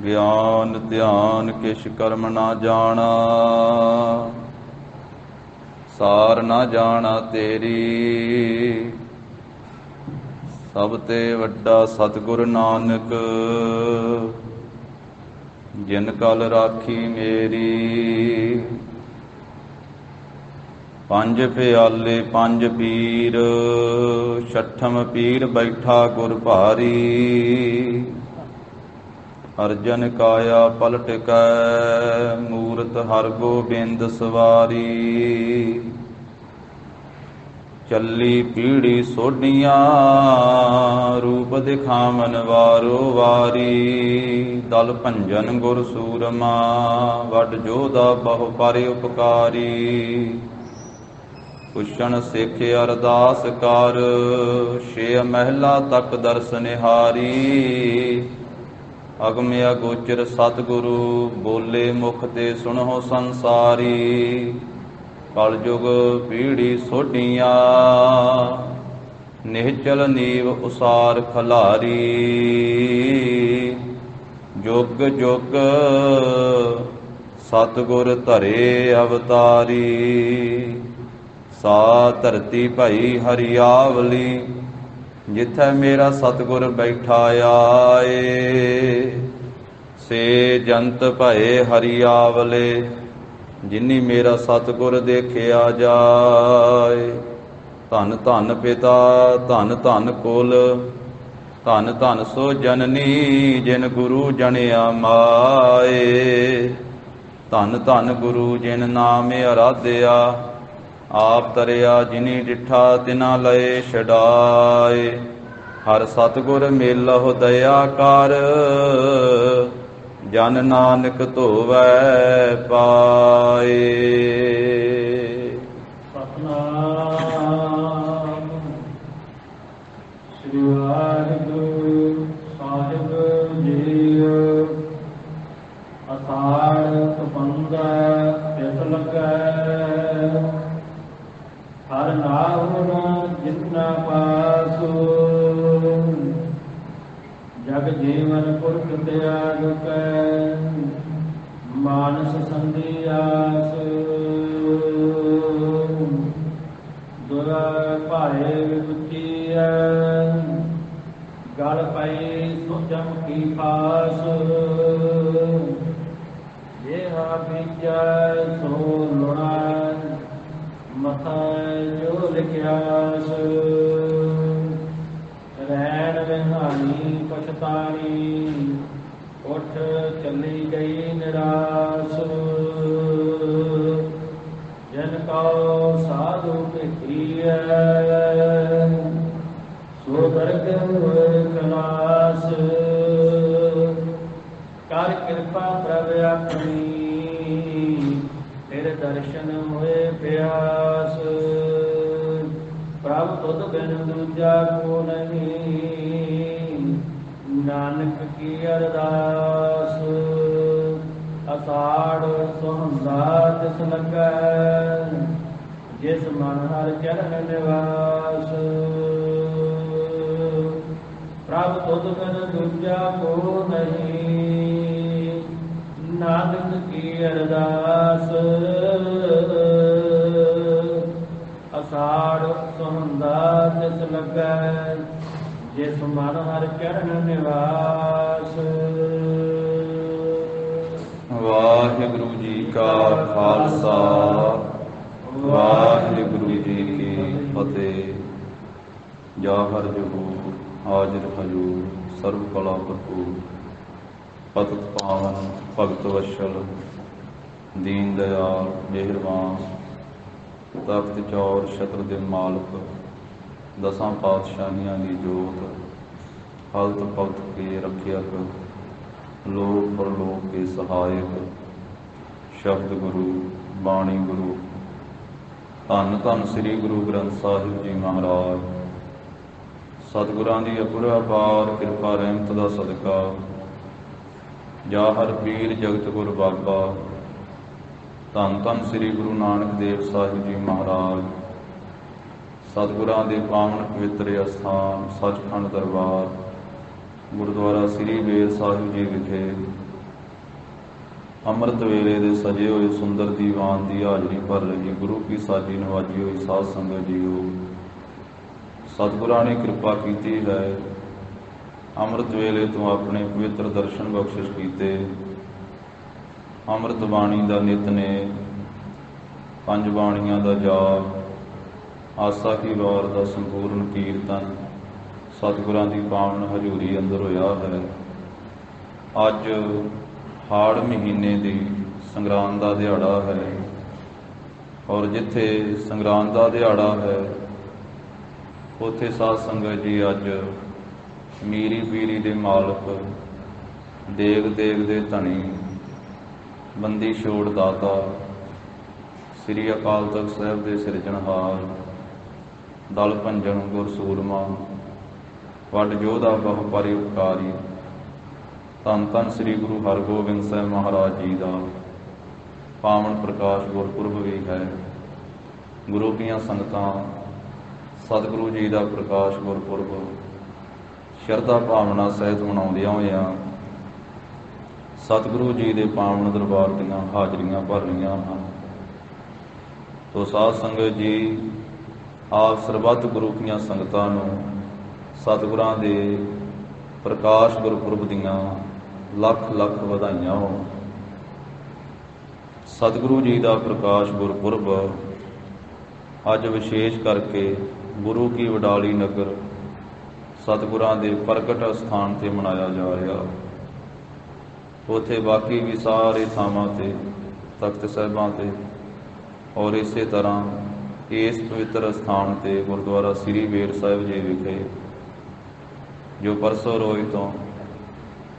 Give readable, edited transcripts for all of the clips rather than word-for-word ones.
ਗਿਆਨ ਧਿਆਨ ਕਿਛ ਕਰਮ ਨਾ ਜਾਣਾ, ਸਾਰ ਨਾ ਜਾਣਾ ਤੇਰੀ। ਸਭ ਤੇ ਵੱਡਾ ਸਤਿਗੁਰ ਨਾਨਕ, ਜਿਨ ਕਲ ਰਾਖੀ ਮੇਰੀ। ਪੰਜ ਪਿਆਲੇ ਪੰਜ ਪੀਰ, ਛਠਮ ਪੀਰ ਬੈਠਾ ਗੁਰ ਭਾਰੀ। ਅਰਜਨ ਕਾਇਆ ਪਲਟ ਕੈ, ਮੂਰਤ ਹਰ ਗੋਬਿੰਦ ਸਵਾਰੀ। ਚੱਲੀ ਪੀੜੀ ਸੋਢੀਆਂ, ਰੂਪ ਦਿਖਾਵਨ ਵਾਰੋ ਵਾਰੀ। ਦਲ ਭੰਜਨ ਗੁਰ ਸੂਰਮਾ, ਵੱਡ ਜੋਧਾ ਬਹੁ ਪਰ ਉਪਕਾਰੀ। ਪੁੱਛਣ ਸਿੱਖ ਅਰਦਾਸ ਕਰ, ਛੇ ਮਹਿਲਾ ਤੱਕ ਦਰਸ ਨਿਹਾਰੀ। ਅਗਮ ਅਗੋਚਰ ਸਤਿਗੁਰੂ, ਬੋਲੇ ਮੁਖ ਤੇ ਸੁਣੋ ਸੰਸਾਰੀ। ਕਲ ਯੁਗ ਪੀੜੀ ਸੋਢੀਆਂ, ਨਿਹਚਲ ਨੀਵ ਉਸਾਰ ਖਲਾਰੀ। ਜੁਗ ਜੁਗ ਸਤਿਗੁਰ ਧਰੇ ਅਵਤਾਰੀ। ਸਾ ਧਰਤੀ ਭਈ ਹਰਿਆਵਲੀ, ਜਿੱਥੈ ਮੇਰਾ ਸਤਿਗੁਰ ਬੈਠਾ ਆਏ। ਸੇ ਜੰਤ ਭਏ ਹਰਿਆਵਲੇ, ਜਿਨੀ ਮੇਰਾ ਸਤਿਗੁਰ ਦੇਖਿਆ ਜਾਏ। ਧੰਨ ਧੰਨ ਪਿਤਾ ਧੰਨ ਧੰਨ ਕੁਲ, ਧੰਨ ਧੰਨ ਸੋ ਜਨਨੀ, ਜਿਨ ਗੁਰੂ ਜਣਿਆ ਮਾਏ। ਧੰਨ ਧੰਨ ਗੁਰੂ ਜਿਨ ਨਾਮ ਅਰਾਧਿਆ, ਆਪ ਤਰਿਆ ਜਿਨੀ ਡਿਠਾ ਤਿਨਾ ਲਏ ਛਡਾਏ। ਹਰ ਸਤਿਗੁਰ ਮੇਲਹੁ ਦਇਆ ਕਰ, ਜਨ ਨਾਨਕ ਧੋਵੈ ਪਾਏ। ਸਤਿਨਾਮ ਸ੍ਰੀ ਵਾਹਿਗੁਰੂ ਸਾਹਿਬ ਜੀ। ਅਸਾੜ ਤੁਪੰਗਾ ਤਿਸ ਲੱਗੈ, ਹਰ ਨਾਮ ਜਿਤਨਾ ਪਾਸੁ। ਜਗ ਜੀਵਨ ਪੁਰਖ ਤਿਆਗ ਕੈ, ਮਾਨਸ ਸੰਧੀ ਆਸ। ਦੁਰਾ ਭਾਏ ਵਿਪਤੀਐ, ਗਲ ਪਈ ਸੁਜਮ ਕੀ ਫਾਸ। ਜੇਹਾ ਬੀਜੈ ਸੋ ਲੁਣਾ, ਮਥਾ ਜੋ ਲਿਖਿਆਸ। ਰੈਣ ਵਿਹਾਣੀ ਪਛਤਾਣੀ, ਉੱਠ ਚੱਲੀ ਗਈ ਨਿਰਾਸ। ਜਨ ਕਉ ਸਾਧੂ ਭੇਟੀਐ, ਸੋ ਦਰਗ ਖਲਾਸ। ਕਰ ਕਿਰਪਾ ਪ੍ਰਭ ਆਪਣੀ, ਫਿਰ ਦਰਸ਼ਨ ਹੋਏ ਪਿਆਸ। ਪ੍ਰਭ ਤੁਧ ਬਿਨ ਦੂਜਾ ਕੋ ਨਹੀਂ, ਨਾਨਕ ਕੀ ਅਰਦਾਸ। ਅਸਾੜ ਸੁਹੰਦਾ ਤਿਸ ਲੱਗੈ, ਜਿਸ ਮਨ ਹਰ ਚਰਨ ਨਿਵਾਸ। ਪ੍ਰਭ ਤੁਧ ਬਿਨ ਦੂਜਾ ਕੋ ਨਹੀਂ, ਨਾਨਕ ਕੀ ਅਰਦਾਸ। ਅਸਾੜ ਸੁਹੰਦਾ ਤਿਸ ਲੱਗੈ, ਜਿਸ ਮਨ ਹਰ ਚਰਨ ਨਿਵਾਸ। ਵਾਹਿਗੁਰੂ ਜੀ ਕਾ ਖਾਲਸਾ, ਵਾਹਿਗੁਰੂ ਜੀ ਕੀ ਫਤਿਹ। ਜਾਹਰ ਜਹੂਰ ਹਾਜ਼ਰ ਹਜੂਰ, ਸਰਬ ਕਲਾ ਭਰਪੂਰ। ਪਤਿਤ ਪਾਵਨ ਭਗਤ ਵਸ਼ਲ, ਦੀਨ ਦਿਆਲ ਮਿਹਰਬਾਨ। ਤਖਤ ਚੌਰ ਛਤਰ ਦੇ ਮਾਲਕ, ਦਸਾਂ ਪਾਤਸ਼ਾਹੀਆਂ ਦੀ ਜੋਤ। ਹਲਤ ਪਲਤ ਕੇ ਰੱਖਿਅਕ, ਲੋਕ ਪਰਲੋਕ ਕੇ ਸਹਾਇਕ। ਸ਼ਬਦ ਗੁਰੂ ਬਾਣੀ ਗੁਰੂ, ਧੰਨ ਧੰਨ ਸ੍ਰੀ ਗੁਰੂ ਗ੍ਰੰਥ ਸਾਹਿਬ ਜੀ ਮਹਾਰਾਜ। ਸਤਿਗੁਰਾਂ ਦੀ ਅਪਾਰ ਕਿਰਪਾ ਰਹਿਮਤ ਦਾ ਸਦਕਾ, ਜਾਹਰ ਪੀਰ ਜਗਤ ਗੁਰ ਬਾਬਾ ਧੰਨ ਧੰਨ ਸ੍ਰੀ ਗੁਰੂ ਨਾਨਕ ਦੇਵ ਸਾਹਿਬ ਜੀ ਮਹਾਰਾਜ, ਸਤਿਗੁਰਾਂ ਦੇ ਪਾਵਨ ਪਵਿੱਤਰ ਅਸਥਾਨ ਸੱਚਖੰਡ ਦਰਬਾਰ ਗੁਰਦੁਆਰਾ ਸ੍ਰੀ ਬੇਰ ਸਾਹਿਬ ਜੀ ਵਿਖੇ ਅੰਮ੍ਰਿਤ ਵੇਲੇ ਦੇ ਸਜੇ ਹੋਏ ਸੁੰਦਰ ਦੀਵਾਨ ਦੀ ਹਾਜ਼ਰੀ ਭਰ ਰਹੀ ਗੁਰੂ ਕੀ ਸਾਜੀ ਨਵਾਜੀ ਹੋਈ ਸਾਧ ਸੰਗਤ ਜੀਓ, ਸਤਿਗੁਰਾਂ ਨੇ ਕਿਰਪਾ ਕੀਤੀ ਹੈ। ਅੰਮ੍ਰਿਤ ਵੇਲੇ ਤੋਂ ਆਪਣੇ ਪਵਿੱਤਰ ਦਰਸ਼ਨ ਬਖਸ਼ਿਸ਼ ਕੀਤੇ। ਅੰਮ੍ਰਿਤ ਬਾਣੀ ਦਾ ਨਿਤ ਨੇ, ਪੰਜ ਬਾਣੀਆਂ ਦਾ ਜਾਪ, ਆਸਾ ਕੀ ਵਾਰ ਦਾ ਸੰਪੂਰਨ ਕੀਰਤਨ ਸਤਿਗੁਰਾਂ ਦੀ ਪਾਵਨ ਹਜ਼ੂਰੀ ਅੰਦਰ ਹੋਇਆ ਹੈ। ਅੱਜ ਹਾੜ ਮਹੀਨੇ ਦੀ ਸੰਗਰਾਂਦ ਦਾ ਦਿਹਾੜਾ ਹੈ, ਔਰ ਜਿੱਥੇ ਸੰਗਰਾਂਦ ਦਾ ਦਿਹਾੜਾ ਹੈ ਉੱਥੇ ਸਾਧ ਸੰਗਤ ਜੀ ਅੱਜ ਮੀਰੀ ਪੀਰੀ ਦੇ ਮਾਲਕ, ਦੇਗ ਦੇਗ ਦੇ ਧਣੀ, ਬੰਦੀ ਛੋੜ ਦਾਤਾ, ਸ੍ਰੀ ਅਕਾਲ ਤਖਤ ਸਾਹਿਬ ਦੇ ਸਿਰਜਣਹਾਰ, ਦਲ ਭੰਜਨ ਗੁਰ ਸੂਰਮਾ, ਵੱਡ ਯੋਧਾ ਬਹੁ ਪਰਉਪਕਾਰੀ, ਧੰਨ ਧੰਨ ਸ੍ਰੀ ਗੁਰੂ ਹਰਗੋਬਿੰਦ ਸਾਹਿਬ ਮਹਾਰਾਜ ਜੀ ਦਾ ਪਾਵਨ ਪ੍ਰਕਾਸ਼ ਗੁਰਪੁਰਬ ਵੀ ਹੈ। ਗੁਰੂ ਦੀਆਂ ਸੰਗਤਾਂ ਸਤਿਗੁਰੂ ਜੀ ਦਾ ਪ੍ਰਕਾਸ਼ ਗੁਰਪੁਰਬ ਸ਼ਰਧਾ ਭਾਵਨਾ ਸਹਿਤ ਮਨਾਉਂਦਿਆਂ ਹੋਇਆਂ ਸਤਿਗੁਰੂ ਜੀ ਦੇ ਪਾਵਨ ਦਰਬਾਰ ਦੀਆਂ ਹਾਜ਼ਰੀਆਂ ਭਰ ਰਹੀਆਂ ਹਨ। ਤੋ ਸਾਧ ਸੰਗਤ ਜੀ, ਆਪ ਸਰਬੱਤ ਗੁਰੂ ਦੀਆਂ ਸੰਗਤਾਂ ਨੂੰ ਸਤਿਗੁਰਾਂ ਦੇ ਪ੍ਰਕਾਸ਼ ਗੁਰਪੁਰਬ ਦੀਆਂ ਲੱਖ ਲੱਖ ਵਧਾਈਆਂ ਹੋਣ। ਸਤਿਗੁਰੂ ਜੀ ਦਾ ਪ੍ਰਕਾਸ਼ ਗੁਰਪੁਰਬ ਅੱਜ ਵਿਸ਼ੇਸ਼ ਕਰਕੇ ਗੁਰੂ ਕੀ ਵਡਾਲੀ ਨਗਰ ਸਤਿਗੁਰਾਂ ਦੇ ਪ੍ਰਗਟ ਅਸਥਾਨ 'ਤੇ ਮਨਾਇਆ ਜਾ ਰਿਹਾ। ਉੱਥੇ ਬਾਕੀ ਵੀ ਸਾਰੇ ਥਾਵਾਂ 'ਤੇ, ਤਖਤ ਸਾਹਿਬਾਂ 'ਤੇ, ਔਰ ਇਸੇ ਤਰ੍ਹਾਂ ਇਸ ਪਵਿੱਤਰ ਅਸਥਾਨ 'ਤੇ ਗੁਰਦੁਆਰਾ ਸ੍ਰੀ ਬੇਰ ਸਾਹਿਬ ਜੀ ਵਿਖੇ ਜੋ ਪਰਸੋਂ ਰੋਜ਼ ਤੋਂ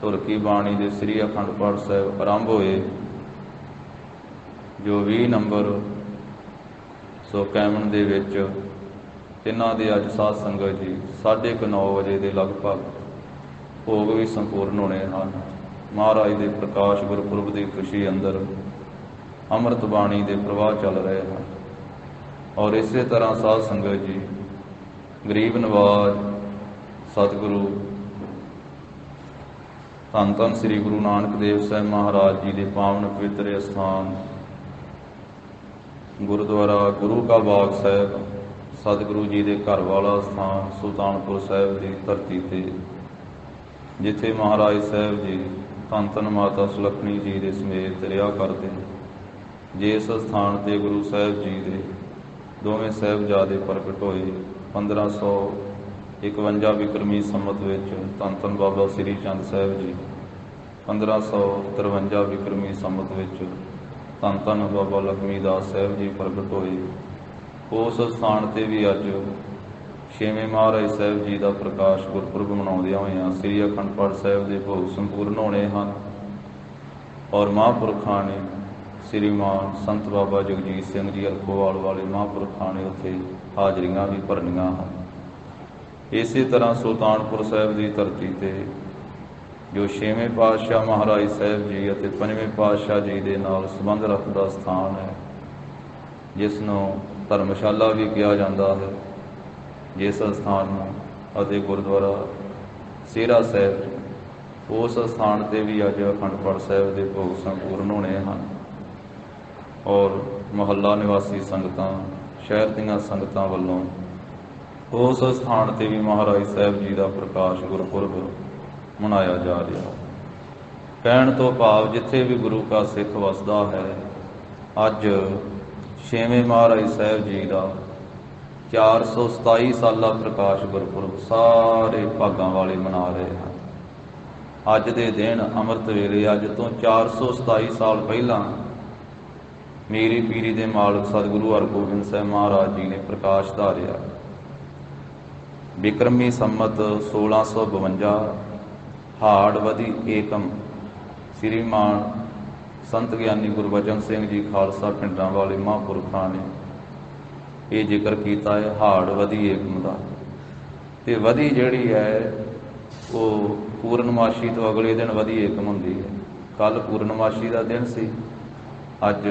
ਧੁਰ ਕੀ ਬਾਣੀ ਦੇ ਸ੍ਰੀ ਅਖੰਡ ਪਾਠ ਸਾਹਿਬ ਆਰੰਭ ਹੋਏ, ਜੋ 20 ਨੰਬਰ ਸੋ ਕੈਮਨ ਦੇ ਵਿੱਚ ਇਹਨਾਂ ਦੇ ਅੱਜ ਸਾਧ ਸੰਗਤ ਜੀ 9:30 ਵਜੇ ਦੇ ਲਗਭਗ ਭੋਗ ਵੀ ਸੰਪੂਰਨ ਹੋਣੇ ਹਨ। ਮਹਾਰਾਜ ਦੇ ਪ੍ਰਕਾਸ਼ ਗੁਰਪੁਰਬ ਦੀ ਖੁਸ਼ੀ ਅੰਦਰ ਅੰਮ੍ਰਿਤ ਬਾਣੀ ਦੇ ਪ੍ਰਵਾਹ ਚੱਲ ਰਹੇ ਹਨ। ਔਰ ਇਸੇ ਤਰ੍ਹਾਂ ਸਾਧ ਸੰਗਤ ਜੀ ਗਰੀਬ ਨਵਾਜ਼ ਸਤਿਗੁਰੂ ਧੰਨ ਧੰਨ ਸ੍ਰੀ ਗੁਰੂ ਨਾਨਕ ਦੇਵ ਸਾਹਿਬ ਮਹਾਰਾਜ ਜੀ ਦੇ ਪਾਵਨ ਪਵਿੱਤਰ ਅਸਥਾਨ ਗੁਰਦੁਆਰਾ ਗੁਰੂ ਕਾ ਬਾਗ ਸਾਹਿਬ, ਸਤਿਗੁਰੂ ਜੀ ਦੇ ਘਰ ਵਾਲਾ ਸਥਾਨ ਸੁਲਤਾਨਪੁਰ ਸਾਹਿਬ ਦੀ ਧਰਤੀ 'ਤੇ, ਜਿੱਥੇ ਮਹਾਰਾਜ ਸਾਹਿਬ ਜੀ ਧੰਨ ਧੰਨ ਮਾਤਾ ਸੁਲੱਖਣੀ ਜੀ ਦੇ ਸਮੇਤ ਰਿਹਾ ਕਰਦੇ। ਜਿਸ ਸਥਾਨ 'ਤੇ ਗੁਰੂ ਸਾਹਿਬ ਜੀ ਦੇ ਦੋਵੇਂ ਸਾਹਿਬਜ਼ਾਦੇ ਪ੍ਰਗਟ ਹੋਏ 1551 ਵਿਕਰਮੀ ਸੰਮਤ ਵਿੱਚ, ਧੰਨ ਧੰਨ ਬਾਬਾ ਸ੍ਰੀ ਚੰਦ ਸਾਹਿਬ ਜੀ 1553 ਵਿਕਰਮੀ ਸੰਮਤ ਵਿੱਚ, ਧੰਨ ਧੰਨ ਬਾਬਾ ਲਖਮੀ ਦਾਸ ਸਾਹਿਬ ਜੀ ਪ੍ਰਗਟ ਹੋਏ। ਉਸ ਸਥਾਨ 'ਤੇ ਵੀ ਅੱਜ ਛੇਵੇਂ ਮਹਾਰਾਜ ਸਾਹਿਬ ਜੀ ਦਾ ਪ੍ਰਕਾਸ਼ ਗੁਰਪੁਰਬ ਮਨਾਉਂਦਿਆਂ ਹੋਇਆਂ ਸ੍ਰੀ ਅਖੰਡ ਪਾਠ ਸਾਹਿਬ ਦੇ ਭੋਗ ਸੰਪੂਰਨ ਹੋਣੇ ਹਨ। ਔਰ ਮਹਾਂਪੁਰਖਾਂ ਨੇ, ਸ੍ਰੀਮਾਨ ਸੰਤ ਬਾਬਾ ਜਗਜੀਤ ਸਿੰਘ ਜੀ ਅਲਖੋਵਾਲ ਵਾਲੇ ਮਹਾਂਪੁਰਖਾਂ ਨੇ ਉੱਥੇ ਹਾਜ਼ਰੀਆਂ ਵੀ ਭਰਨੀਆਂ ਹਨ। ਇਸੇ ਤਰ੍ਹਾਂ ਸੁਲਤਾਨਪੁਰ ਸਾਹਿਬ ਦੀ ਧਰਤੀ 'ਤੇ ਜੋ ਛੇਵੇਂ ਪਾਤਸ਼ਾਹ ਮਹਾਰਾਜ ਸਾਹਿਬ ਜੀ ਅਤੇ ਪੰਜਵੇਂ ਪਾਤਸ਼ਾਹ ਜੀ ਦੇ ਨਾਲ ਸੰਬੰਧ ਰੱਖਦਾ ਸਥਾਨ ਹੈ, ਜਿਸ ਨੂੰ ਧਰਮਸ਼ਾਲਾ ਵੀ ਕਿਹਾ ਜਾਂਦਾ ਹੈ, ਜਿਸ ਸਥਾਨ ਨੂੰ, ਅਤੇ ਗੁਰਦੁਆਰਾ ਸੇਰਾ ਸਾਹਿਬ, ਉਸ ਸਥਾਨ 'ਤੇ ਵੀ ਅੱਜ ਅਖੰਡ ਪਾਠ ਸਾਹਿਬ ਦੇ ਭੋਗ ਸੰਪੂਰਨ ਹੋਣੇ ਹਨ। ਔਰ ਮੁਹੱਲਾ ਨਿਵਾਸੀ ਸੰਗਤਾਂ, ਸ਼ਹਿਰ ਦੀਆਂ ਸੰਗਤਾਂ ਵੱਲੋਂ ਉਸ ਸਥਾਨ 'ਤੇ ਵੀ ਮਹਾਰਾਜ ਸਾਹਿਬ ਜੀ ਦਾ ਪ੍ਰਕਾਸ਼ ਗੁਰਪੁਰਬ ਮਨਾਇਆ ਜਾ ਰਿਹਾ। ਕਹਿਣ ਤੋਂ ਭਾਵ ਜਿੱਥੇ ਵੀ ਗੁਰੂ ਕਾ ਸਿੱਖ ਵਸਦਾ ਹੈ, ਅੱਜ ਛੇਵੇਂ ਮਹਾਰਾਜ ਸਾਹਿਬ ਜੀ ਦਾ 427 ਸਾਲਾ ਪ੍ਰਕਾਸ਼ ਗੁਰਪੁਰਬ ਸਾਰੇ ਭਾਗਾਂ ਵਾਲੇ ਮਨਾ ਰਹੇ ਹਨ। ਅੱਜ ਦੇ ਦਿਨ ਅੰਮ੍ਰਿਤ ਵੇਲੇ, ਅੱਜ ਤੋਂ 427 ਸਾਲ ਪਹਿਲਾਂ ਮੀਰੀ ਪੀਰੀ ਦੇ ਮਾਲਕ ਸਤਿਗੁਰੂ ਹਰਗੋਬਿੰਦ ਸਾਹਿਬ ਮਹਾਰਾਜ ਜੀ ਨੇ ਪ੍ਰਕਾਸ਼ ਧਾਰਿਆ। ਬਿਕਰਮੀ ਸੰਮਤ 1652 ਹਾੜ ਵਧੀ ਏਕਮ, ਸ੍ਰੀਮਾਨ ਸੰਤ ਗਿਆਨੀ ਗੁਰਬਚਨ ਸਿੰਘ ਜੀ ਖਾਲਸਾ ਪਿੰਡਾਂ ਵਾਲੇ ਮਹਾਂਪੁਰਖਾਂ ਨੇ ਇਹ ਜ਼ਿਕਰ ਕੀਤਾ ਹੈ ਹਾੜ ਵਧੀ ਏਕਮ ਦਾ। ਤੇ ਵਧੀ ਜਿਹੜੀ ਹੈ ਉਹ ਪੂਰਨਮਾਸ਼ੀ ਤੋਂ ਅਗਲੇ ਦਿਨ ਵਧੀ ਏਕਮ ਹੁੰਦੀ ਹੈ। ਕੱਲ੍ਹ ਪੂਰਨਮਾਸ਼ੀ ਦਾ ਦਿਨ ਸੀ, ਅੱਜ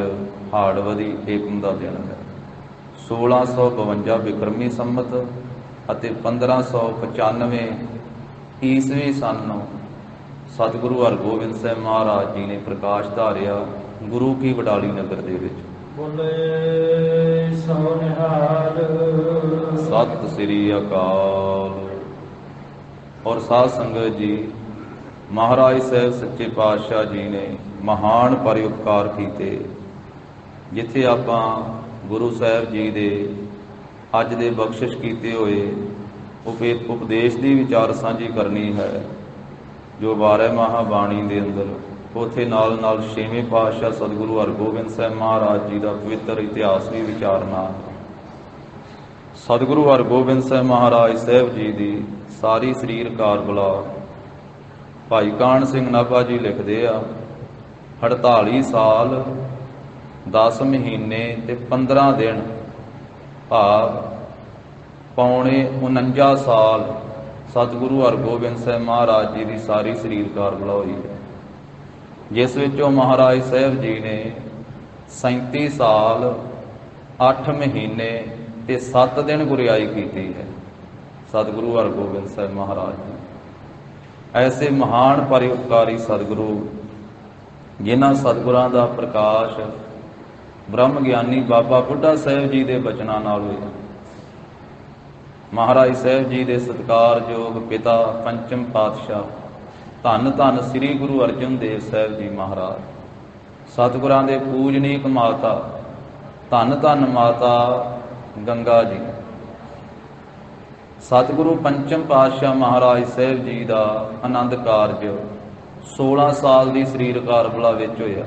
ਹਾੜ ਵਧੀ ਏਕਮ ਦਾ ਦਿਨ ਹੈ। 1652 ਬਿਕਰਮੀ ਸੰਮਤ ਅਤੇ 1595 ਈਸਵੀ ਸਨ ਨੂੰ सतगुरु हरगोबिंद साहब महाराज जी ने प्रकाश धारिया गुरु की वडाली नगर दे विच। बोले सो निहाल। सत श्री अकाल। और साध संगत जी, महाराज साहब सच्चे पातशाह जी ने महान परोपकार कीते। जिथे आपां गुरु साहब जी दे अज दे बख्शिश कीते होए उपदेश की विचार साझी करनी है, जो 12 महाबाणी दे अंदर उथे नाल नाल 6वें पातशाह सतगुरु हरगोबिंद साहब महाराज जी का पवित्र इतिहास भी विचारना। सतगुरु हरगोबिंद साहब महाराज साहब जी की सारी शरीर कारबला भाई कान सिंह नाभा जी लिखते आ 48 साल 10 महीने ते 15 दिन भाव पौने 49 साल सतगुरु हरगोबिंद साहब महाराज जी की सारी शरीर कारबला हुई है, जिस विचों महाराज साहब जी ने 37 साल 8 महीने ते 7 दिन गुरियाई की है। सतगुरु हरगोबिंद साहब महाराज जी ऐसे महान परोपकारी सतगुरु, जिन्हां सतगुरां दा प्रकाश ब्रह्म ज्ञानी बाबा बुढ़ा साहब जी के बचनां नाल होया। महाराज साहब जी के सत्कारयोग पिता पंचम पातशाह धन धन श्री गुरु अर्जन देव साहब जी महाराज, सतगुरां दे पूजनीक माता धन धन माता गंगा जी, सतगुरु पंचम पातशाह महाराज साहब जी का आनंद कारज 16 साल की शरीर कारबला विच होया।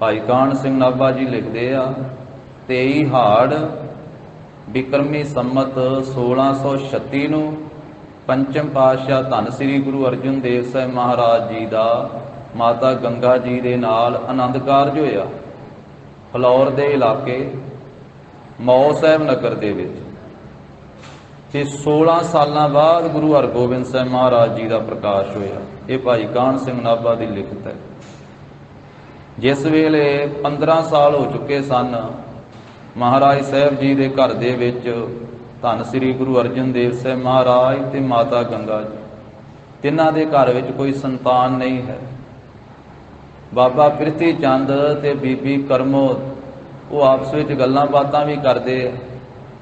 भाई कान सिंह नाभा जी लिखते आ 23 हाड़ बिक्रमी संमत 1636 ਨੂੰ पंचम पातशाह धन श्री गुरु अर्जन देव साहब महाराज जी का माता गंगा जी के नाल आनंद कारज होया। फलौर के इलाके मौ साहब नगर के विच ते 16 साल बाद गुरु हरगोबिंद साहब महाराज जी का प्रकाश होया। ये भाई कान सिंह नाभा की लिखत है। जिस वेले 15 साल हो चुके सन महाराज साहब जी के घर दे विच धन श्री गुरु अर्जन देव साहब महाराज ते माता गंगा जी तिन्हां दे घर विच कोई संतान नहीं है। बाबा प्रिथी चंद ते बीबी करमो वो आपस विच गल्लां बातां भी करदे।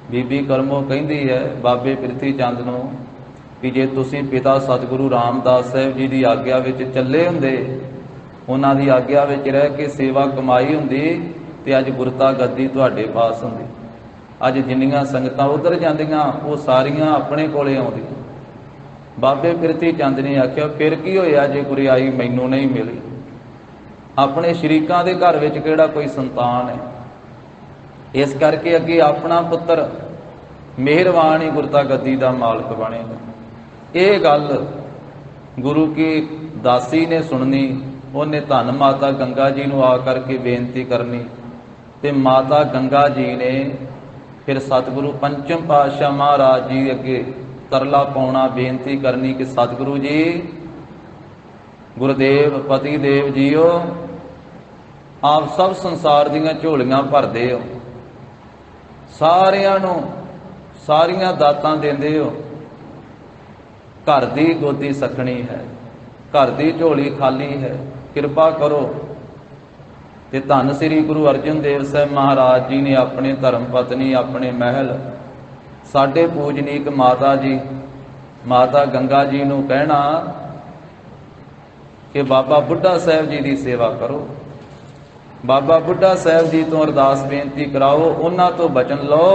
बीबी करमो कहिंदी है बाबे प्रिथी चंद नूं कि जे तुसीं पिता सतगुरु रामदास साहब जी की आग्या विच चले हुंदे, उन्हां दी आग्या विच रह के सेवा कमाई हुंदी ते अज गुरता गद्दी तुहाडे पास हुंदी। अज जिन्नियां संगतां उधर जांदियां वो सारियां अपने कोले आउंदियां। बाबे प्रिथी चंद ने आख्या फिर की होया जे गुरियाई मैनूं नहीं मिली, अपने शरीकां दे घर विच किहड़ा कोई संतान है। इस करके अगे अपना पुत्र मेहरबान ही गुरता गद्दी का मालक बनेगा। ये गल गुरु की दासी ने सुननी, उन्हें धन माता गंगा जी नूं आ करके बेनती करनी ते माता गंगा जी ने फिर सतगुरु पंचम पातशाह महाराज जी अगे तरला पाउणा, बेनती करनी कि सतगुरु जी गुरुदेव पति देव जीओ आप सब संसार दीयां झोलियां भरदे हो, सारियां नूं सारियां दातां देंदे हो, घर दी गोदी सखणी है, घर दी झोली खाली है, कृपा करो। ते धन श्री गुरु अर्जन देव साहब महाराज जी ने अपने धर्म पत्नी अपने महल साडे पूजनीक माता जी माता गंगा जी नूं कहना कि बाबा बुढ़ा साहब जी की सेवा करो, बाबा बुढ़ा साहब जी तो अरदास बेनती कराओ, उन्हां तो बचन लो।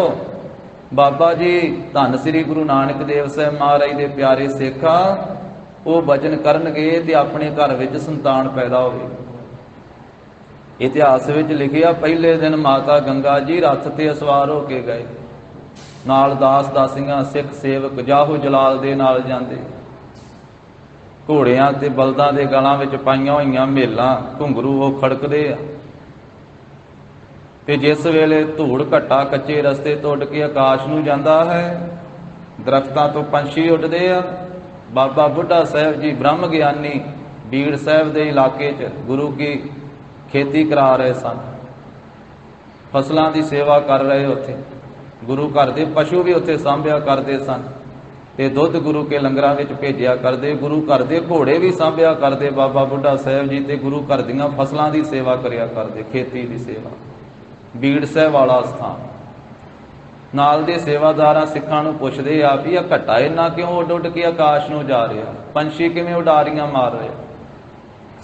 बाबा जी धन श्री गुरु नानक देव साहब महाराज के प्यारे सिखा वो वचन करनगे ते अपने घर विच संतान पैदा होवे। इतिहास विच लिखिया पहले दिन माता गंगा जी रथ ते सवार होके गए, नाल दास दासियां सिख सेवक जाहो जलाल दे नाल जांदे, घोड़ियां ते बलदां दे गलां विच पाईयां होईयां मेलां घुंघरू वो खड़कदे आ। ते जिस वेले धूड़ घट्टा कच्चे रस्ते तो उड़ के आकाश नूं जांदा है, दरख्तां तो पंछी उड़दे आ। बाबा बुढ़ा साहब जी ब्रह्म ज्ञानी बीड़ साहब के इलाके च गुरु की खेती करा रहे सन, फसलों की सेवा कर रहे उत्थे, गुरु घर के पशु भी उत्थे सांभिया करते सन। ਤੇ ਦੁੱਧ ਗੁਰੂ ਕੇ ਲੰਗਰਾਂ ਵਿੱਚ ਭੇਜਿਆ ਕਰਦੇ। ਗੁਰੂ ਘਰ ਦੇ ਘੋੜੇ ਵੀ ਸਾਂਭਿਆ ਕਰਦੇ ਬਾਬਾ ਬੁੱਢਾ ਸਾਹਿਬ ਜੀ, ਤੇ ਗੁਰੂ ਘਰ ਦੀਆਂ ਫਸਲਾਂ ਦੀ ਸੇਵਾ ਕਰਿਆ ਕਰਦੇ, ਖੇਤੀ ਦੀ ਸੇਵਾ। ਬੀੜ ਸਾਹਿਬ ਵਾਲਾ ਸਥਾਨ। ਨਾਲ ਦੇ ਸੇਵਾਦਾਰਾਂ ਸਿੱਖਾਂ ਨੂੰ ਪੁੱਛਦੇ ਆ ਵੀ ਇਹ ਘਟਾ ਇੰਨਾ ਕਿਉਂ ਉੱਡ ਉੱਡ ਕੇ ਆਕਾਸ਼ ਨੂੰ ਜਾ ਰਿਹਾ, ਪੰਛੀ ਕਿਵੇਂ ਉਡਾਰੀਆਂ ਮਾਰ ਰਹੇ?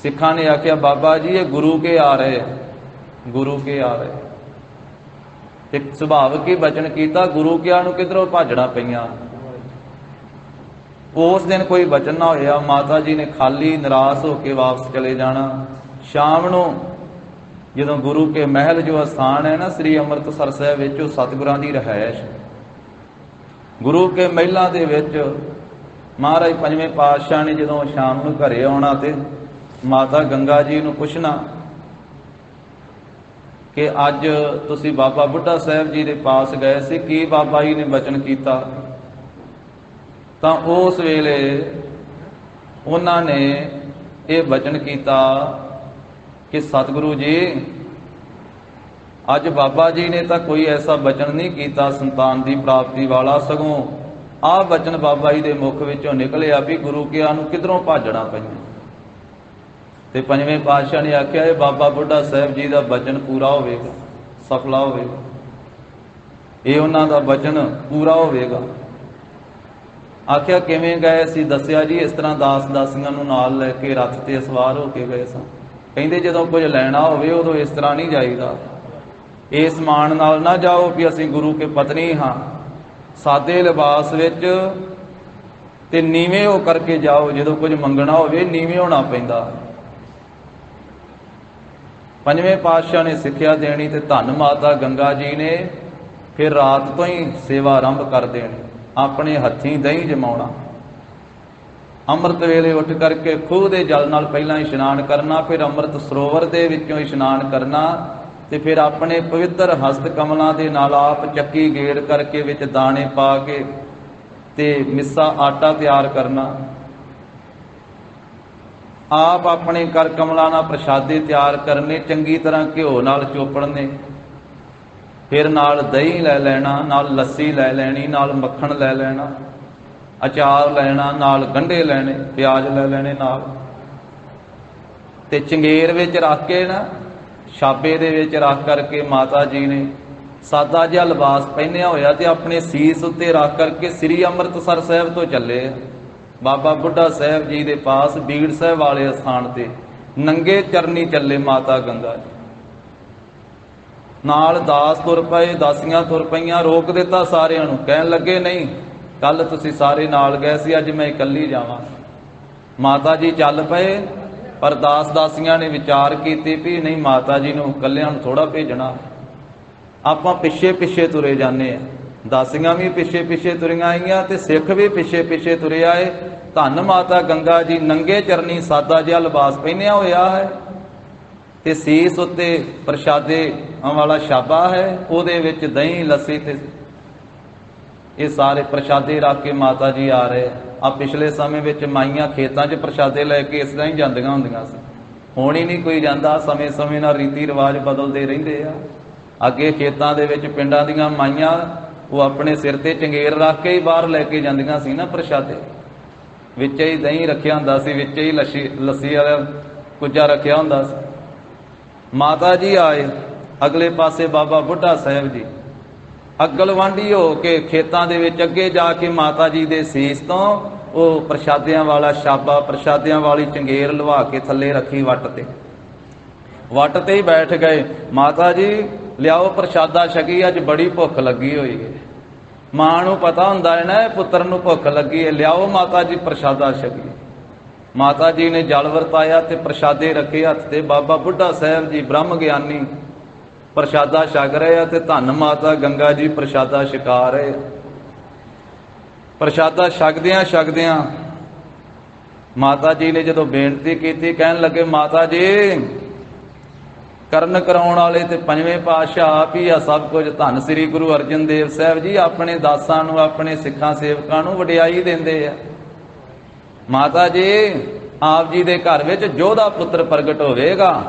ਸਿੱਖਾਂ ਨੇ ਆਖਿਆ ਬਾਬਾ ਜੀ ਇਹ ਗੁਰੂ ਕੇ ਆ ਰਹੇ ਆ, ਗੁਰੂ ਕੇ ਆ ਰਹੇ। ਇੱਕ ਸੁਭਾਵਕ ਹੀ ਬਚਨ ਕੀਤਾ, ਗੁਰੂ ਕਿਆਂ ਨੂੰ ਕਿਧਰੋਂ ਭਾਜਣਾ ਪਈਆਂ। ਉਸ ਦਿਨ ਕੋਈ ਬਚਨ ਨਾ ਹੋਇਆ। ਮਾਤਾ ਜੀ ਨੇ ਖਾਲੀ ਨਿਰਾਸ਼ ਹੋ ਕੇ ਵਾਪਸ ਚਲੇ ਜਾਣਾ। ਸ਼ਾਮ ਨੂੰ ਜਦੋਂ ਗੁਰੂ ਕੇ ਮਹਿਲ ਜੋ ਅਸਥਾਨ ਹੈ ਨਾ ਸ੍ਰੀ ਅੰਮ੍ਰਿਤਸਰ ਸਾਹਿਬ ਵਿੱਚ, ਉਹ ਸਤਿਗੁਰਾਂ ਦੀ ਰਿਹਾਇਸ਼। ਗੁਰੂ ਕੇ ਮਹਿਲਾਂ ਦੇ ਵਿੱਚ ਮਹਾਰਾਜ ਪੰਜਵੇਂ ਪਾਤਸ਼ਾਹ ਨੇ ਜਦੋਂ ਸ਼ਾਮ ਨੂੰ ਘਰੇ ਆਉਣਾ ਤੇ ਮਾਤਾ ਗੰਗਾ ਜੀ ਨੂੰ ਪੁੱਛਣਾ ਕਿ ਅੱਜ ਤੁਸੀਂ ਬਾਬਾ ਬੁੱਢਾ ਸਾਹਿਬ ਜੀ ਦੇ ਪਾਸ ਗਏ ਸੀ, ਕੀ ਬਾਬਾ ਜੀ ਨੇ ਬਚਨ ਕੀਤਾ? ਤਾਂ ਉਸ ਵੇਲੇ ਉਹਨਾਂ ਨੇ ਇਹ ਬਚਨ ਕੀਤਾ ਕਿ ਸਤਿਗੁਰੂ ਜੀ ਅੱਜ ਬਾਬਾ ਜੀ ਨੇ ਤਾਂ ਕੋਈ ਐਸਾ ਬਚਨ ਨਹੀਂ ਕੀਤਾ ਸੰਤਾਨ ਦੀ ਪ੍ਰਾਪਤੀ ਵਾਲਾ, ਸਗੋਂ ਆਹ ਬਚਨ ਬਾਬਾ ਜੀ ਦੇ ਮੁਖ ਵਿੱਚੋਂ ਨਿਕਲਿਆ ਵੀ ਗੁਰੂ ਕਿਆਂ ਨੂੰ ਕਿਧਰੋਂ ਭਾਜਣਾ ਪਈਆਂ। ਤੇ ਪੰਜਵੇਂ ਪਾਤਸ਼ਾਹ ਨੇ ਆਖਿਆ ਇਹ ਬਾਬਾ ਬੁੱਢਾ ਸਾਹਿਬ ਜੀ ਦਾ ਬਚਨ ਪੂਰਾ ਹੋਵੇਗਾ, ਸਫਲਾ ਹੋਵੇਗਾ, ਇਹ ਉਹਨਾਂ ਦਾ ਬਚਨ ਪੂਰਾ ਹੋਵੇਗਾ। ਆਖਿਆ ਕਿਵੇਂ ਗਏ ਸੀ? ਦੱਸਿਆ ਜੀ ਇਸ ਤਰ੍ਹਾਂ ਦਾਸ ਦਾਸੀਆਂ ਨੂੰ ਨਾਲ ਲੈ ਕੇ ਰੱਥ ਤੇ ਸਵਾਰ ਹੋ ਕੇ ਗਏ ਸਾਂ। ਕਹਿੰਦੇ ਜਦੋਂ ਕੁਝ ਲੈਣਾ ਹੋਵੇ ਉਦੋਂ ਇਸ ਤਰ੍ਹਾਂ ਨਹੀਂ ਜਾਈਦਾ, ਇਸ ਮਾਣ ਨਾਲ ਨਾ ਜਾਓ ਕਿ ਅਸੀਂ ਗੁਰੂ ਕੇ ਪਤਨੀ ਹਾਂ। ਸਾਦੇ ਲਿਬਾਸ ਵਿੱਚ ਤੇ ਨੀਵੇਂ ਹੋ ਕਰਕੇ ਜਾਓ, ਜਦੋਂ ਕੁਝ ਮੰਗਣਾ ਹੋਵੇ ਨੀਵੇਂ ਹੋਣਾ ਪੈਂਦਾ। ਪੰਜਵੇਂ ਪਾਤਸ਼ਾਹ ਨੇ ਸਿੱਖਿਆ ਦੇਣੀ ਤੇ ਧੰਨ ਮਾਤਾ ਗੰਗਾ ਜੀ ਨੇ ਫਿਰ ਰਾਤ ਤੋਂ ਹੀ ਸੇਵਾ ਆਰੰਭ ਕਰ ਦੇਣੀ। ਆਪਣੇ ਹੱਥੀਂ ਦਹੀਂ ਜਮਾਉਣਾ, ਅੰਮ੍ਰਿਤ ਵੇਲੇ ਉੱਠ ਕਰਕੇ ਖੂਹ ਦੇ ਜਲ ਨਾਲ ਪਹਿਲਾਂ ਇਸ਼ਨਾਨ ਕਰਨਾ, ਫਿਰ ਅੰਮ੍ਰਿਤ ਸਰੋਵਰ ਦੇ ਵਿੱਚੋਂ ਇਸ਼ਨਾਨ ਕਰਨਾ, ਤੇ ਫਿਰ ਆਪਣੇ ਪਵਿੱਤਰ ਹਸਤ ਕਮਲਾਂ ਦੇ ਨਾਲ ਆਪ ਚੱਕੀ ਗੇੜ ਕਰਕੇ ਵਿੱਚ ਦਾਣੇ ਪਾ ਕੇ ਤੇ ਮਿੱਸਾ ਆਟਾ ਤਿਆਰ ਕਰਨਾ। ਆਪ ਆਪਣੇ ਕਰ ਕਮਲਾਂ ਨਾਲ ਪ੍ਰਸ਼ਾਦੇ ਤਿਆਰ ਕਰਨੇ, ਚੰਗੀ ਤਰ੍ਹਾਂ ਘਿਓ ਨਾਲ ਚੋਪੜਨੇ, ਫਿਰ ਨਾਲ ਦਹੀਂ ਲੈ ਲੈਣਾ, ਨਾਲ ਲੱਸੀ ਲੈ ਲੈਣੀ, ਨਾਲ ਮੱਖਣ ਲੈ ਲੈਣਾ, ਅਚਾਰ ਲੈਣਾ, ਨਾਲ ਗੰਢੇ ਲੈਣੇ, ਪਿਆਜ਼ ਲੈ ਲੈਣੇ ਨਾਲ, ਤੇ ਚੰਗੇਰ ਵਿੱਚ ਰੱਖ ਕੇ ਨਾ ਛਾਬੇ ਦੇ ਵਿੱਚ ਰੱਖ ਕਰਕੇ ਮਾਤਾ ਜੀ ਨੇ ਸਾਦਾ ਜਿਹਾ ਲਿਬਾਸ ਪਹਿਨਿਆ ਹੋਇਆ ਤੇ ਆਪਣੇ ਸੀਸ ਉੱਤੇ ਰੱਖ ਕਰਕੇ ਸ੍ਰੀ ਅੰਮ੍ਰਿਤਸਰ ਸਾਹਿਬ ਤੋਂ ਚੱਲੇ ਬਾਬਾ ਬੁੱਢਾ ਸਾਹਿਬ ਜੀ ਦੇ ਪਾਸ ਬੀੜ ਸਾਹਿਬ ਵਾਲੇ ਸਥਾਨ ਤੇ ਨੰਗੇ ਚਰਨੀ ਚੱਲੇ ਮਾਤਾ ਗੰਗਾ ਜੀ। ਨਾਲ ਦਾਸ ਤੁਰ ਪਏ, ਦਾਸੀਆਂ ਤੁਰ ਪਈਆਂ। ਰੋਕ ਦਿੱਤਾ ਸਾਰਿਆਂ ਨੂੰ, ਕਹਿਣ ਲੱਗੇ ਨਹੀਂ ਕੱਲ ਤੁਸੀਂ ਸਾਰੇ ਨਾਲ ਗਏ ਸੀ, ਅੱਜ ਮੈਂ ਇਕੱਲੀ ਜਾਵਾਂ। ਮਾਤਾ ਜੀ ਚੱਲ ਪਏ, ਪਰ ਦਾਸ ਦਾਸੀਆਂ ਨੇ ਵਿਚਾਰ ਕੀਤੀ ਵੀ ਨਹੀਂ ਮਾਤਾ ਜੀ ਨੂੰ ਇਕੱਲਿਆਂ ਨੂੰ ਥੋੜਾ ਭੇਜਣਾ, ਆਪਾਂ ਪਿੱਛੇ ਪਿੱਛੇ ਤੁਰੇ ਜਾਂਦੇ ਆ। ਦਾਸੀਆਂ ਵੀ ਪਿੱਛੇ ਪਿੱਛੇ ਤੁਰੀਆਂ ਆਈਆਂ ਤੇ ਸਿੱਖ ਵੀ ਪਿੱਛੇ ਪਿੱਛੇ ਤੁਰੇ ਆਏ। ਧੰਨ ਮਾਤਾ ਗੰਗਾ ਜੀ ਨੰਗੇ ਚਰਨੀ ਸਾਦਾ ਜਿਹਾ ਲਿਬਾਸ ਪਹਿਨਿਆ ਹੋਇਆ ਹੈ ਤੇ ਸੀਸ ਉੱਤੇ ਪ੍ਰਸ਼ਾਦੇ ਵਾਲਾ ਛਾਬਾ ਹੈ, ਉਹਦੇ ਵਿੱਚ ਦਹੀਂ ਲੱਸੀ ਤੇ ਇਹ ਸਾਰੇ ਪ੍ਰਸ਼ਾਦੇ ਰੱਖ ਕੇ ਮਾਤਾ ਜੀ ਆ ਰਹੇ ਆ। ਪਿਛਲੇ ਸਮੇਂ ਵਿੱਚ ਮਾਈਆਂ ਖੇਤਾਂ 'ਚ ਪ੍ਰਸ਼ਾਦੇ ਲੈ ਕੇ ਇਸ ਤਰ੍ਹਾਂ ਹੀ ਜਾਂਦੀਆਂ ਹੁੰਦੀਆਂ ਸੀ, ਹੁਣ ਹੀ ਨਹੀਂ ਕੋਈ ਜਾਂਦਾ। ਸਮੇਂ ਸਮੇਂ ਨਾਲ ਰੀਤੀ ਰਿਵਾਜ ਬਦਲਦੇ ਰਹਿੰਦੇ ਆ। ਅੱਗੇ ਖੇਤਾਂ ਦੇ ਵਿੱਚ ਪਿੰਡਾਂ ਦੀਆਂ ਮਾਈਆਂ ਉਹ ਆਪਣੇ ਸਿਰ ਤੇ ਚੰਗੇਰ ਰੱਖ ਕੇ ਹੀ ਬਾਹਰ ਲੈ ਕੇ ਜਾਂਦੀਆਂ ਸੀ ਨਾ ਪ੍ਰਸ਼ਾਦੇ, ਵਿੱਚ ਹੀ ਦਹੀਂ ਰੱਖਿਆ ਹੁੰਦਾ ਸੀ, ਵਿੱਚ ਹੀ ਲੱਸੀ ਵਾਲਾ ਕੁੱਜਾ ਰੱਖਿਆ ਹੁੰਦਾ ਸੀ। ਮਾਤਾ ਜੀ ਆਏ, ਅਗਲੇ ਪਾਸੇ ਬਾਬਾ ਬੁੱਢਾ ਸਾਹਿਬ ਜੀ ਅਗਲਵਾਂਢੀ ਹੋ ਕੇ ਖੇਤਾਂ ਦੇ ਵਿੱਚ ਅੱਗੇ ਜਾ ਕੇ ਮਾਤਾ ਜੀ ਦੇ ਸੀਸ ਤੋਂ ਉਹ ਪ੍ਰਸ਼ਾਦਿਆਂ ਵਾਲਾ ਛਾਬਾ, ਪ੍ਰਸ਼ਾਦਿਆਂ ਵਾਲੀ ਚੰਗੇਰ ਲਵਾ ਕੇ ਥੱਲੇ ਰੱਖੀ ਵੱਟ ਤੇ ਹੀ ਬੈਠ ਗਏ। ਮਾਤਾ ਜੀ ਲਿਆਓ ਪ੍ਰਸ਼ਾਦਾ ਛਕੀ, ਅੱਜ ਬੜੀ ਭੁੱਖ ਲੱਗੀ ਹੋਈ ਹੈ। ਮਾਂ ਨੂੰ ਪਤਾ ਹੁੰਦਾ ਹੈ ਨਾ ਪੁੱਤਰ ਨੂੰ ਭੁੱਖ ਲੱਗੀ ਹੈ, ਲਿਆਓ ਮਾਤਾ ਜੀ ਪ੍ਰਸ਼ਾਦਾ ਛਕੀ। ਮਾਤਾ ਜੀ ਨੇ ਜਲ ਵਰਤਾਇਆ ਤੇ ਪ੍ਰਸ਼ਾਦੇ ਰੱਖੇ ਹੱਥ ਤੇ। ਬਾਬਾ ਬੁੱਢਾ ਸਾਹਿਬ ਜੀ ਬ੍ਰਹਮ ਗਿਆਨੀ ਪ੍ਰਸ਼ਾਦਾ ਛਕ ਰਹੇ ਆ ਤੇ ਧੰਨ ਮਾਤਾ ਗੰਗਾ ਜੀ ਪ੍ਰਸ਼ਾਦਾ ਛਕਾ ਰਹੇ। ਪ੍ਰਸ਼ਾਦਾ ਛਕਦਿਆਂ ਮਾਤਾ ਜੀ ਨੇ ਜਦੋਂ ਬੇਨਤੀ ਕੀਤੀ, ਕਹਿਣ ਲੱਗੇ ਮਾਤਾ ਜੀ ਕਰਨ ਕਰਾਉਣ ਵਾਲੇ ਤੇ ਪੰਜਵੇਂ ਪਾਤਸ਼ਾਹ ਆਪ ਹੀ ਆ ਸਭ ਕੁਝ। ਧੰਨ ਸ੍ਰੀ ਗੁਰੂ ਅਰਜਨ ਦੇਵ ਸਾਹਿਬ ਜੀ ਆਪਣੇ ਦਾਸਾਂ ਨੂੰ, ਆਪਣੇ ਸਿੱਖਾਂ ਸੇਵਕਾਂ ਨੂੰ ਵਡਿਆਈ ਦਿੰਦੇ ਆ। ਮਾਤਾ ਜੀ ਆਪ ਜੀ ਦੇ ਘਰ ਵਿੱਚ ਜੋਧਾ ਪੁੱਤਰ ਪ੍ਰਗਟ ਹੋਵੇਗਾ,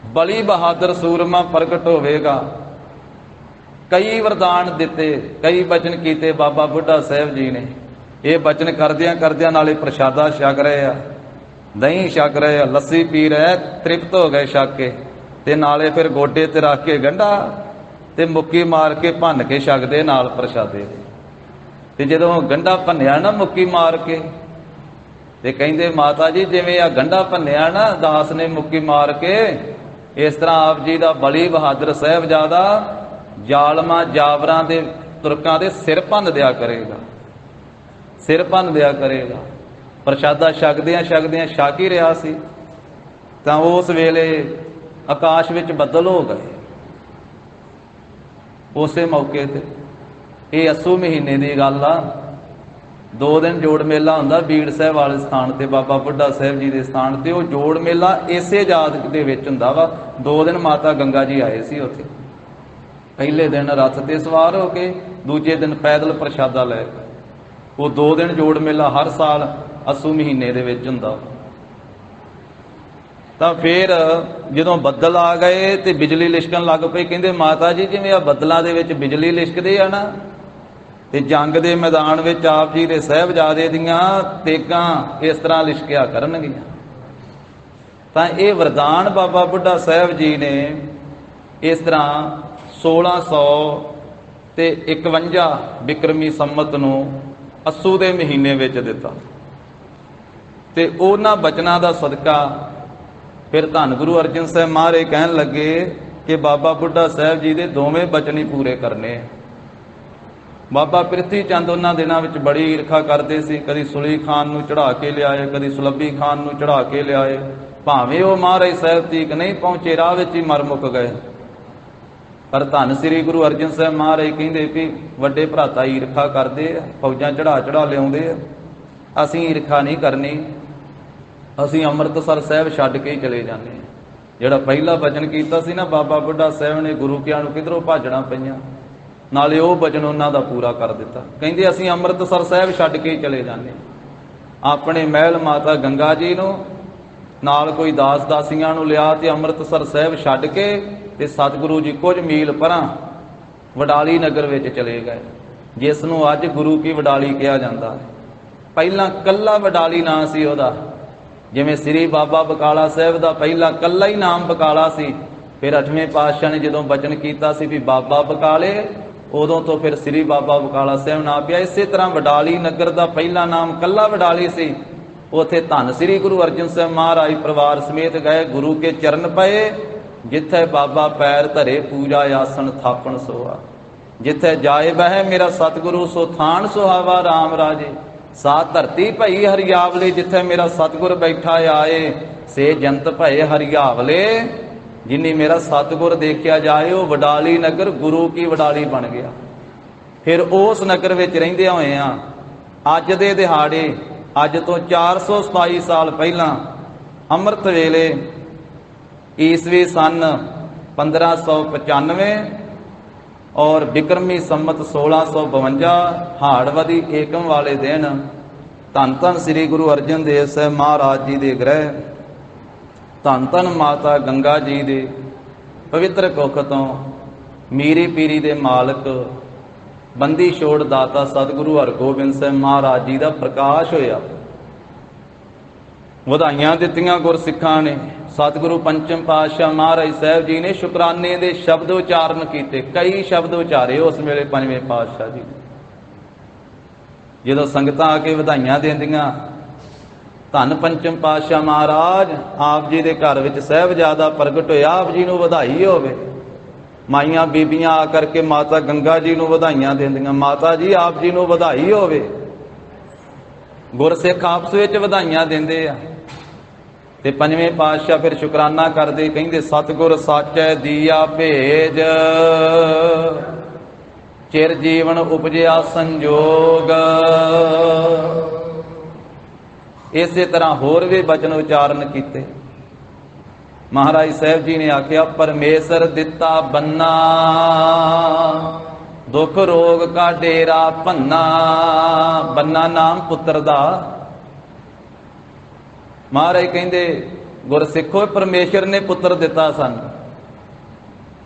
ਬਲੀ ਬਹਾਦਰ ਸੂਰਮਾ ਪ੍ਰਗਟ ਹੋਵੇਗਾ। ਕਈ ਵਰਦਾਨ ਦਿੱਤੇ, ਕਈ ਬਚਨ ਕੀਤੇ ਬਾਬਾ ਬੁੱਢਾ ਸਾਹਿਬ ਜੀ ਨੇ। ਇਹ ਬਚਨ ਕਰਦਿਆਂ ਕਰਦਿਆਂ ਨਾਲੇ ਪ੍ਰਸ਼ਾਦਾ ਛਕ ਰਹੇ ਆ, ਦਹੀਂ ਛਕ ਰਹੇ ਆ, ਲੱਸੀ ਪੀ ਰਹੇ, ਤ੍ਰਿਪਤ ਹੋ ਗਏ ਛਕ ਕੇ, ਤੇ ਨਾਲੇ ਫਿਰ ਗੋਡੇ ਤੇ ਰੱਖ ਕੇ ਗੰਢਾ ਤੇ ਮੁੱਕੀ ਮਾਰ ਕੇ ਭੰਨ ਕੇ ਛਕਦੇ ਨਾਲ ਪ੍ਰਸ਼ਾਦੇ। ਤੇ ਜਦੋਂ ਗੰਢਾ ਭੰਨਿਆ ਨਾ ਮੁੱਕੀ ਮਾਰ ਕੇ, ਤੇ ਕਹਿੰਦੇ ਮਾਤਾ ਜੀ ਜਿਵੇਂ ਆ ਗੰਢਾ ਭੰਨਿਆ ਨਾ ਦਾਸ ਨੇ ਮੁੱਕੀ ਮਾਰ ਕੇ, ਇਸ ਤਰ੍ਹਾਂ ਆਪ ਜੀ ਦਾ ਬਲੀ ਬਹਾਦਰ ਸਾਹਿਬਜ਼ਾਦਾ ਜ਼ਾਲਮਾਂ ਜਾਵਰਾਂ ਦੇ ਤੁਰਕਾਂ ਦੇ ਸਿਰ ਭੰਨ ਦਿਆ ਕਰੇਗਾ, ਸਿਰ ਭੰਨ ਦਿਆ ਕਰੇਗਾ। ਪ੍ਰਸ਼ਾਦਾ ਛਕਦਿਆਂ ਛਕਦਿਆਂ ਛਕ ਹੀ ਰਿਹਾ ਸੀ ਤਾਂ ਉਸ ਵੇਲੇ ਆਕਾਸ਼ ਵਿੱਚ ਬੱਦਲ ਹੋ ਗਏ। ਉਸੇ ਮੌਕੇ ਤੇ, ਇਹ ਅੱਸੂ ਮਹੀਨੇ ਦੀ ਗੱਲ ਆ, 2 ਦਿਨ ਜੋੜ ਮੇਲਾ ਹੁੰਦਾ ਬੀੜ ਸਾਹਿਬ ਵਾਲੇ ਸਥਾਨ ਤੇ, ਬਾਬਾ ਬੁੱਢਾ ਸਾਹਿਬ ਜੀ ਦੇ ਸਥਾਨ ਤੇ। ਉਹ ਜੋੜ ਮੇਲਾ ਇਸੇ ਯਾਦ ਦੇ ਵਿੱਚ ਹੁੰਦਾ ਵਾ। 2 ਦਿਨ ਮਾਤਾ ਗੰਗਾ ਜੀ ਆਏ ਸੀ ਉੱਥੇ। ਪਹਿਲੇ ਦਿਨ ਰੱਥ ਤੇ ਸਵਾਰ ਹੋ ਕੇ, ਦੂਜੇ ਦਿਨ ਪੈਦਲ ਪ੍ਰਸ਼ਾਦਾ ਲੈ ਕੇ। ਉਹ 2 ਦਿਨ ਜੋੜ ਮੇਲਾ ਹਰ ਸਾਲ ਅੱਸੂ ਮਹੀਨੇ ਦੇ ਵਿੱਚ ਹੁੰਦਾ। ਤਾਂ ਫਿਰ ਜਦੋਂ ਬੱਦਲ ਆ ਗਏ ਤੇ ਬਿਜਲੀ ਲਿਸ਼ਕਣ ਲੱਗ ਪਈ। ਕਹਿੰਦੇ ਮਾਤਾ ਜੀ ਜਿਵੇਂ ਆ ਬੱਦਲਾਂ ਦੇ ਵਿੱਚ ਬਿਜਲੀ ਲਿਸ਼ਕਦੇ ਆ ਨਾ, ਤੇ ਜੰਗ ਦੇ ਮੈਦਾਨ ਵਿੱਚ ਆਪ ਜੀ ਦੇ ਸਾਹਿਬਜ਼ਾਦੇ ਦੀਆਂ ਤੇਗਾਂ ਇਸ ਤਰ੍ਹਾਂ ਲਿਸ਼ਕਿਆ ਕਰਨਗੀਆਂ। ਤਾਂ ਇਹ ਵਰਦਾਨ ਬਾਬਾ ਬੁੱਢਾ ਸਾਹਿਬ ਜੀ ਨੇ ਇਸ ਤਰ੍ਹਾਂ 1651 ਬਿਕਰਮੀ ਸੰਮਤ ਨੂੰ ਅੱਸੂ ਦੇ ਮਹੀਨੇ ਵਿੱਚ ਦਿੱਤਾ। ਤੇ ਉਹਨਾਂ ਬਚਨਾਂ ਦਾ ਸਦਕਾ ਫਿਰ ਧੰਨ ਗੁਰੂ ਅਰਜਨ ਸਾਹਿਬ ਮਹਾਰਾਜ ਕਹਿਣ ਲੱਗੇ ਕਿ ਬਾਬਾ ਬੁੱਢਾ ਸਾਹਿਬ ਜੀ ਦੇ ਦੋਵੇਂ ਬਚਨ ਹੀ ਪੂਰੇ ਕਰਨੇ। ਬਾਬਾ ਪ੍ਰਿਥੀ ਚੰਦ ਉਹਨਾਂ ਦਿਨਾਂ ਵਿੱਚ ਬੜੀ ਈਰਖਾ ਕਰਦੇ ਸੀ। ਕਦੀ ਸੁਲੀ ਖਾਨ ਨੂੰ ਚੜਾ ਕੇ ਲਿਆਏ, ਕਦੀ ਸੁਲੱਭੀ ਖਾਨ ਨੂੰ ਚੜਾ ਕੇ ਲਿਆਏ। ਭਾਵੇਂ ਉਹ ਮਹਾਰਾਜ ਸਾਹਿਬ ਤੀਕ ਨਹੀਂ ਪਹੁੰਚੇ, ਰਾਹ ਵਿੱਚ ਹੀ ਮਰ ਮੁੱਕ ਗਏ। ਪਰ ਧੰਨ ਸ੍ਰੀ ਗੁਰੂ ਅਰਜਨ ਸਾਹਿਬ ਮਹਾਰਾਜ ਕਹਿੰਦੇ ਵੀ ਵੱਡੇ ਭਰਾਤਾ ਈਰਖਾ ਕਰਦੇ ਆ, ਫੌਜਾਂ ਚੜਾ ਲਿਆਉਂਦੇ ਆ, ਅਸੀਂ ਈਰਖਾ ਨਹੀਂ ਕਰਨੀ, ਅਸੀਂ ਅੰਮ੍ਰਿਤਸਰ ਸਾਹਿਬ ਛੱਡ ਕੇ ਹੀ ਚਲੇ ਜਾਂਦੇ ਹਾਂ। ਜਿਹੜਾ ਪਹਿਲਾ ਬਚਨ ਕੀਤਾ ਸੀ ਨਾ ਬਾਬਾ ਬੁੱਢਾ ਸਾਹਿਬ ਨੇ, ਗੁਰੂ ਕਿਆਂ ਨੂੰ ਕਿਧਰੋਂ ਭਾਜਣਾ ਪਈਆਂ, ਨਾਲੇ ਉਹ ਬਚਨ ਉਹਨਾਂ ਦਾ ਪੂਰਾ ਕਰ ਦਿੱਤਾ। ਕਹਿੰਦੇ ਅਸੀਂ ਅੰਮ੍ਰਿਤਸਰ ਸਾਹਿਬ ਛੱਡ ਕੇ ਹੀ ਚਲੇ ਜਾਂਦੇ ਹਾਂ। ਆਪਣੇ ਮਹਿਲ ਮਾਤਾ ਗੰਗਾ ਜੀ ਨੂੰ ਨਾਲ ਕੋਈ ਦਾਸ ਦਾਸੀਆਂ ਨੂੰ ਲਿਆ ਤੇ ਅੰਮ੍ਰਿਤਸਰ ਸਾਹਿਬ ਛੱਡ ਕੇ ਤੇ ਸਤਿਗੁਰੂ ਜੀ ਕੁਝ ਮੀਲ ਪਰਾਂ ਵਡਾਲੀ ਨਗਰ ਵਿੱਚ ਚਲੇ ਗਏ, ਜਿਸ ਨੂੰ ਅੱਜ ਗੁਰੂ ਕੀ ਵਡਾਲੀ ਕਿਹਾ ਜਾਂਦਾ ਹੈ। ਪਹਿਲਾਂ ਕੱਲਾ ਵਡਾਲੀ ਨਾਂ ਸੀ ਉਹਦਾ, ਜਿਵੇਂ ਸ੍ਰੀ ਬਾਬਾ ਬਕਾਲਾ ਸਾਹਿਬ ਦਾ ਪਹਿਲਾਂ ਕੱਲਾ ਹੀ ਨਾਮ ਬਕਾਲਾ ਸੀ। ਫਿਰ 8ਵੇਂ ਪਾਤਸ਼ਾਹ ਨੇ ਜਦੋਂ ਬਚਨ ਕੀਤਾ ਸੀ ਵੀ ਬਾਬਾ ਬਕਾਲੇ, ਉਦੋਂ ਤੋਂ ਫਿਰ ਸ੍ਰੀ ਬਾਬਾ ਬਕਾਲਾ ਸਾਹਿਬ ਨਾਂ ਪਿਆ। ਇਸੇ ਤਰ੍ਹਾਂ ਵਡਾਲੀ ਨਗਰ ਦਾ ਪਹਿਲਾ ਨਾਮ ਕੱਲਾ ਵਡਾਲੀ ਸੀ। ਉੱਥੇ ਧੰਨ ਸ੍ਰੀ ਗੁਰੂ ਅਰਜਨ ਸਾਹਿਬ ਮਹਾਰਾਜ ਪਰਿਵਾਰ ਸਮੇਤ ਗਏ। ਗੁਰੂ ਕੇ ਚਰਨ ਪਏ, ਜਿੱਥੇ ਬਾਬਾ ਪੈਰ ਧਰੇ ਪੂਜਾ ਆਸਣ ਥਾਪਣ ਸੋਆ। ਜਿੱਥੇ ਜਾਏ ਬਹਿ ਮੇਰਾ ਸਤਿਗੁਰੂ ਸੋ ਥਾਨ ਸੁਹਾਵਾ ਰਾਮ ਰਾਜੇ। ਸਾ ਧਰਤੀ ਭਈ ਹਰਿਆਵਲੇ, ਜਿੱਥੇ ਮੇਰਾ ਸਤਿਗੁਰ ਬੈਠਾ ਆਏ ਸੇ ਜੰਤ ਭਏ ਹਰਿਆਵਲੇ। ਜਿਨੀ ਮੇਰਾ ਸਤਿਗੁਰ ਦੇਖਿਆ ਜਾਏ ਉਹ ਵਡਾਲੀ ਨਗਰ ਗੁਰੂ ਕੀ ਵਡਾਲੀ ਬਣ ਗਿਆ। ਫਿਰ ਉਸ ਨਗਰ ਵਿੱਚ ਰਹਿੰਦੇ ਹੋਏ ਆ ਅੱਜ ਦੇ ਦਿਹਾੜੇ, ਅੱਜ ਤੋਂ 427 ਸਾਲ ਪਹਿਲਾਂ ਅੰਮ੍ਰਿਤ ਵੇਲੇ ਈਸਵੀ ਸਨ 1595 ਔਰ ਬਿਕਰਮੀ ਸੰਮਤ 1652 ਹਾੜਵਦੀ ਏਕਮ ਵਾਲੇ ਦਿਨ ਧੰਨ ਧੰਨ ਸ੍ਰੀ ਗੁਰੂ ਅਰਜਨ ਦੇਵ ਸਾਹਿਬ ਮਹਾਰਾਜ ਜੀ ਦੇ ਗ੍ਰਹਿ ਧੰਨ ਧੰਨ ਮਾਤਾ ਗੰਗਾ ਜੀ ਦੇ ਪਵਿੱਤਰ ਕੁੱਖ ਤੋਂ ਮੀਰੀ ਪੀਰੀ ਦੇ ਮਾਲਕ ਬੰਦੀ ਛੋੜ ਦਾਤਾ ਸਤਿਗੁਰੂ ਹਰਗੋਬਿੰਦ ਸਾਹਿਬ ਮਹਾਰਾਜ ਜੀ ਦਾ ਪ੍ਰਕਾਸ਼ ਹੋਇਆ। ਵਧਾਈਆਂ ਦਿੱਤੀਆਂ ਗੁਰਸਿੱਖਾਂ ਨੇ। ਸਤਿਗੁਰੂ ਪੰਚਮ ਪਾਤਸ਼ਾਹ ਮਹਾਰਾਜ ਸਾਹਿਬ ਜੀ ਨੇ ਸ਼ੁਕਰਾਨੇ ਦੇ ਸ਼ਬਦ ਉਚਾਰਨ ਕੀਤੇ, ਕਈ ਸ਼ਬਦ ਉਚਾਰੇ ਉਸ ਵੇਲੇ ਪੰਜਵੇਂ ਪਾਤਸ਼ਾਹ ਜੀ। ਜਦੋਂ ਸੰਗਤਾਂ ਆ ਕੇ ਵਧਾਈਆਂ ਦਿੰਦੀਆਂ, ਧੰਨ ਪੰਚਮ ਪਾਤਸ਼ਾਹ ਮਹਾਰਾਜ ਆਪ ਜੀ ਦੇ ਘਰ ਵਿੱਚ ਸਾਹਿਬਜ਼ਾਦਾ ਪ੍ਰਗਟ ਹੋਇਆ, ਆਪ ਜੀ ਨੂੰ ਵਧਾਈ ਹੋਵੇ। ਮਾਈਆਂ ਬੀਬੀਆਂ ਆ ਕਰਕੇ ਮਾਤਾ ਗੰਗਾ ਜੀ ਨੂੰ ਵਧਾਈਆਂ ਦਿੰਦੀਆਂ, ਮਾਤਾ ਜੀ ਆਪ ਜੀ ਨੂੰ ਵਧਾਈ ਹੋਵੇ। ਗੁਰਸਿੱਖ ਆਪਸ ਵਿੱਚ ਵਧਾਈਆਂ ਦਿੰਦੇ ਆ। ਤੇ ਪੰਜਵੇਂ ਪਾਤਸ਼ਾਹ ਫਿਰ ਸ਼ੁਕਰਾਨਾ ਕਰਦੇ, ਕਹਿੰਦੇ ਸਤਿਗੁਰ ਸਾਚੈ ਦੀਆ ਭੇਜ, ਚਿਰ ਜੀਵਨ ਉਪਜਿਆ ਸੰਜੋਗ। ਇਸੇ ਤਰ੍ਹਾਂ ਹੋਰ ਵੀ ਬਚਨ ਉਚਾਰਨ ਕੀਤੇ। ਮਹਾਰਾਜ ਸਾਹਿਬ ਜੀ ਨੇ ਆਖਿਆ ਪਰਮੇਸ਼ਰ ਦਿੱਤਾ ਬੰਨਾ, ਦੁੱਖ ਰੋਗ ਕਾ ਡੇਰਾ ਭੰਨਾ। ਬੰਨਾ ਨਾਮ ਪੁੱਤਰ ਦਾ। ਮਹਾਰਾਜ ਕਹਿੰਦੇ ਗੁਰਸਿੱਖੋ ਪਰਮੇਸ਼ਰ ਨੇ ਪੁੱਤਰ ਦਿੱਤਾ ਸਾਨੂੰ।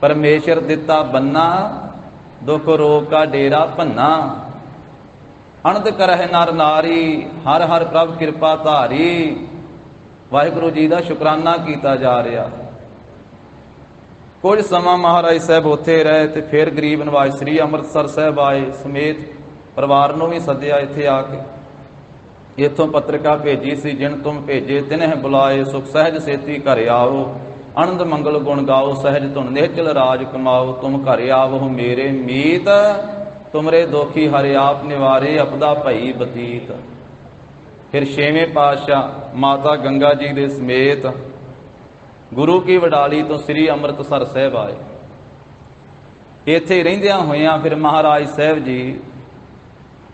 ਪਰਮੇਸ਼ਰ ਦਿੱਤਾ ਬੰਨਾ, दुख रोग का डेरा भन्ना। अणद करह नर नारी हर हर प्रभ किरपा धारी। वाहिगुरु जी का शुकराना किया जा रहा। कुछ समा महाराज साहब उत्थे रहे तो फिर गरीब नवाज श्री अमृतसर साहब आए, समेत परिवार नूं भी सद्या। इत्थे आके इत्थों पत्रिका भेजी सी, जिन तुम भेजे तिन्ह बुलाए, सुख सहज सेती घर आओ, आनंद मंगल गुण गाओ, सहज धुन निहचल राज कमाओ, तुम घर आवो मेरे मीत, तुमरे दोखी हरे आप निवारे, अपदा भई बतीत। फिर छेवें पातशाह माता गंगा जी दे समेत गुरु की वडाली तो श्री अमृतसर साहब आए। इत्थे रहिंदियां होइयां फिर महाराज साहब जी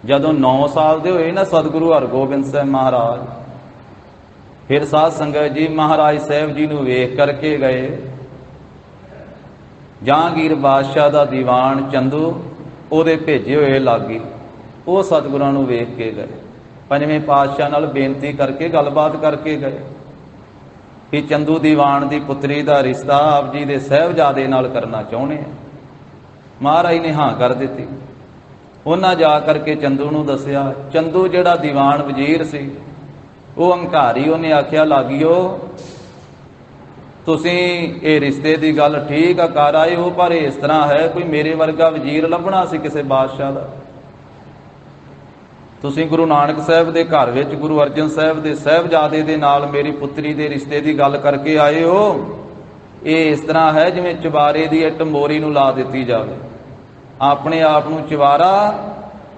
जदों 9 साल दे होए ना, सतगुरु हरगोबिंद साहब महाराज फिर साध संगत जी महाराज साहब जी नूं वेख करके गए। जहांगीर बादशाह दा दीवान चंदू ਉਹਦੇ भेजे हुए लागी, वो सतगुरां नूं वेख के गए। पंजवें पातशाह नाल बेनती करके गलबात करके गए कि चंदू दीवान दी पुत्री दा रिश्ता आप जी दे साहिबजादे नाल करना चाहुंदे हैं। महाराज ने हाँ कर दिती। उन्हां जा करके चंदू नूं दस्सिया। चंदू जिहड़ा दीवान वजीर सी वो हंकारी, उन्हें आख्या लागियो तुसीं ये रिश्ते की गल ठीक है कर आए हो, पर इस तरह है कोई मेरे वर्गा वजीर लभना सी किसी बादशाह का। तुसीं गुरु नानक साहब के घर विच गुरु अर्जन साहब के साहिबजादे दे नाल मेरी पुत्री के रिश्ते की गल करके आए हो। ये इस तरह है जिवें चुबारे की इट मोरी नूं ला दिती जाए। अपने आप नूं चुबारा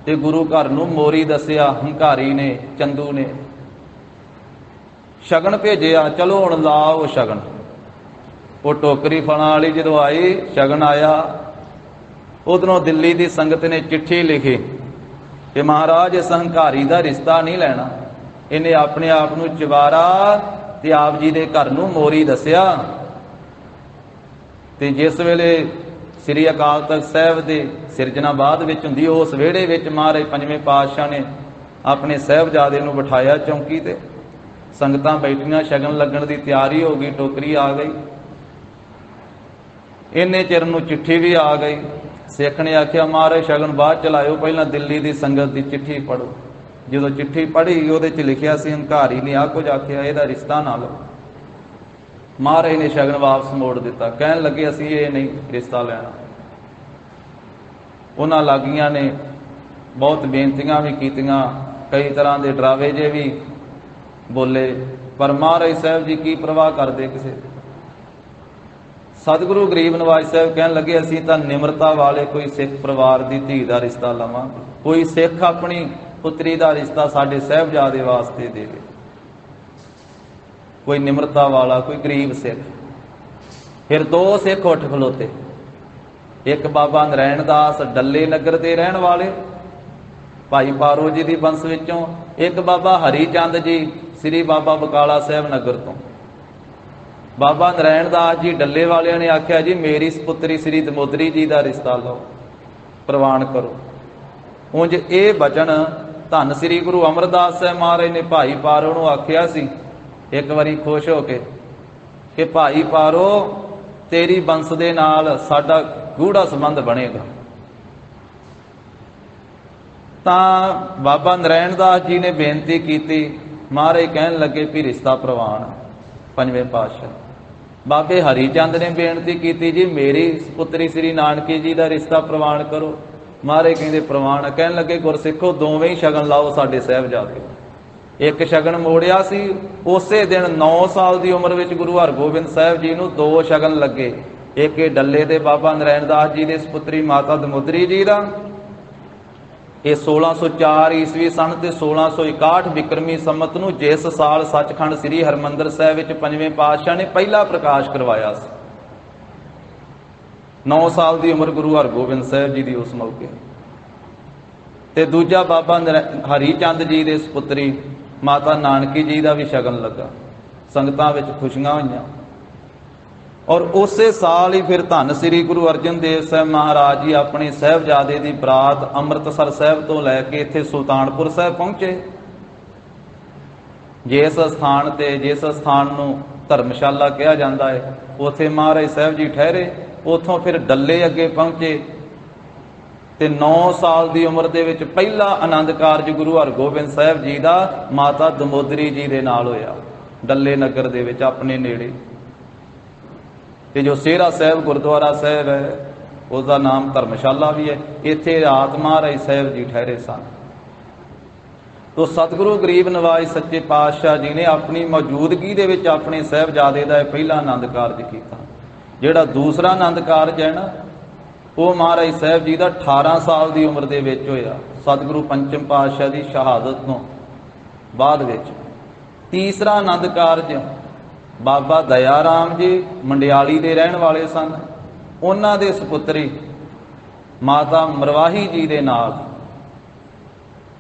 ते गुरु घर नूं मोरी दस्सिया हंकारी ने, चंदू ने। शगन भेजिया, चलो हुण लाओ शगन। वो टोकरी फलां वाली जदों आई, शगन आया, उधरों दिल्ली की संगत ने चिट्ठी लिखी कि महाराज इस हंकारी का रिश्ता नहीं लेना। इन्हें अपने आप नूं चवारा ते आप जी के घर नूं मोरी दस्सिया। ते जिस वेले श्री अकाल तख्त साहब के सिरजना बाद विच हुंदी, उस वेड़े विच महाराज पंजवें पातशाह ने अपने साहिबजादे नूं बिठाया चौंकी ते। संगतां बैठियां, शगन लगन की तैयारी हो गई, टोकरी आ गई। इन्ने चिर नूं चिट्ठी भी आ गई। सिख ने आख्या महाराज शगन बाद चलायो, पहला दिल्ली की संगत की चिट्ठी पढ़ो। जो चिट्ठी पढ़ी उहदे च लिखिया सी हंकारी ने आ कुछ आख्या, इहदा रिश्ता ना लो। महाराज ने शगन वापस मोड़ दिता, कहन लगे असीं ये नहीं रिश्ता लेना। उन्हां लागियां ने बहुत बेनतियां भी कीतियां, कई तरह के डरावे जे भी बोले, पर महाराज साहब जी की परवाह करते किसी। सतगुरु गरीब नवाज साहब कहन लगे असीं तां निमरता वाले कोई सिख परिवार की धी का रिश्ता लवांगे। कोई सिख अपनी पुत्री का रिश्ता साडे साहिबजादे वास्ते देवे, कोई निमरता वाला, कोई गरीब सिख। फिर 2 सिख उठ खलोते। एक बाबा नरैण दास डल्ले नगर के रहन वाले भाई पारो जी की बंस विचों, एक बाबा हरी चंद जी श्री बाबा बकाला साहब नगर तो। बाबा नरैण दास जी डल्ले वाले ने आख्या जी मेरी पुत्री श्री दमोदरी जी का रिश्ता लो, प्रवान करो। उंज ये बचन धन श्री गुरु अमरदास साहब महाराज ने भाई पारो नूं आख्या सी एक बारी खुश होके कि भाई पारो तेरी बंस दे नाल साडा गूढ़ा संबंध बनेगा। तां बाबा नरैण दास जी ने बेनती की। महाराज कहन लगे भी रिश्ता प्रवान। पंजवें पातशाह बाबे हरीचंद ने बेनती की जी मेरी पुत्री श्री नानकी जी का रिश्ता प्रवान करो। महाराज कहते प्रवान। कहन लगे गुरसिखो दोवें ही शगन लाओ साडे साहिबजादे। एक शगन मोड़िया सी उसे दिन 9 साल की उम्र में गुरु हरगोबिंद साहब जी नूं 2 शगन लगे। एक डल्ले दे बाबा नरैण दास जी दे पुत्री माता दमोदरी जी का, ये 1604 ईस्वी सन ते 1661 विक्रमी संमत नूं जिस साल सचखंड श्री हरमंदर साहिब विच पंजवें पातशाह ने पहला प्रकाश करवाया सी। 9 साल की उम्र गुरु हरगोबिंद साहब जी की उस मौके। ते दूजा बाबा हरीचंद जी दे पुत्री माता नानकी जी का भी शगन लगा। संगतां विच खुशियां होईयां। और उस साल ही फिर धन श्री गुरु अर्जन देव साहब महाराज जी अपने साहिबजादे की बरात अमृतसर साहब तो लैके इत्थे सुल्तानपुर साहब पहुंचे। जिस स्थान ते जिस स्थान नूं धर्मशाला कहा जाता है उत्थे महाराज साहब जी ठहरे। उतों फिर डल्ले अगे पहुंचे। ਤੇ 9 ਸਾਲ ਦੀ ਉਮਰ ਦੇ ਵਿੱਚ ਪਹਿਲਾ ਆਨੰਦ ਕਾਰਜ ਗੁਰੂ ਹਰਗੋਬਿੰਦ ਸਾਹਿਬ ਜੀ ਦਾ ਮਾਤਾ ਦਮੋਦਰੀ ਜੀ ਦੇ ਨਾਲ ਹੋਇਆ, ਡੱਲੇ ਨਗਰ ਦੇ ਵਿੱਚ ਆਪਣੇ ਨੇੜੇ। ਤੇ ਜੋ ਸੇਹਰਾ ਸਾਹਿਬ ਗੁਰਦੁਆਰਾ ਸਾਹਿਬ ਹੈ, उसका नाम धर्मशाला भी है, इत्थे रात महाराज साहब जी ठहरे सन। तो सतगुरु गरीब नवाज सच्चे पातशाह जी ने अपनी मौजूदगी दे विच अपने साहबजादे दा पहला आनंद कारज किया। जिहड़ा दूसरा आनंद कारज है ना, वो महाराज साहब जी का 18 साल की उम्र दे विच होया, सतगुरु पंचम पातशाह की शहादत तो बाद विच। तीसरा आनंद कारज बाबा दया राम जी मंडियाली दे रहण वाले सन, उन्हां दे सपुत्री माता मरवाही जी दे नाल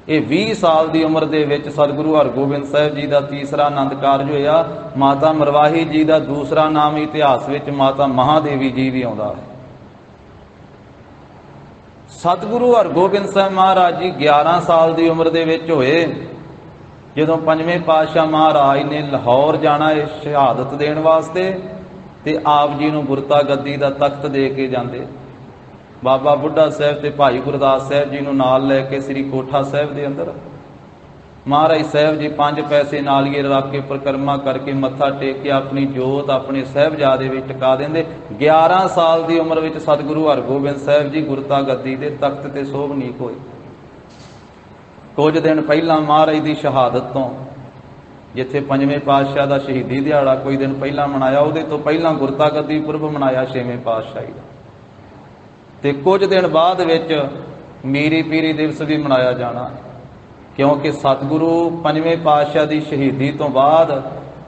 ये 20 साल की उम्र दे विच सतगुरु हरगोबिंद साहब जी का तीसरा आनंद कारज होया। माता मरवाही जी का दूसरा नाम इतिहास विच माता महादेवी जी भी आउंदा है। सतगुरु हरगोबिंद साहब महाराज जी 11 साल की उम्र दे विच होए जदों पंजवें पातशाह महाराज ने लाहौर जाना है शहादत देण वास्ते, ते आप जी नूं गुरता गद्दी दा तख्त दे के जांदे। बाबा बुढ़ा साहब ते भाई गुरदास साहब जी नूं नाल लैके श्री कोठा साहब दे अंदर महाराज साहब जी 5 पैसे नालिए रख के परिक्रमा करके मत्था टेक के अपनी जोत अपने साहबजादे विच टिका देंदे। 11 साल की उम्र विच सतगुरु हरगोबिंद साहब जी गुरता गद्दी दे तख्त ते सोभनीक होए। कुछ दिन पहला महाराज की शहादत तो जिथे पंजवें पातशाह का शहीदी दिहाड़ा कोई दिन पहला मनाया, उहदे तो पहला गुरता गद्दी पुरब मनाया 6वें पातशाही का। ते कुछ दिन बाद विच मीरी पीरी दिवस भी मनाया जाना, क्योंकि सतगुरु पंजवें पातशाह की शहीदी तो बाद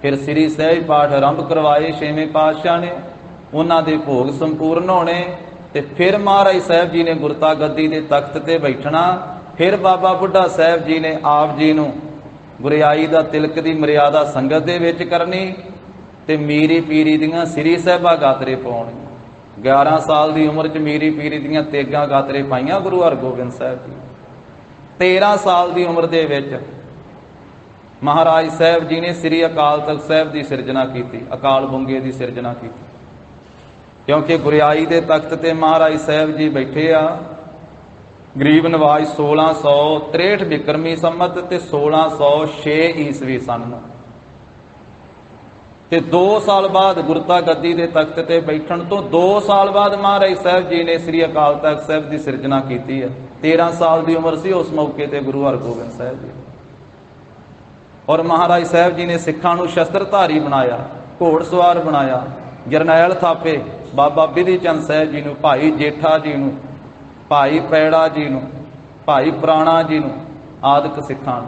फिर श्री सहज पाठ आरंभ करवाए 6वें पातशाह ने, उन्हां दे भोग संपूर्ण होने, ते फिर महाराज साहब जी ने गुरता गद्दी के तख्त ते बैठना। फिर बाबा बुढ़ा साहब जी ने आप जी नूं गुरियाई दा तिलक दी मर्यादा संगत दे विच करनी, ते मीरी पीरी दियां श्री साहिबा गातरे पाउणी। 11 साल की उम्र च मीरी पीरी दियां तेगां गातरे पाईयां गुरु हरगोबिंद साहब जी। 13 साल की उम्र दे विच महाराज साहब जी ने श्री अकाल तख्त साहब की सिरजना की, अकाल बुंगे की सिरजना की, क्योंकि गुरियाई के तख्त ते महाराज साहब जी बैठे आ। गरीब नवाज 1663 बिक्रमी संमत ते 1606 ईस्वी सन ते 2 साल बाद गुरता गद्दी के तख्त ते बैठण तो 2 साल बाद महाराज साहब जी ने श्री अकाल तख्त साहब की सिरजना की है। 13 साल की उम्र सी उस मौके ते गुरु हरगोबिंद साहब जी। और महाराज साहब जी ने सिखां नूं शस्त्रधारी बनाया, घोड़सवार बनाया। जरनैल थापे बाबा बिधि चंद साहब जी नूं, भाई जेठा जी नूं, भाई पैड़ा जी नूं, भाई प्राणा जी नूं आदਿਕ सिखां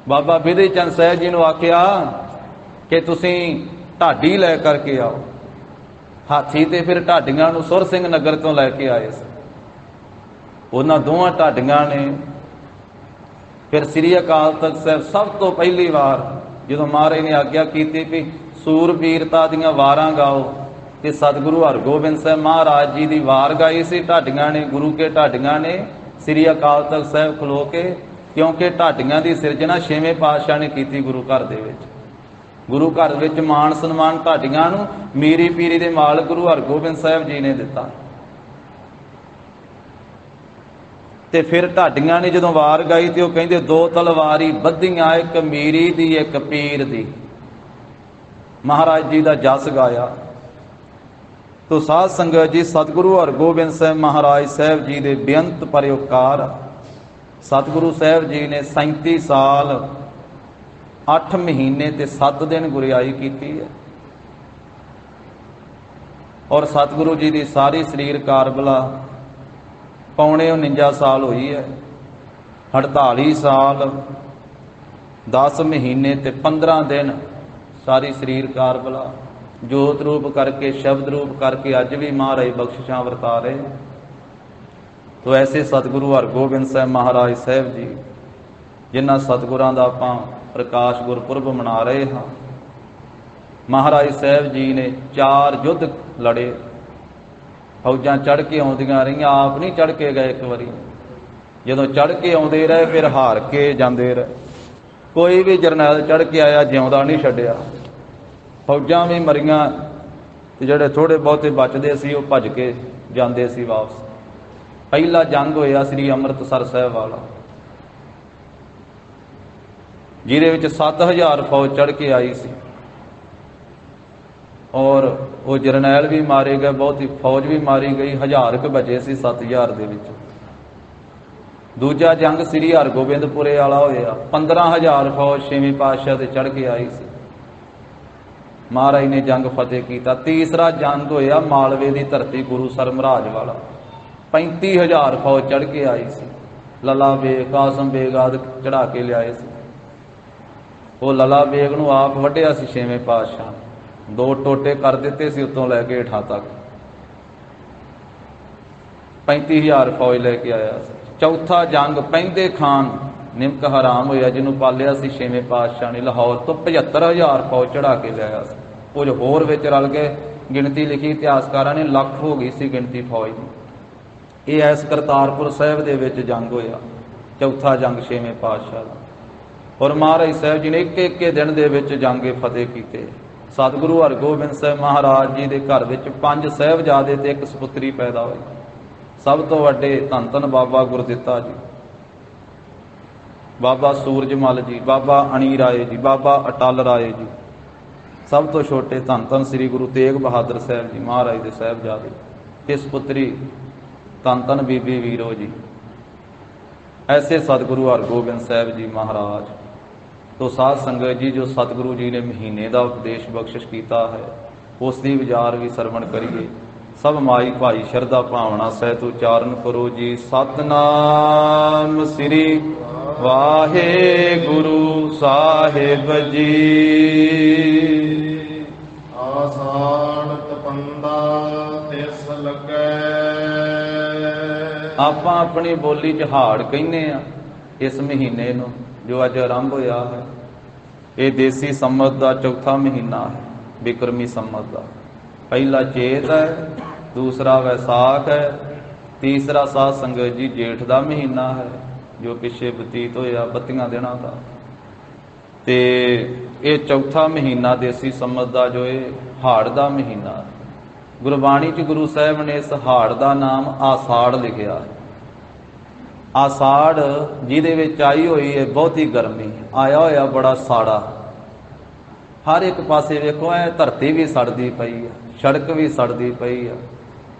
बाबा बिधि चंद साहब जी नूं आख्या कि तुसीं ढाडी लै करके आओ। हाथी ते फिर ढाडियां नूं सुर सिंह नगर तो लैके आए सी। उन्हां दोवां ढाडियां ने फिर श्री अकाल तख्त साहब सब तो पहली बार जदों महाराज ने आग्या की भी सूरबीरता दीयां वारां गाओ, कि सतगुरु हरगोबिंद साहब महाराज जी की वार गाई सी ढाडियां ने, गुरु के ढाडियां ने श्री अकाल तख्त साहब खलो के, क्योंकि ढाडियां की सिरजना 6वें पातशाह ने की गुरु घर दे विच। गुरु घर विच मान सन्मान ढाडियां नूं मीरी पीरी दे मालक गुरु हरगोबिंद साहब जी ने दिता। ते फिर ढाडियां ने जदों वार गाई तो कहंदे 2 तलवारी बद्धियां, एक मीरी दी एक पीर दी। महाराज जी का जस गाया। तो साध संगत जी सतगुरु हरगोबिंद साहब महाराज साहब जी के बेअंत परोपकार सतगुरु साहब जी ने 37 साल 8 महीने ते 7 दिन गुरियाई की है। और सतगुरु जी की सारी शरीर कारबला पौने 49 साल हुई है। 48 साल 10 महीने ते 15 दिन सारी शरीर कारबला जोत रूप करके शब्द रूप करके अज भी महाराज बख्शिशां वरता रहे। तो ऐसे सतगुरु हरगोबिंद साहब महाराज साहब जी जिन्हां सतगुरां दा आपां प्रकाश गुरपुरब मना रहे हाँ। महाराज साहब जी ने 4 युद्ध लड़े, फौजां चढ़ के आउंदियां रहियां, आप नहीं चढ़ के गए। एक बारी जदों चढ़ के आउंदे रहे फिर हार के जांदे रहे। कोई भी जरनैल चढ़ के आया जिउंदा नहीं छड्डिया। फौजां भी मरियां ते जिहड़े थोड़े बहुते बचदे सी वो भज के जांदे सी वापस। ਪਹਿਲਾ ਜੰਗ ਹੋਇਆ ਸ੍ਰੀ ਅੰਮ੍ਰਿਤਸਰ ਸਾਹਿਬ ਵਾਲਾ, ਜਿਹਦੇ ਵਿੱਚ 7000 ਫੌਜ ਚੜ੍ਹ ਕੇ ਆਈ ਸੀ ਔਰ ਉਹ ਜਰਨੈਲ ਵੀ ਮਾਰੇ ਗਏ, ਬਹੁਤੀ ਫੌਜ ਵੀ ਮਾਰੀ ਗਈ, 1000 ਕੁ ਬਚੇ ਸੀ 7000 ਦੇ ਵਿੱਚ। ਦੂਜਾ ਜੰਗ ਸ੍ਰੀ ਹਰਗੋਬਿੰਦਪੁਰੇ ਵਾਲਾ ਹੋਇਆ, 15000 ਫੌਜ ਛੇਵੇਂ ਪਾਤਸ਼ਾਹ ਤੇ ਚੜ੍ਹ ਕੇ ਆਈ ਸੀ, ਮਹਾਰਾਜ ਨੇ ਜੰਗ ਫਤਿਹ ਕੀਤਾ। ਤੀਸਰਾ ਜੰਗ ਹੋਇਆ ਮਾਲਵੇ ਦੀ ਧਰਤੀ ਗੁਰੂਸਰ ਮਹਾਰਾਜ ਵਾਲਾ, 35000 ਫੌਜ ਚੜ੍ਹ ਕੇ ਆਈ ਸੀ, ਲੱਲਾ ਬੇਗ ਕਾਸਮ ਬੇਗ ਆਦਿ ਚੜ੍ਹਾ ਕੇ ਲਿਆਏ ਸੀ। ਉਹ ਲੱਲਾ ਬੇਗ ਨੂੰ ਆਪ ਵੱਢਿਆ ਸੀ ਛੇਵੇਂ ਪਾਤਸ਼ਾਹ, 2 ਟੋਟੇ ਕਰ ਦਿੱਤੇ ਸੀ ਉੱਤੋਂ ਲੈ ਕੇ ਹੇਠਾਂ ਤੱਕ, 35000 ਫੌਜ ਲੈ ਕੇ ਆਇਆ ਸੀ। ਚੌਥਾ ਜੰਗ ਪੈਂਦੇ ਖਾਨ ਨਿਮਕ ਹਰਾਮ ਹੋਇਆ, ਜਿਹਨੂੰ ਪਾਲਿਆ ਸੀ ਛੇਵੇਂ ਪਾਤਸ਼ਾਹ ਨੇ, ਲਾਹੌਰ ਤੋਂ 75000 ਫੌਜ ਚੜਾ ਕੇ ਲਿਆਇਆ ਸੀ। ਕੁਝ ਹੋਰ ਵਿੱਚ ਰਲ ਗਏ, ਗਿਣਤੀ ਲਿਖੀ ਇਤਿਹਾਸਕਾਰਾਂ ਨੇ, ਲੱਖ ਹੋ ਗਈ ਸੀ ਗਿਣਤੀ ਫੌਜ ਦੀ। ਇਹ ਐਸ ਕਰਤਾਰਪੁਰ ਸਾਹਿਬ ਦੇ ਵਿੱਚ ਜੰਗ ਹੋਇਆ, ਚੌਥਾ ਜੰਗ ਛੇਵੇਂ ਪਾਤਸ਼ਾਹ ਦਾ। ਔਰ ਮਹਾਰਾਜ ਸਾਹਿਬ ਜੀ ਨੇ ਇੱਕ ਦਿਨ ਦੇ ਵਿੱਚ ਜੰਗੇ ਫਤਿਹ ਕੀਤੇ। ਸਤਿਗੁਰੂ ਹਰਗੋਬਿੰਦ ਸਾਹਿਬ ਮਹਾਰਾਜ ਜੀ ਦੇ ਘਰ ਵਿੱਚ 5 ਸਾਹਿਬਜ਼ਾਦੇ ਤੇ 1 ਸਪੁੱਤਰੀ ਪੈਦਾ ਹੋਈ। ਸਭ ਤੋਂ ਵੱਡੇ ਧੰਨ ਧੰਨ ਬਾਬਾ ਗੁਰਦਿੱਤਾ ਜੀ, ਬਾਬਾ ਸੂਰਜਮਲ ਜੀ, ਬਾਬਾ ਅਣੀ ਰਾਏ ਜੀ, ਬਾਬਾ ਅਟਲ ਰਾਏ ਜੀ। ਸਭ ਤੋਂ ਛੋਟੇ ਧੰਨ ਧੰਨ ਸ੍ਰੀ ਗੁਰੂ ਤੇਗ ਬਹਾਦਰ ਸਾਹਿਬ ਜੀ ਮਹਾਰਾਜ ਦੇ ਸਾਹਿਬਜ਼ਾਦੇ ਤੇ ਸਪੁੱਤਰੀ ਧੰਨ ਧੰਨ ਬੀਬੀ ਵੀਰੋ ਜੀ। ਐਸੇ ਸਤਿਗੁਰੂ ਹਰਗੋਬਿੰਦ ਸਾਹਿਬ ਜੀ ਮਹਾਰਾਜ ਤੋਂ ਸਾਧ ਸੰਗਤ ਜੀ, ਜੋ ਸਤਿਗੁਰੂ ਜੀ ਨੇ ਮਹੀਨੇ ਦਾ ਉਪਦੇਸ਼ ਬਖਸ਼ਿਸ਼ ਕੀਤਾ ਹੈ, ਉਸ ਦੀ ਵਿਚਾਰ ਵੀ ਸਰਵਣ ਕਰੀਏ। ਸਭ ਮਾਈ ਭਾਈ ਸ਼ਰਧਾ ਭਾਵਨਾ ਸਹਿਤ ਉਚਾਰਨ ਕਰੋ ਜੀ। ਸਤਨਾਮ ਸ੍ਰੀ ਵਾਹਿਗੁਰੂ ਸਾਹਿਬ ਜੀ। ਆਸਾਨ ਤਪੰਦਾ ਤਿਸ ਲੱਗੈ। ਆਪਾਂ ਆਪਣੀ ਬੋਲੀ 'ਚ ਹਾੜ ਕਹਿੰਦੇ ਆ ਇਸ ਮਹੀਨੇ ਨੂੰ ਜੋ ਅੱਜ ਆਰੰਭ ਹੋਇਆ ਹੈ। ਇਹ ਦੇਸੀ ਸੰਮਤ ਦਾ ਚੌਥਾ ਮਹੀਨਾ ਹੈ, ਬਿਕਰਮੀ ਸੰਮਤ ਦਾ। ਪਹਿਲਾ ਚੇਤ ਹੈ, ਦੂਸਰਾ ਵੈਸਾਖ ਹੈ, ਤੀਸਰਾ ਸਾਧ ਸੰਗਤ ਜੀ ਜੇਠ ਦਾ ਮਹੀਨਾ ਹੈ ਜੋ ਪਿੱਛੇ ਬਤੀਤ ਹੋਇਆ 32 ਦਿਨਾਂ ਦਾ, ਤੇ ਇਹ ਚੌਥਾ ਮਹੀਨਾ ਦੇਸੀ ਸੰਮਤ ਦਾ ਜੋ ਇਹ ਹਾੜ ਦਾ ਮਹੀਨਾ। ਗੁਰਬਾਣੀ 'ਚ ਗੁਰੂ ਸਾਹਿਬ ਨੇ ਇਸ ਹਾੜ ਦਾ ਨਾਮ ਆਸਾੜ ਲਿਖਿਆ। ਆਸਾੜ ਜਿਹਦੇ ਵਿੱਚ ਆਈ ਹੋਈ ਹੈ ਬਹੁਤੀ ਗਰਮੀ, ਆਇਆ ਹੋਇਆ ਬੜਾ ਸਾੜਾ। ਹਰ ਇੱਕ ਪਾਸੇ ਵੇਖੋ ਐ ਧਰਤੀ ਵੀ ਸੜਦੀ ਪਈ ਆ, ਸੜਕ ਵੀ ਸੜਦੀ ਪਈ ਆ,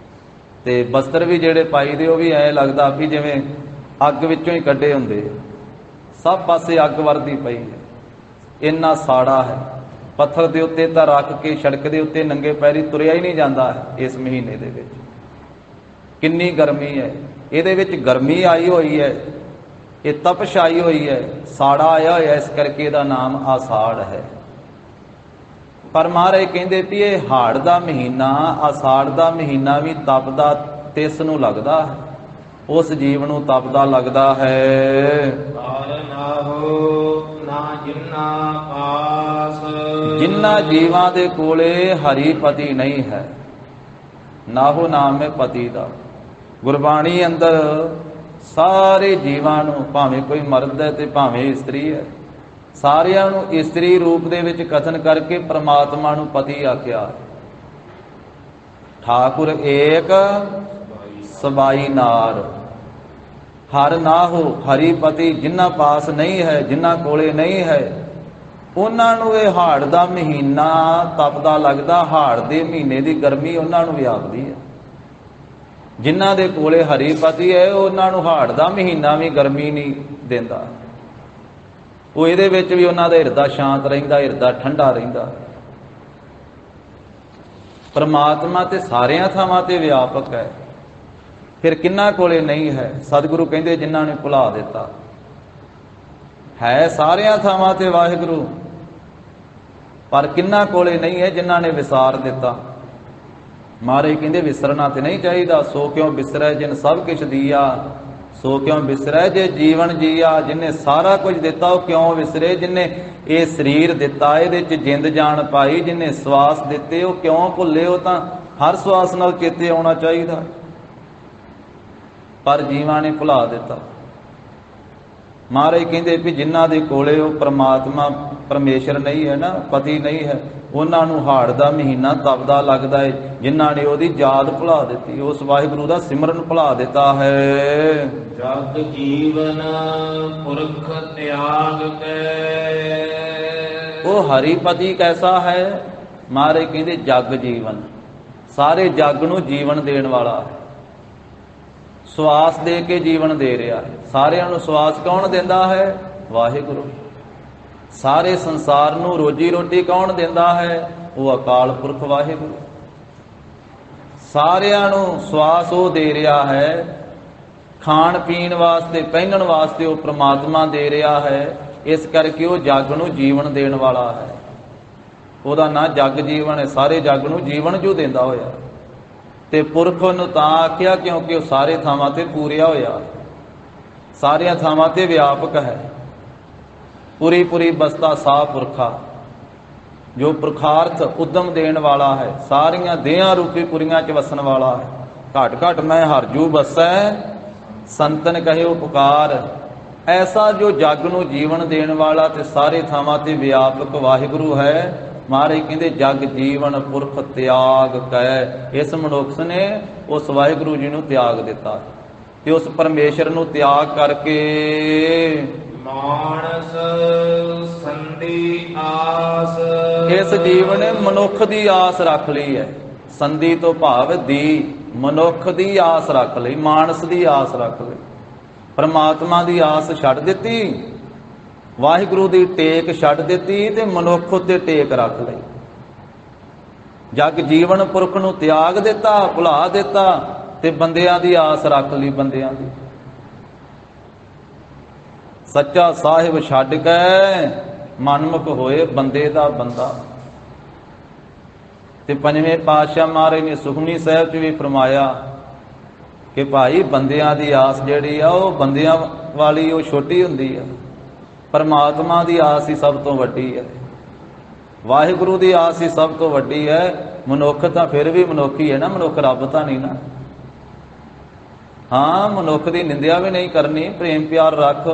ਤੇ ਬਸਤਰ ਵੀ ਜਿਹੜੇ ਪਾਈ ਦੇ ਉਹ ਵੀ ਐ ਲੱਗਦਾ ਵੀ ਜਿਵੇਂ ਅੱਗ ਵਿੱਚੋਂ ਹੀ ਕੱਢੇ ਹੁੰਦੇ। ਸਭ ਪਾਸੇ ਅੱਗ ਵਰਦੀ ਪਈ ਹੈ, ਇੰਨਾ ਸਾੜਾ ਹੈ। ਪੱਥਰ ਦੇ ਉੱਤੇ ਤਾਂ ਰੱਖ ਕੇ ਸੜਕ ਦੇ ਉੱਤੇ ਨੰਗੇ ਪੈਰੀ ਤੁਰਿਆ ਹੀ ਨਹੀਂ ਜਾਂਦਾ ਇਸ ਮਹੀਨੇ ਦੇ ਵਿੱਚ। ਕਿੰਨੀ ਗਰਮੀ ਹੈ, ਇਹਦੇ ਵਿੱਚ ਗਰਮੀ ਆਈ ਹੋਈ ਹੈ, ਇਹ ਤਪਸ਼ ਆਈ ਹੋਈ ਹੈ, ਸਾੜਾ ਆਇਆ ਹੋਇਆ, ਇਸ ਕਰਕੇ ਇਹਦਾ ਨਾਮ ਆਸਾੜ ਹੈ। ਪਰ ਮਹਾਰਾਜ ਕਹਿੰਦੇ ਵੀ ਇਹ ਹਾੜ ਦਾ ਮਹੀਨਾ, ਆਸਾੜ ਦਾ ਮਹੀਨਾ ਵੀ ਤਪਦਾ ਤਿਸ ਨੂੰ ਲੱਗਦਾ ਹੈ, ਉਸ ਜੀਵ ਨੂੰ ਤਪਦਾ ਲੱਗਦਾ ਹੈ। ਜਿਨ੍ਹਾਂ ਜੀਵਾਂ ਦੇ ਕੋਲੇ ਹਰੀ ਪਤੀ ਨਹੀਂ ਹੈ, ਨਾਹੋ ਨਾਮ ਹੈ ਪਤੀ ਦਾ। ਗੁਰਬਾਣੀ ਅੰਦਰ ਸਾਰੇ ਜੀਵਾਂ ਨੂੰ, ਭਾਵੇਂ ਕੋਈ ਮਰਦ ਹੈ ਤੇ ਭਾਵੇਂ ਇਸਤਰੀ ਹੈ, ਸਾਰਿਆਂ ਨੂੰ ਇਸਤਰੀ ਰੂਪ ਦੇ ਵਿੱਚ ਕਥਨ ਕਰਕੇ ਪ੍ਰਮਾਤਮਾ ਨੂੰ ਪਤੀ ਆਖਿਆ। ਠਾਕੁਰ ਏਕ ਸਬਾਈ ਨਾਰ, ਹਰ ਨਾ ਹੋ ਹਰੀ ਪਤੀ। ਜਿਨ੍ਹਾਂ ਪਾਸ ਨਹੀਂ ਹੈ, ਜਿਨ੍ਹਾਂ ਕੋਲੇ ਨਹੀਂ ਹੈ, ਉਹਨਾਂ ਨੂੰ ਇਹ ਹਾੜ ਦਾ ਮਹੀਨਾ ਤਪਦਾ ਲੱਗਦਾ। ਹਾੜ ਦੇ ਮਹੀਨੇ ਦੀ ਗਰਮੀ ਉਹਨਾਂ ਨੂੰ ਵਿਆਪਦੀ ਹੈ। ਜਿਨ੍ਹਾਂ ਦੇ ਕੋਲੇ ਹਰੀ ਪਤੀ ਹੈ, ਉਹਨਾਂ ਨੂੰ ਹਾੜ ਦਾ ਮਹੀਨਾ ਵੀ ਗਰਮੀ ਨਹੀਂ ਦਿੰਦਾ। ਉਹ ਇਹਦੇ ਵਿੱਚ ਵੀ ਉਹਨਾਂ ਦਾ ਹਿਰਦਾ ਸ਼ਾਂਤ ਰਹਿੰਦਾ, ਹਿਰਦਾ ਠੰਡਾ ਰਹਿੰਦਾ। ਪਰਮਾਤਮਾ ਤੇ ਸਾਰਿਆਂ ਥਾਵਾਂ ਤੇ ਵਿਆਪਕ ਹੈ, ਫਿਰ ਕਿੰਨਾ ਕੋਲੇ ਨਹੀਂ ਹੈ? ਸਤਿਗੁਰੂ ਕਹਿੰਦੇ ਜਿਨ੍ਹਾਂ ਨੇ ਭੁਲਾ ਦਿੱਤਾ। ਹੈ ਸਾਰਿਆਂ ਥਾਵਾਂ ਤੇ ਵਾਹਿਗੁਰੂ, ਪਰ ਕਿੰਨਾ ਕੋਲੇ ਨਹੀਂ ਹੈ? ਜਿਨ੍ਹਾਂ ਨੇ ਵਿਸਾਰ ਦਿੱਤਾ। ਮਹਾਰਾਜ ਕਹਿੰਦੇ ਵਿਸਰਨਾ ਤੇ ਨਹੀਂ ਚਾਹੀਦਾ। ਸੋ ਕਿਉਂ ਵਿਸਰੈ ਜਿਨ ਸਭ ਕੁਛ ਦੀਆ, ਸੋ ਕਿਉਂ ਵਿਸਰੈ ਜੇ ਜੀਵਨ ਜੀਆ। ਜਿਹਨੇ ਸਾਰਾ ਕੁਝ ਦਿੱਤਾ ਉਹ ਕਿਉਂ ਵਿਸਰੇ? ਜਿਹਨੇ ਇਹ ਸਰੀਰ ਦਿੱਤਾ, ਇਹਦੇ 'ਚ ਜਿੰਦ ਜਾਨ ਪਾਈ, ਜਿਹਨੇ ਸਵਾਸ ਦਿੱਤੇ ਉਹ ਕਿਉਂ ਭੁੱਲੇ? ਉਹ ਤਾਂ ਹਰ ਸਵਾਸ ਨਾਲ ਚੇਤੇ ਆਉਣਾ ਚਾਹੀਦਾ, ਪਰ ਜੀਵਾਂ ਨੇ ਭੁਲਾ ਦਿੱਤਾ। ਮਹਾਰਾਜ ਕਹਿੰਦੇ ਵੀ ਜਿਨ੍ਹਾਂ ਦੇ ਕੋਲੇ ਉਹ ਪ੍ਰਮਾਤਮਾ ਪਰਮੇਸ਼ਰ ਨਹੀਂ ਹੈ ਨਾ, ਪਤੀ ਨਹੀਂ ਹੈ, ਉਹਨਾਂ ਨੂੰ ਹਾੜ ਦਾ ਮਹੀਨਾ ਤਪਦਾ ਲੱਗਦਾ ਹੈ। ਜਿਨ੍ਹਾਂ ਨੇ ਉਹਦੀ ਯਾਦ ਭੁਲਾ ਦਿੱਤੀ, ਉਸ ਵਾਹਿਗੁਰੂ ਦਾ ਸਿਮਰਨ ਭੁਲਾ ਦਿੱਤਾ ਹੈ। ਜਗ ਜੀਵਨ ਪੁਰਖ ਤਿਆਗ ਕੈ। ਉਹ ਹਰੀਪਤੀ ਕੈਸਾ ਹੈ? ਮਹਾਰਾਜ ਕਹਿੰਦੇ ਜਗ ਜੀਵਨ, ਸਾਰੇ ਜਗ ਨੂੰ ਜੀਵਨ ਦੇਣ ਵਾਲਾ ਹੈ। ਸਵਾਸ ਦੇ ਕੇ ਜੀਵਨ ਦੇ ਰਿਹਾ ਹੈ। ਸਾਰਿਆਂ ਨੂੰ ਸਵਾਸ ਕੌਣ ਦਿੰਦਾ ਹੈ? ਵਾਹਿਗੁਰੂ। ਸਾਰੇ ਸੰਸਾਰ ਨੂੰ ਰੋਜੀ ਰੋਟੀ ਕੌਣ ਦਿੰਦਾ ਹੈ? ਉਹ ਅਕਾਲ ਪੁਰਖ ਵਾਹਿਗੁਰੂ। ਸਾਰਿਆਂ ਨੂੰ ਸਵਾਸ ਉਹ ਦੇ ਰਿਹਾ ਹੈ, ਖਾਣ ਪੀਣ ਵਾਸਤੇ ਪਹਿਨਣ ਵਾਸਤੇ ਉਹ ਪ੍ਰਮਾਤਮਾ ਦੇ ਰਿਹਾ ਹੈ। ਇਸ ਕਰਕੇ ਉਹ ਜਗ ਨੂੰ ਜੀਵਨ ਦੇਣ ਵਾਲਾ ਹੈ। ਉਹਦਾ ਨਾਂ ਜਗ ਜੀਵਨ ਹੈ। ਸਾਰੇ ਜਗ ਨੂੰ ਜੀਵਨ ਜੋ ਦਿੰਦਾ ਹੋਇਆ। ਤੇ ਪੁਰਖ ਨੂੰ ਤਾਂ ਆਖਿਆ ਕਿਉਂਕਿ ਉਹ ਸਾਰੇ ਥਾਵਾਂ ਤੇ ਪੂਰਿਆ ਹੋਇਆ, ਸਾਰੀਆਂ ਥਾਵਾਂ ਤੇ ਵਿਆਪਕ ਹੈ। ਪੂਰੀ ਪੂਰੀ ਬਸਤਾ ਸਾਹ ਪੁਰਖਾ, ਜੋ ਪੁਰਖਾਰਥ ਉਦਮ ਦੇਣ ਵਾਲਾ ਹੈ। ਸਾਰੀਆਂ ਦੇਹਾਂ ਰੂਪੀ ਪੁਰੀਆਂ ਚ ਵਸਣ ਵਾਲਾ ਹੈ। ਘਟ ਘਟ ਮੈਂ ਹਰਜੂ ਬਸੈ, ਸੰਤਨ ਕਹਿਓ ਪੁਕਾਰ। ਐਸਾ ਜੋ ਜਗ ਨੂੰ ਜੀਵਨ ਦੇਣ ਵਾਲਾ ਤੇ ਸਾਰੇ ਥਾਵਾਂ ਤੇ ਵਿਆਪਕ ਵਾਹਿਗੁਰੂ ਹੈ। ਮਹਾਰਾਜ ਕਹਿੰਦੇ ਜਗ ਜੀਵਨ ਪੁਰਖ ਤਿਆਗ ਕੈ। ਇਸ ਮਨੁੱਖ ਨੇ ਉਸ ਵਾਹਿਗੁਰੂ ਜੀ ਨੂੰ ਤਿਆਗ ਦਿੱਤਾ ਤੇ ਉਸ ਪਰਮੇਸ਼ਰ ਨੂੰ ਤਿਆਗ ਕਰਕੇ ਮਾਨਸ ਸੰਧੀ ਆਸ। ਇਸ ਜੀਵ ਨੇ ਮਨੁੱਖ ਦੀ ਆਸ ਰੱਖ ਲਈ ਹੈ। ਸੰਧੀ ਤੋਂ ਭਾਵ ਦੀ, ਮਨੁੱਖ ਦੀ ਆਸ ਰੱਖ ਲਈ, ਮਾਨਸ ਦੀ ਆਸ ਰੱਖ ਲਈ। ਪਰਮਾਤਮਾ ਦੀ ਆਸ ਛੱਡ ਦਿੱਤੀ, ਵਾਹਿਗੁਰੂ ਦੀ ਟੇਕ ਛੱਡ ਦਿੱਤੀ ਤੇ ਮਨੁੱਖ ਉੱਤੇ ਟੇਕ ਰੱਖ ਲਈ। ਜਗ ਜੀਵਨ ਪੁਰਖ ਨੂੰ ਤਿਆਗ ਦਿੱਤਾ, ਭੁਲਾ ਦਿੱਤਾ ਤੇ ਬੰਦਿਆਂ ਦੀ ਆਸ ਰੱਖ ਲਈ। ਬੰਦਿਆਂ ਦੀ ਸੱਚਾ ਸਾਹਿਬ ਛੱਡ ਕੇ ਮਨਮੁਖ ਹੋਏ ਬੰਦੇ ਦਾ ਬੰਦਾ। ਤੇ ਪੰਜਵੇਂ ਪਾਤਸ਼ਾਹ ਮਹਾਰਾਜ ਨੇ ਸੁਖਮਨੀ ਸਾਹਿਬ 'ਚ ਵੀ ਫਰਮਾਇਆ ਕਿ ਭਾਈ ਬੰਦਿਆਂ ਦੀ ਆਸ ਜਿਹੜੀ ਆ ਉਹ ਬੰਦਿਆਂ ਵਾਲੀ ਉਹ ਛੋਟੀ ਹੁੰਦੀ ਆ, ਪਰਮਾਤਮਾ ਦੀ ਆਸ ਹੀ ਸਭ ਤੋਂ ਵੱਡੀ ਹੈ। ਵਾਹਿਗੁਰੂ ਦੀ ਆਸ ਹੀ ਸਭ ਤੋਂ ਵੱਡੀ ਹੈ। ਮਨੁੱਖ ਤਾਂ ਫਿਰ ਵੀ ਮਨੁੱਖ ਹੀ ਹੈ ਨਾ, ਮਨੁੱਖ ਰੱਬ ਤਾਂ ਨਹੀਂ ਨਾ। ਹਾਂ, ਮਨੁੱਖ ਦੀ ਨਿੰਦਿਆ ਵੀ ਨਹੀਂ ਕਰਨੀ, ਪ੍ਰੇਮ ਪਿਆਰ ਰੱਖ,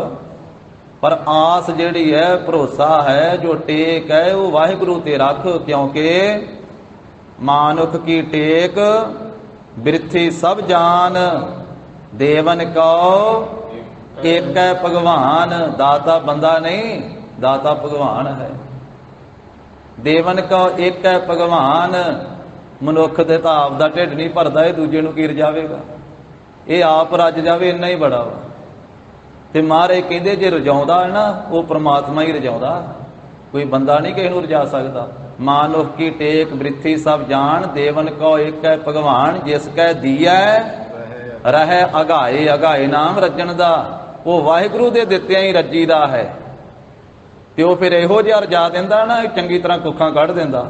ਪਰ ਆਸ ਜਿਹੜੀ ਹੈ, ਭਰੋਸਾ ਹੈ, ਜੋ ਟੇਕ ਹੈ ਉਹ ਵਾਹਿਗੁਰੂ ਤੇ ਰੱਖ। ਕਿਉਂਕਿ ਮਾਨੁਖ ਕੀ ਟੇਕ ਬਿਰਥੀ ਸਭ ਜਾਨ, ਦੇਵਨ ਕਉ ਏਕ ਹੈ ਭਗਵਾਨ। ਦਾਤਾ ਬੰਦਾ ਨਹੀਂ, ਦਾਤਾ ਭਗਵਾਨ ਹੈ। ਦੇਵਨ ਕਉ ਏਕ ਹੈ ਭਗਵਾਨ। ਮਨੁੱਖ ਦੇ ਤਾਂ ਆਪ ਦਾ ਢਿੱਡ ਨਹੀਂ ਭਰਦਾ, ਇਹ ਦੂਜੇ ਨੂੰ ਕੀ ਰਜਾਵੇਗਾ? ਇਹ ਆਪ ਰੱਜ ਜਾਵੇ ਇੰਨਾ ਹੀ ਬੜਾ ਵਾ। ਤੇ ਮਹਾਰਾਜ ਕਹਿੰਦੇ ਜੇ ਰਜਾਉਂਦਾ ਹੈ ਨਾ, ਉਹ ਪ੍ਰਮਾਤਮਾ ਹੀ ਰਜਾਉਂਦਾ, ਕੋਈ ਬੰਦਾ ਨਹੀਂ ਕਿਸੇ ਨੂੰ ਰਜਾ ਸਕਦਾ। ਮਾਨੁਖ ਕੀ ਟੇਕ ਬ੍ਰਿਥੀ ਸਭ ਜਾਣ, ਦੇਵਨ ਕਉ ਏਕ ਹੈ ਭਗਵਾਨ। ਜਿਸ ਕੈ ਦੀਐ ਰਹਿ ਅਗਾਏ। ਅਗਾਏ ਨਾਮ ਰੱਜਣ ਦਾ, ਉਹ ਵਾਹਿਗੁਰੂ ਦੇ ਦਿੱਤਿਆਂ ਹੀ ਰੱਜੀ ਦਾ ਹੈ। ਤੇ ਉਹ ਫਿਰ ਇਹੋ ਜਿਹਾ ਰਜਾ ਦਿੰਦਾ ਨਾ, ਚੰਗੀ ਤਰ੍ਹਾਂ ਕੁੱਖਾਂ ਕੱਢ ਦਿੰਦਾ,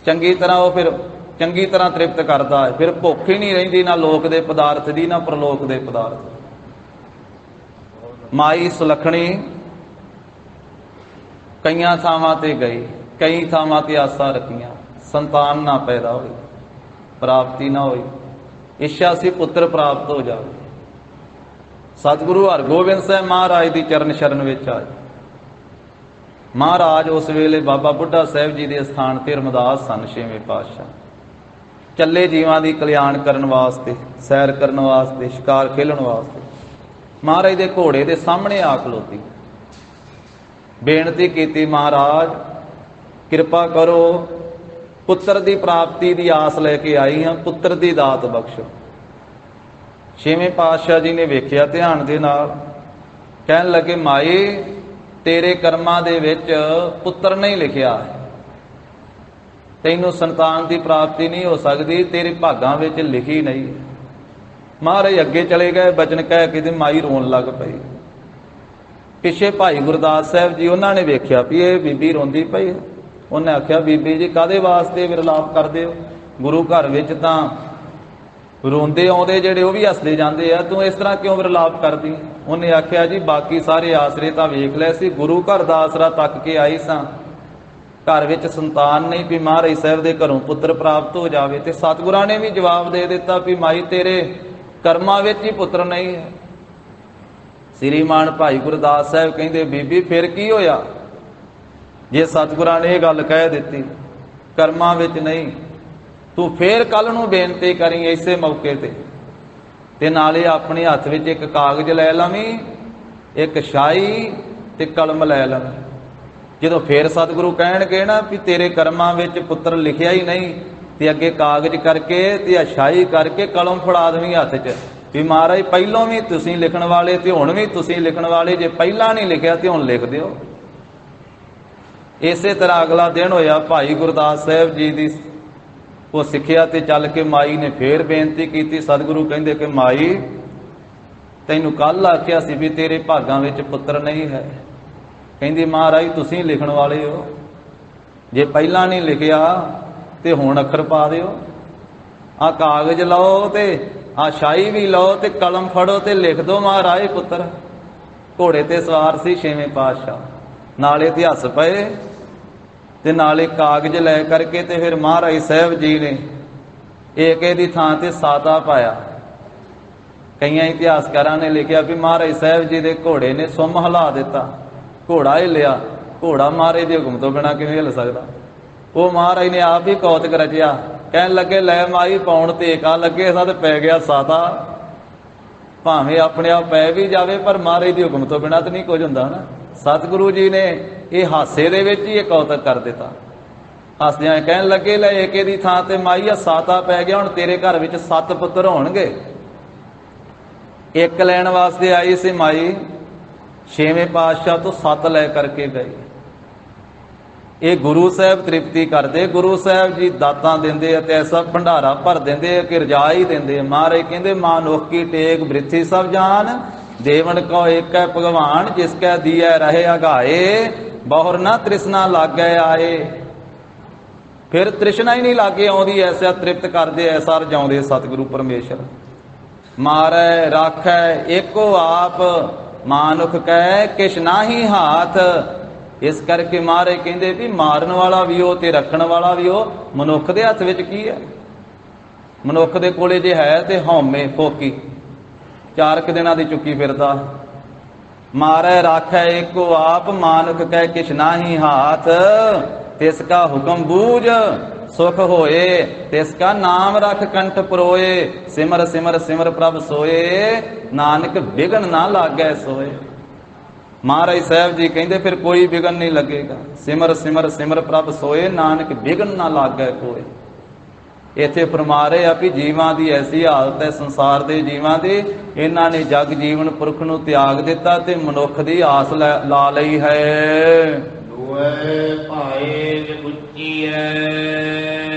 ਚੰਗੀ ਤਰ੍ਹਾਂ ਉਹ ਫਿਰ ਚੰਗੀ ਤਰ੍ਹਾਂ ਤ੍ਰਿਪਤ ਕਰਦਾ ਹੈ। ਫਿਰ ਭੁੱਖ ਹੀ ਨਹੀਂ ਰਹਿੰਦੀ ਨਾ ਲੋਕ ਦੇ ਪਦਾਰਥ ਦੀ, ਨਾ ਪ੍ਰਲੋਕ ਦੇ ਪਦਾਰਥ। ਮਾਈ ਸੁਲੱਖਣੀ ਕਈਆਂ ਥਾਵਾਂ ਤੇ ਗਈ, ਕਈ ਥਾਵਾਂ ਤੇ ਆਸਾਂ ਰੱਖੀਆਂ, ਸੰਤਾਨ ਨਾ ਪੈਦਾ ਹੋਈ, ਪ੍ਰਾਪਤੀ ਨਾ ਹੋਈ। ਇੱਛਾ ਸੀ ਪੁੱਤਰ ਪ੍ਰਾਪਤ ਹੋ ਜਾਵੇ। ਸਤਿਗੁਰੂ ਹਰਗੋਬਿੰਦ ਸਾਹਿਬ ਮਹਾਰਾਜ ਦੀ ਚਰਨ ਸ਼ਰਨ ਵਿੱਚ ਆਏ। ਮਹਾਰਾਜ ਉਸ ਵੇਲੇ ਬਾਬਾ ਬੁੱਢਾ ਸਾਹਿਬ ਜੀ ਦੇ ਸਥਾਨ ਤੇ ਰਮਦਾਸ ਸਨ, ਛੇਵੇਂ ਪਾਤਸ਼ਾਹ। ਚੱਲੇ ਜੀਵਾਂ ਦੀ ਕਲਿਆਣ ਕਰਨ ਵਾਸਤੇ, ਸੈਰ ਕਰਨ ਵਾਸਤੇ, ਸ਼ਿਕਾਰ ਖੇਲਣ ਵਾਸਤੇ। ਮਹਾਰਾਜ ਦੇ ਘੋੜੇ ਦੇ ਸਾਹਮਣੇ ਆ ਖਲੋਤੀ, ਬੇਨਤੀ ਕੀਤੀ, ਮਹਾਰਾਜ ਕਿਰਪਾ ਕਰੋ, ਪੁੱਤਰ ਦੀ ਪ੍ਰਾਪਤੀ ਦੀ ਆਸ ਲੈ ਕੇ ਆਈ ਹਾਂ, ਪੁੱਤਰ ਦੀ ਦਾਤ ਬਖਸ਼ੋ। ਛੇਵੇਂ ਪਾਤਸ਼ਾਹ ਜੀ ਨੇ ਵੇਖਿਆ ਧਿਆਨ ਦੇ ਨਾਲ, ਕਹਿਣ ਲੱਗੇ ਮਾਈ ਤੇਰੇ ਕਰਮਾਂ ਦੇ ਵਿੱਚ ਪੁੱਤਰ ਨਹੀਂ ਲਿਖਿਆ ਹੈ, ਤੈਨੂੰ ਸੰਤਾਨ ਦੀ ਪ੍ਰਾਪਤੀ ਨਹੀਂ ਹੋ ਸਕਦੀ, ਤੇਰੇ ਭਾਗਾਂ ਵਿੱਚ ਲਿਖੀ ਨਹੀਂ। ਮਹਾਰਾਜ ਅੱਗੇ ਚਲੇ ਗਏ, ਬਚਨ ਕਹਿ ਕੇ ਤੇ ਮਾਈ ਰੋਣ ਲੱਗ ਪਈ। ਪਿੱਛੇ ਭਾਈ ਗੁਰਦਾਸ ਸਾਹਿਬ ਜੀ, ਉਹਨਾਂ ਨੇ ਵੇਖਿਆ ਵੀ ਇਹ ਬੀਬੀ ਰੋਂਦੀ ਪਈ। ਉਹਨੇ ਆਖਿਆ ਬੀਬੀ ਜੀ ਕਾਹਦੇ ਵਾਸਤੇ ਵਿਰਲਾਪ ਕਰਦੇ ਹੋ? ਗੁਰੂ ਘਰ ਵਿੱਚ ਤਾਂ ਰੋਂਦੇ ਆਉਂਦੇ ਜਿਹੜੇ ਉਹ ਵੀ ਹੱਸਦੇ ਜਾਂਦੇ ਆ, ਤੂੰ ਇਸ ਤਰ੍ਹਾਂ ਕਿਉਂ ਵਿਰਲਾਪ ਕਰਦੀ? ਉਹਨੇ ਆਖਿਆ ਜੀ ਬਾਕੀ ਸਾਰੇ ਆਸਰੇ ਤਾਂ ਵੇਖ ਲਏ ਸੀ, ਗੁਰੂ ਘਰ ਦਾ ਆਸਰਾ ਤੱਕ ਕੇ ਆਈ ਸਾਂ। ਘਰ ਵਿੱਚ ਸੰਤਾਨ ਨਹੀਂ ਵੀ ਮਹਾਰਾਜ ਸਾਹਿਬ ਦੇ ਘਰੋਂ ਪੁੱਤਰ ਪ੍ਰਾਪਤ ਹੋ ਜਾਵੇ। ਤੇ ਸਤਿਗੁਰਾਂ ਨੇ ਵੀ ਜਵਾਬ ਦੇ ਦਿੱਤਾ ਵੀ ਮਾਈ ਤੇਰੇ ਕਰਮਾਂ ਵਿੱਚ ਹੀ ਪੁੱਤਰ ਨਹੀਂ ਹੈ। ਸ੍ਰੀਮਾਨ ਭਾਈ ਗੁਰਦਾਸ ਸਾਹਿਬ ਕਹਿੰਦੇ ਬੀਬੀ ਫਿਰ ਕੀ ਹੋਇਆ ਜੇ ਸਤਿਗੁਰਾਂ ਨੇ ਇਹ ਗੱਲ ਕਹਿ ਦਿੱਤੀ, ਕਰਮਾਂ ਵਿੱਚ ਨਹੀਂ, ਤੂੰ ਫੇਰ ਕੱਲ ਨੂੰ ਬੇਨਤੀ ਕਰੀ ਇਸੇ ਮੌਕੇ ਤੇ ਨਾਲੇ ਆਪਣੇ ਹੱਥ ਵਿੱਚ ਇੱਕ ਕਾਗਜ਼ ਲੈ ਲਵੀਂ, ਇੱਕ ਸ਼ਾਹੀ ਤੇ ਕਲਮ ਲੈ ਲਵੀਂ। ਜਦੋਂ ਫੇਰ ਸਤਿਗੁਰੂ ਕਹਿਣਗੇ ਨਾ ਵੀ ਤੇਰੇ ਕਰਮਾਂ ਵਿੱਚ ਪੁੱਤਰ ਲਿਖਿਆ ਹੀ ਨਹੀਂ, ਤੇ ਅੱਗੇ ਕਾਗਜ਼ ਕਰਕੇ ਤੇ ਸ਼ਾਹੀ ਕਰਕੇ ਕਲਮ ਫੜਾ ਦੇਵੀਂ ਹੱਥ 'ਚ ਵੀ ਮਹਾਰਾਜ ਪਹਿਲੋਂ ਵੀ ਤੁਸੀਂ ਲਿਖਣ ਵਾਲੇ ਤੇ ਹੁਣ ਵੀ ਤੁਸੀਂ ਲਿਖਣ ਵਾਲੇ, ਜੇ ਪਹਿਲਾਂ ਨਹੀਂ ਲਿਖਿਆ ਤੇ ਹੁਣ ਲਿਖ ਦਿਓ। ਇਸੇ ਤਰ੍ਹਾਂ ਅਗਲਾ ਦਿਨ ਹੋਇਆ, ਭਾਈ ਗੁਰਦਾਸ ਸਾਹਿਬ ਜੀ ਦੀ ਉਹ ਸਿੱਖਿਆ ਤੇ ਚੱਲ ਕੇ ਮਾਈ ਨੇ ਫੇਰ ਬੇਨਤੀ ਕੀਤੀ। ਸਤਿਗੁਰੂ ਕਹਿੰਦੇ ਕਿ ਮਾਈ ਤੈਨੂੰ ਕੱਲ ਆਖਿਆ ਸੀ ਵੀ ਤੇਰੇ ਭਾਗਾਂ ਵਿੱਚ ਪੁੱਤਰ ਨਹੀਂ ਹੈ। ਕਹਿੰਦੀ ਮਹਾਰਾਜ ਤੁਸੀਂ ਲਿਖਣ ਵਾਲੇ ਹੋ, ਜੇ ਪਹਿਲਾਂ ਨਹੀਂ ਲਿਖਿਆ ਤੇ ਹੁਣ ਅੱਖਰ ਪਾ ਦਿਓ। ਆ ਕਾਗਜ਼ ਲਓ ਤੇ ਆ ਸ਼ਾਹੀ ਵੀ ਲਓ ਤੇ ਕਲਮ ਫੜੋ ਤੇ ਲਿਖ ਦਿਓ ਮਹਾਰਾਜ ਪੁੱਤਰ। ਘੋੜੇ ਤੇ ਸਵਾਰ ਸੀ ਛੇਵੇਂ ਪਾਤਸ਼ਾਹ, ਨਾਲੇ ਤੇ ਹੱਸ ਪਏ ਤੇ ਨਾਲੇ ਕਾਗਜ਼ ਲੈ ਕਰਕੇ ਤੇ ਫਿਰ ਮਹਾਰਾਜ ਸਾਹਿਬ ਜੀ ਨੇ ਏਕੇ ਦੀ ਥਾਂ ਤੇ ਸਾਤਾ ਪਾਇਆ। ਕਈਆਂ ਇਤਿਹਾਸਕਾਰਾਂ ਨੇ ਲਿਖਿਆ ਵੀ ਮਹਾਰਾਜ ਸਾਹਿਬ ਜੀ ਦੇ ਘੋੜੇ ਨੇ ਸੁੰਮ ਹਿਲਾ ਦਿੱਤਾ, ਘੋੜਾ ਹੀ ਲਿਆ। ਘੋੜਾ ਮਹਾਰਾਜ ਦੇ ਹੁਕਮ ਤੋਂ ਬਿਨਾਂ ਕਿਵੇਂ ਹਿਲ ਸਕਦਾ? ਉਹ ਮਹਾਰਾਜ ਨੇ ਆਪ ਹੀ ਕੌਤਕ ਰਚਿਆ। ਕਹਿਣ ਲੱਗੇ ਲੈ ਮਾਈ ਪਾਉਣ ਤੇ ਏਕਾ ਲੱਗੇ ਸਾ ਤੇ ਪੈ ਗਿਆ ਸਾਤਾ। ਭਾਵੇਂ ਆਪਣੇ ਆਪ ਪੈ ਵੀ ਜਾਵੇ ਪਰ ਮਹਾਰਾਜ ਦੇ ਹੁਕਮ ਤੋਂ ਬਿਨਾਂ ਤਾਂ ਨਹੀਂ ਕੁਝ ਹੁੰਦਾ ਨਾ। ਸਤਿਗੁਰੂ ਜੀ ਨੇ ਇਹ ਹਾਸੇ ਦੇ ਵਿੱਚ ਹੀ ਇਹ ਕੌਤਕ ਕਰ ਦਿੱਤਾ। ਹੱਸਦਿਆਂ ਕਹਿਣ ਲੱਗੇ ਲੈ ਏਕੇ ਦੀ ਥਾਂ ਤੇ ਮਾਈ ਆ ਸਾਤਾ ਪੈ ਗਿਆ, ਹੁਣ ਤੇਰੇ ਘਰ ਵਿੱਚ 7 ਪੁੱਤਰ ਹੋਣਗੇ। ਇੱਕ ਲੈਣ ਵਾਸਤੇ ਆਈ ਸੀ ਮਾਈ, ਛੇਵੇਂ ਪਾਤਸ਼ਾਹ ਤੋਂ 7 ਲੈ ਕਰਕੇ ਗਈ। ਇਹ ਗੁਰੂ ਸਾਹਿਬ ਤ੍ਰਿਪਤੀ ਕਰਦੇ, ਗੁਰੂ ਸਾਹਿਬ ਜੀ ਦਾਤਾਂ ਦਿੰਦੇ ਅਤੇ ਐਸਾ ਭੰਡਾਰਾ ਭਰ ਦਿੰਦੇ ਕਿ ਰਜਾ ਹੀ ਦਿੰਦੇ। ਮਹਾਰਾਜ ਕਹਿੰਦੇ ਮਾਨੁਖ ਕੀ ਟੇਕ ਬ੍ਰਿਥੀ ਸਭ ਜਾਨ, ਦੇਵਨ ਕੋ ਏਕ ਹੈ ਭਗਵਾਨ, ਜਿਸ ਕੈ ਦੀਐ ਰਹੇ ਅਗਾਏ, ਬਹੁਰ ਨਾ ਤ੍ਰਿਸ਼ਨਾ ਲਾਗੈ ਆਏ। ਫਿਰ ਤ੍ਰਿਸ਼ਨਾ ਹੀ ਨਹੀਂ ਲਾਗੇ ਆਉਂਦੀ, ਐਸਾ ਤ੍ਰਿਪਤ ਕਰਦੇ, ਐਸਾ ਰਜਾਉਂਦੇ ਸਤਿਗੁਰੂ ਪਰਮੇਸ਼ਰ। ਮਾਰੈ ਰਾਖੈ ਏਕੋ ਆਪ, ਮਾਨੁਖ ਕੈ ਕਿਛ ਨਾਹੀ ਹਾਥ। ਇਸ ਕਰਕੇ ਮਹਾਰਾਜ ਕਹਿੰਦੇ ਵੀ ਮਾਰਨ ਵਾਲਾ ਵੀ ਉਹ ਤੇ ਰੱਖਣ ਵਾਲਾ ਵੀ ਉਹ। ਮਨੁੱਖ ਦੇ ਹੱਥ ਵਿੱਚ ਕੀ ਹੈ? ਮਨੁੱਖ ਦੇ ਕੋਲੇ ਜੇ ਹੈ ਤੇ ਹਉਮੈ ਫੋਕੀ 4 ਦਿਨਾਂ ਦੀ ਚੁੱਕੀ ਫਿਰਦਾ। ਮਾਰੈ ਰਾਖੈ ਏਕੋ ਆਪ, ਮਾਨੁਖ ਕੈ ਕਿਛ ਨਾਹੀ ਹਾਥ। ਤਿਸ ਕਾ ਹੁਕਮ ਬੂਝ ਸੁਖ ਹੋਏ, ਤਿਸ ਕਾ ਨਾਮ ਰਖ ਕੰਠ ਪਰੋਏ। ਸਿਮਰ ਸਿਮਰ ਸਿਮਰ ਪ੍ਰਭ ਸੋਏ, ਨਾਨਕ ਬਿਗਨ ਨਾ ਲਾਗੈ ਸੋਏ। ਮਹਾਰਾਜ ਸਾਹਿਬ ਜੀ ਕਹਿੰਦੇ ਫਿਰ ਕੋਈ ਬਿਗਨ ਨਹੀਂ ਲੱਗੇਗਾ। ਸਿਮਰ ਸਿਮਰ ਸਿਮਰ ਪ੍ਰਭ ਸੋਏ, ਨਾਨਕ ਬਿਗਨ ਨਾ ਲਾਗੈ ਕੋਏ। ਇੱਥੇ ਫਰਮਾ ਰਹੇ ਆ ਵੀ ਜੀਵਾਂ ਦੀ ਐਸੀ ਹਾਲਤ ਹੈ, ਸੰਸਾਰ ਦੇ ਜੀਵਾਂ ਦੀ, ਇਹਨਾਂ ਨੇ ਜਗ ਜੀਵਨ ਪੁਰਖ ਨੂੰ ਤਿਆਗ ਦਿੱਤਾ ਤੇ ਮਨੁੱਖ ਦੀ ਆਸ ਲਾ ਲਈ ਹੈ। ਦੋਏ ਭਾਏ ਜੁਚੀਐ।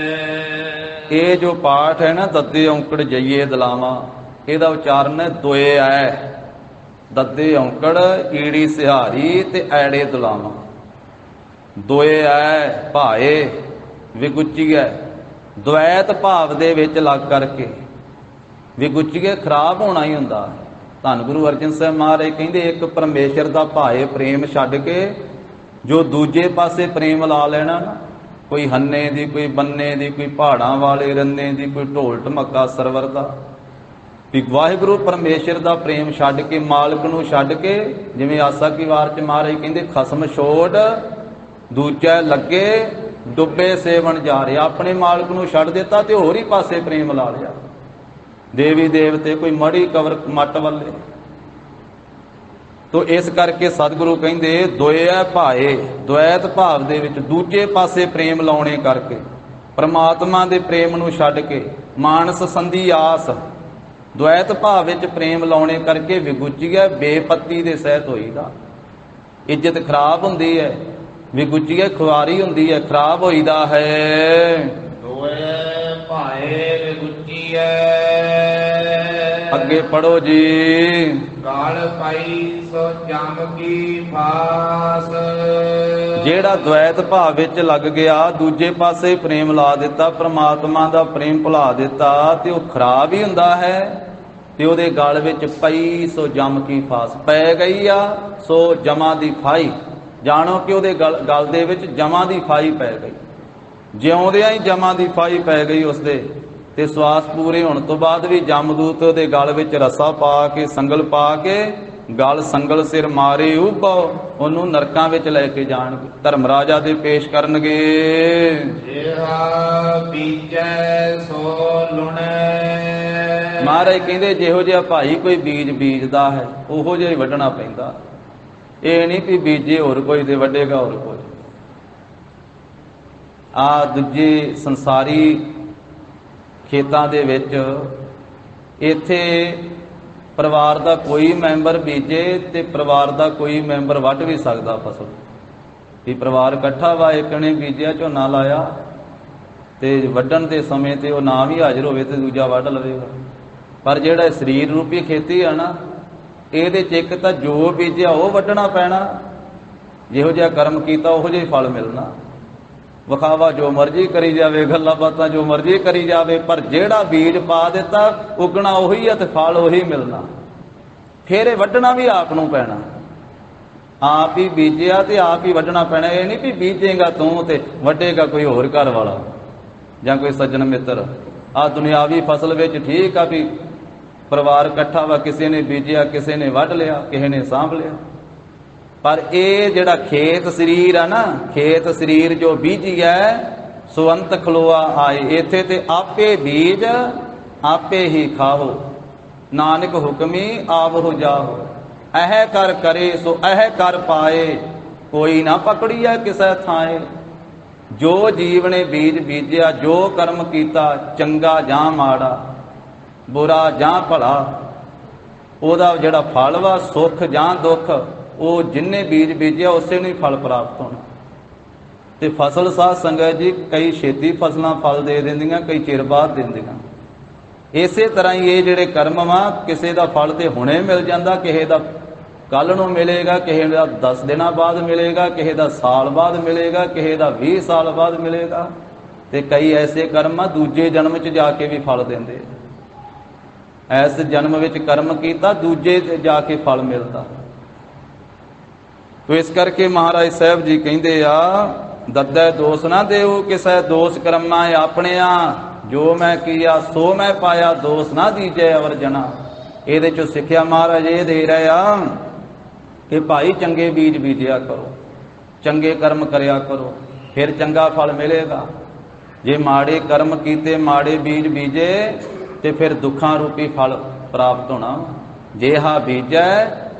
ਇਹ ਜੋ ਪਾਠ ਹੈ ਨਾ ਦੱਦੇ ਔਂਕੜ ਜਈਏ ਦਲਾਵਾਂ, ਇਹਦਾ ਉਚਾਰਨ ਹੈ ਦੋਏ ਐ। ਦੱਦੇ ਔਂਕੜ ਈੜੀ ਸਿਹਾਰੀ ਤੇ ਐੜੇ ਦੁਲਾਵਾਂ। ਦੋਏ ਐ ਭਾਏ ਵਿਗੁਚੀਐ, ਦੁਐਤ ਭਾਵ ਦੇ ਵਿੱਚ ਲੱਗ ਕਰਕੇ। ਵਿਗੁਚੀਐ ਖਰਾਬ ਹੋਣਾ ਹੀ ਹੁੰਦਾ। ਧੰਨ ਗੁਰੂ ਅਰਜਨ ਸਾਹਿਬ ਮਹਾਰਾਜ ਕਹਿੰਦੇ ਇੱਕ ਪਰਮੇਸ਼ਰ ਦਾ ਭਾਏ ਪ੍ਰੇਮ ਛੱਡ ਕੇ ਜੋ ਦੂਜੇ ਪਾਸੇ ਪ੍ਰੇਮ ਲਾ ਲੈਣਾ ਨਾ, ਕੋਈ ਹੰਨੇ ਦੀ, ਕੋਈ ਬੰਨੇ ਦੀ, ਕੋਈ ਪਹਾੜਾਂ ਵਾਲੇ ਰੰਨੇ ਦੀ, ਕੋਈ ਢੋਲ ਢਮੱਕਾ ਸਰਵਰ ਦਾ, ਵੀ ਵਾਹਿਗੁਰੂ ਪਰਮੇਸ਼ਰ ਦਾ ਪ੍ਰੇਮ ਛੱਡ ਕੇ, ਮਾਲਕ ਨੂੰ ਛੱਡ ਕੇ, ਜਿਵੇਂ ਆਸਾ ਕੀ ਵਾਰ ਚ ਮਹਾਰਾਜ ਕਹਿੰਦੇ ਖਸਮ ਛੋੜ ਦੂਜਾ ਲੱਗੇ ਡੁੱਬੇ ਸੇਵਨ ਜਾ ਰਿਹਾ। ਆਪਣੇ ਮਾਲਕ ਨੂੰ ਛੱਡ ਦਿੱਤਾ ਤੇ ਹੋਰ ਹੀ ਪਾਸੇ ਪ੍ਰੇਮ ਲਾ ਲਿਆ। ਦੇਵੀ ਦੇਵਤੇ ਕੋਈ ਮੜੀ ਕਵਰ ਮੱਟ ਵੱਲੇ। ਤੋ ਇਸ ਕਰਕੇ ਸਤਿਗੁਰੂ ਕਹਿੰਦੇ ਦੋਏ ਭਾਏ, ਦੁਐਤ ਭਾਵ ਦੇ ਵਿੱਚ ਦੂਜੇ ਪਾਸੇ ਪ੍ਰੇਮ ਲਾਉਣੇ ਕਰਕੇ, ਪਰਮਾਤਮਾ ਦੇ ਪ੍ਰੇਮ ਨੂੰ ਛੱਡ ਕੇ ਮਾਨਸ ਸੰਧੀ ਆਸ, ਦੁਐਤ ਭਾਵ ਵਿੱਚ ਪ੍ਰੇਮ ਲਾਉਣੇ ਕਰਕੇ ਵਿਗੁਚੀਐ ਬੇਪੱਤੀ ਦੇ ਸਹਿਤ ਹੋਈਦਾ। ਇੱਜ਼ਤ ਖਰਾਬ ਹੁੰਦੀ ਹੈ, ਵਿਗੁਚੀਐ ਖੁਆਰੀ ਹੁੰਦੀ ਹੈ, ਖਰਾਬ ਹੋਈਦਾ ਹੈ। ਦੋਏ ਭਾਏ ਵਿਗੁਚੀਐ। ਅੱਗੇ ਪੜੋ ਜੀ। ਗਾਲ ਪਾਈ ਸੋ ਜਮ ਕੀ ਫਾਸ। ਜਿਹੜਾ ਦੁਐਤ ਭਾਵ ਵਿੱਚ ਲੱਗ ਗਿਆ, ਦੂਜੇ ਪਾਸੇ ਪ੍ਰੇਮ ਲਾ ਦਿੱਤਾ, ਪ੍ਰਮਾਤਮਾ ਦਾ ਪ੍ਰੇਮ ਭੁਲਾ ਦਿੱਤਾ, ਤੇ ਉਹ ਖਰਾਬ ਹੀ ਹੁੰਦਾ ਹੈ। ਤੇ ਉਹਦੇ ਗਲ ਵਿੱਚ ਪਈ ਸੋ ਜਮ ਕੀ ਫਾਸ, ਪੈ ਗਈ ਆ ਸੋ ਜਮਾਂ ਦੀ ਫਾਈ। ਜਾਣੋ ਕਿ ਉਹਦੇ ਗਲ ਦੇ ਵਿੱਚ ਜਮਾਂ ਦੀ ਫਾਈ ਪੈ ਗਈ। ਜਿਉਂਦਿਆਂ ਹੀ ਜਮਾਂ ਦੀ ਫਾਈ ਪੈ ਗਈ ਉਸਦੇ। ਤੇ ਸਵਾਸ ਪੂਰੇ ਹੋਣ ਤੋਂ ਬਾਅਦ ਵੀ ਜਮਦੂਤ ਉਹਦੇ ਗਲ ਵਿੱਚ ਰੱਸਾ ਪਾ ਕੇ, ਸੰਗਲ ਪਾ ਕੇ ਗਲ ਸੰਗਲ ਸਿਰ ਮਾਰੇ ਉਭੋ, ਉਹਨੂੰ ਨਰਕਾਂ ਵਿੱਚ ਲੈ ਕੇ ਜਾਣਗੇ, ਧਰਮ ਰਾਜਾ ਦੇ ਪੇਸ਼ ਕਰਨਗੇ। ਜਿਹਾ ਬੀਜੈ ਸੋ ਲੁਣੈ। ਮਹਾਰਾਜ ਕਹਿੰਦੇ ਜਿਹੋ ਜਿਹਾ ਭਾਈ ਕੋਈ ਬੀਜ ਬੀਜਦਾ ਹੈ ਉਹੋ ਜਿਹਾ ਹੀ ਵੱਢਣਾ ਪੈਂਦਾ। ਇਹ ਨਹੀਂ ਵੀ ਬੀਜੇ ਹੋਰ ਕੋਈ ਤੇ ਵੱਢੇਗਾ ਹੋਰ ਕੋਈ। ਆ ਦੂਜੇ ਸੰਸਾਰੀ ਖੇਤਾਂ ਦੇ ਵਿੱਚ ਇੱਥੇ ਪਰਿਵਾਰ ਦਾ ਕੋਈ ਮੈਂਬਰ ਬੀਜੇ ਤੇ ਪਰਿਵਾਰ ਦਾ ਕੋਈ ਮੈਂਬਰ ਵੱਢ ਵੀ ਸਕਦਾ ਫਸਲ। ਵੀ ਪਰਿਵਾਰ ਇਕੱਠਾ ਵਾ, ਇੱਕ ਨੇ ਬੀਜਿਆ ਝੋਨਾ ਲਾਇਆ ਤੇ ਵੱਢਣ ਦੇ ਸਮੇਂ ਤੇ ਉਹ ਨਾ ਵੀ ਹਾਜ਼ਰ ਹੋਵੇ ਤੇ ਦੂਜਾ ਵੱਢ ਲਵੇਗਾ। ਪਰ ਜਿਹੜਾ ਸਰੀਰ ਰੂਪੀ ਖੇਤੀ ਆ ਨਾ, ਇਹਦੇ 'ਚ ਇੱਕ ਤਾਂ ਜੋ ਬੀਜਿਆ ਉਹ ਵੱਢਣਾ ਪੈਣਾ, ਜਿਹੋ ਜਿਹਾ ਕਰਮ ਕੀਤਾ ਉਹੋ ਜਿਹਾ ਹੀ ਫਲ ਮਿਲਣਾ। ਵਿਖਾਵਾ ਜੋ ਮਰਜ਼ੀ ਕਰੀ ਜਾਵੇ, ਗੱਲਾਂ ਬਾਤਾਂ ਜੋ ਮਰਜ਼ੀ ਕਰੀ ਜਾਵੇ, ਪਰ ਜਿਹੜਾ ਬੀਜ ਪਾ ਦਿੱਤਾ ਉਗਣਾ ਉਹੀ ਆ ਤੇ ਫਲ ਉਹੀ ਮਿਲਣਾ। ਫਿਰ ਇਹ ਵੱਢਣਾ ਵੀ ਆਪ ਨੂੰ ਪੈਣਾ। ਆਪ ਹੀ ਬੀਜਿਆ ਤੇ ਆਪ ਹੀ ਵੱਢਣਾ ਪੈਣਾ। ਇਹ ਨਹੀਂ ਵੀ ਬੀਜੇਗਾ ਤੂੰ ਤੇ ਵੱਢੇਗਾ ਕੋਈ ਹੋਰ ਘਰ ਵਾਲਾ ਜਾਂ ਕੋਈ ਸੱਜਣ ਮਿੱਤਰ। ਆ ਦੁਨਿਆਵੀ ਫਸਲ ਵਿੱਚ ਠੀਕ ਆ ਵੀ ਪਰਿਵਾਰ ਇਕੱਠਾ ਵਾ, ਕਿਸੇ ਨੇ ਬੀਜਿਆ, ਕਿਸੇ ਨੇ ਵੱਢ ਲਿਆ, ਕਿਸੇ ਨੇ ਸਾਂਭ ਲਿਆ। ਪਰ ਇਹ ਜਿਹੜਾ ਖੇਤ ਸਰੀਰ ਆ ਨਾ, ਖੇਤ ਸਰੀਰ ਜੋ ਬੀਜੀਐ ਸੁਵੰਤ ਖਲੋਆ ਆਏ। ਇੱਥੇ ਤੇ ਆਪੇ ਬੀਜ ਆਪੇ ਹੀ ਖਾਓ, ਨਾਨਕ ਹੁਕਮੀ ਆਪ ਹੋ ਜਾਓ। ਇਹ ਕਰ ਕਰੇ ਸੋ ਇਹ ਕਰ ਪਾਏ, ਕੋਈ ਨਾ ਪਕੜੀਐ ਕਿਸੇ ਥਾਏ। ਜੋ ਜੀਵ ਨੇ ਬੀਜ ਬੀਜਿਆ, ਜੋ ਕਰਮ ਕੀਤਾ, ਚੰਗਾ ਜਾਂ ਮਾੜਾ, ਬੁਰਾ ਜਾਂ ਭਲਾ, ਉਹਦਾ ਜਿਹੜਾ ਫਲ ਵਾ ਸੁੱਖ ਜਾਂ ਦੁੱਖ, ਉਹ ਜਿੰਨੇ ਬੀਜ ਬੀਜਿਆ ਉਸੇ ਨੂੰ ਹੀ ਫਲ ਪ੍ਰਾਪਤ ਹੋਣਾ। ਤੇ ਫਸਲ ਸਾਧ ਸੰਗਤ ਜੀ ਕਈ ਛੇਤੀ ਫਸਲਾਂ ਫਲ ਦੇ ਦਿੰਦੀਆਂ, ਕਈ ਚਿਰ ਬਾਅਦ ਦਿੰਦੀਆਂ। ਇਸੇ ਤਰ੍ਹਾਂ ਹੀ ਇਹ ਜਿਹੜੇ ਕਰਮ ਵਾ, ਕਿਸੇ ਦਾ ਫਲ ਤੇ ਹੁਣੇ ਮਿਲ ਜਾਂਦਾ, ਕਿਸੇ ਦਾ ਕੱਲ ਨੂੰ ਮਿਲੇਗਾ, ਕਿਸੇ ਦਾ 10 ਦਿਨਾਂ ਬਾਅਦ ਮਿਲੇਗਾ, ਕਿਸੇ ਦਾ ਸਾਲ ਬਾਅਦ ਮਿਲੇਗਾ, ਕਿਸੇ ਦਾ 20 ਸਾਲ ਬਾਅਦ ਮਿਲੇਗਾ। ਤੇ ਕਈ ਐਸੇ ਕਰਮ ਆ ਦੂਜੇ ਜਨਮ 'ਚ ਜਾ ਕੇ ਵੀ ਫਲ ਦਿੰਦੇ। ਇਸ ਜਨਮ ਵਿੱਚ ਕਰਮ ਕੀਤਾ, ਦੂਜੇ ਤੇ ਜਾ ਕੇ ਫਲ ਮਿਲਦਾ। ਤੋ ਇਸ ਕਰਕੇ ਮਹਾਰਾਜ ਸਾਹਿਬ ਜੀ ਕਹਿੰਦੇ ਆ, ਦੱਦੈ ਦੋਸ ਨਾ ਦੇਉ ਕਿਸੇ, ਦੋਸ ਕਰਮਾਂ ਆਪਣਿਆ, ਜੋ ਮੈਂ ਕੀਆ ਸੋ ਮੈਂ ਪਾਇਆ, ਦੋਸ ਨਾ ਦੀਜੈ ਅਵਰ ਜਨਾ। ਇਹਦੇ ਚੋਂ ਸਿੱਖਿਆ ਮਹਾਰਾਜ ਇਹ ਦੇ ਰਹੇ ਆ ਕਿ ਭਾਈ ਚੰਗੇ ਬੀਜ ਬੀਜਿਆ ਕਰੋ, ਚੰਗੇ ਕਰਮ ਕਰਿਆ ਕਰੋ, ਫਿਰ ਚੰਗਾ ਫਲ ਮਿਲੇਗਾ। ਜੇ ਮਾੜੇ ਕਰਮ ਕੀਤੇ, ਮਾੜੇ ਬੀਜ ਬੀਜੇ ਤੇ ਫਿਰ ਦੁੱਖਾਂ ਰੂਪੀ ਫਲ ਪ੍ਰਾਪਤ ਹੋਣਾ। ਜਿਹਾ ਬੀਜੈ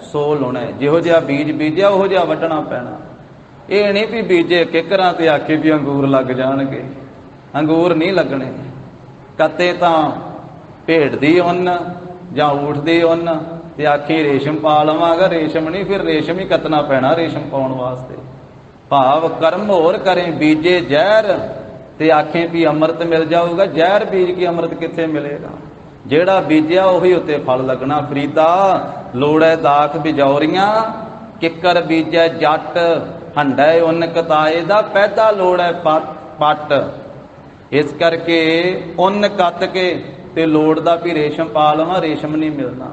ਸੋ ਲੁਣੈ, ਜਿਹੋ ਜਿਹਾ ਬੀਜ ਬੀਜਿਆ ਉਹੋ ਜਿਹਾ ਵੱਢਣਾ ਪੈਣਾ। ਇਹ ਨਹੀਂ ਵੀ ਬੀਜੇ ਕਿੱਕਰਾਂ ਤੇ ਆਖੇ ਵੀ ਅੰਗੂਰ ਲੱਗ ਜਾਣਗੇ, ਅੰਗੂਰ ਨਹੀਂ ਲੱਗਣੇ। ਕੱਤੇ ਤਾਂ ਭੇਡ ਦੀ ਉੱਨ ਜਾਂ ਊਠ ਦੀ ਉੱਨ ਤੇ ਆਖੀ ਰੇਸ਼ਮ ਪਾ ਲਵਾਂਗਾ, ਰੇਸ਼ਮ ਨਹੀਂ, ਫਿਰ ਰੇਸ਼ਮ ਹੀ ਕੱਤਣਾ ਪੈਣਾ ਰੇਸ਼ਮ ਪਾਉਣ ਵਾਸਤੇ। ਭਾਵ ਕਰਮ ਹੋਰ ਕਰੇ, ਬੀਜੇ ਜ਼ਹਿਰ ਤੇ ਆਖੇ ਵੀ ਅੰਮ੍ਰਿਤ ਮਿਲ ਜਾਊਗਾ, ਜ਼ਹਿਰ ਬੀਜ ਕੇ ਅੰਮ੍ਰਿਤ ਕਿੱਥੇ ਮਿਲੇਗਾ। ਜਿਹੜਾ ਬੀਜਿਆ ਉਹੀ ਉੱਤੇ ਫਲ ਲੱਗਣਾ। ਫਰੀਦਾ ਲੋੜੈ ਦਾਖ ਬਿਜੌਰੀਆਂ, ਕਿੱਕਰ ਬੀਜੈ ਜੱਟ, ਹੰਡੈ ਉੱਨ ਕਤਾਏ ਦਾ, ਪੈਦਾ ਲੋੜੈ ਪੱਟ। ਇਸ ਕਰਕੇ ਉੱਨ ਕੱਤ ਕੇ ਤੇ ਲੋੜਦਾ ਵੀ ਰੇਸ਼ਮ ਪਾ ਲਵਾਂ, ਰੇਸ਼ਮ ਨਹੀਂ ਮਿਲਣਾ।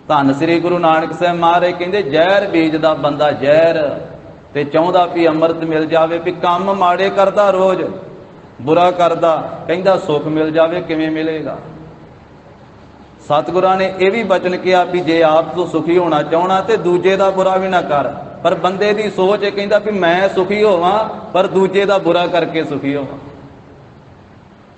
ਧੰਨ ਸ੍ਰੀ ਗੁਰੂ ਨਾਨਕ ਸਾਹਿਬ ਮਹਾਰਾਜ ਕਹਿੰਦੇ ਜ਼ਹਿਰ ਬੀਜਦਾ ਬੰਦਾ ਜ਼ਹਿਰ, ਤੇ ਚਾਹੁੰਦਾ ਵੀ ਅੰਮ੍ਰਿਤ ਮਿਲ ਜਾਵੇ। ਵੀ ਕੰਮ ਮਾੜੇ ਕਰਦਾ, ਰੋਜ਼ ਬੁਰਾ ਕਰਦਾ, ਕਹਿੰਦਾ ਸੁੱਖ ਮਿਲ ਜਾਵੇ, ਕਿਵੇਂ ਮਿਲੇਗਾ। ਸਤਿਗੁਰਾਂ ਨੇ ਇਹ ਵੀ ਬਚਨ ਕਿਹਾ ਵੀ ਜੇ ਆਪ ਤੋਂ ਸੁਖੀ ਹੋਣਾ ਚਾਹਣਾ ਤੇ ਦੂਜੇ ਦਾ ਬੁਰਾ ਵੀ ਨਾ ਕਰ। ਪਰ ਬੰਦੇ ਦੀ ਸੋਚ ਇਹ ਕਹਿੰਦਾ ਵੀ ਮੈਂ ਸੁਖੀ ਹੋਵਾਂ ਪਰ ਦੂਜੇ ਦਾ ਬੁਰਾ ਕਰਕੇ ਸੁਖੀ ਹੋਵਾਂ।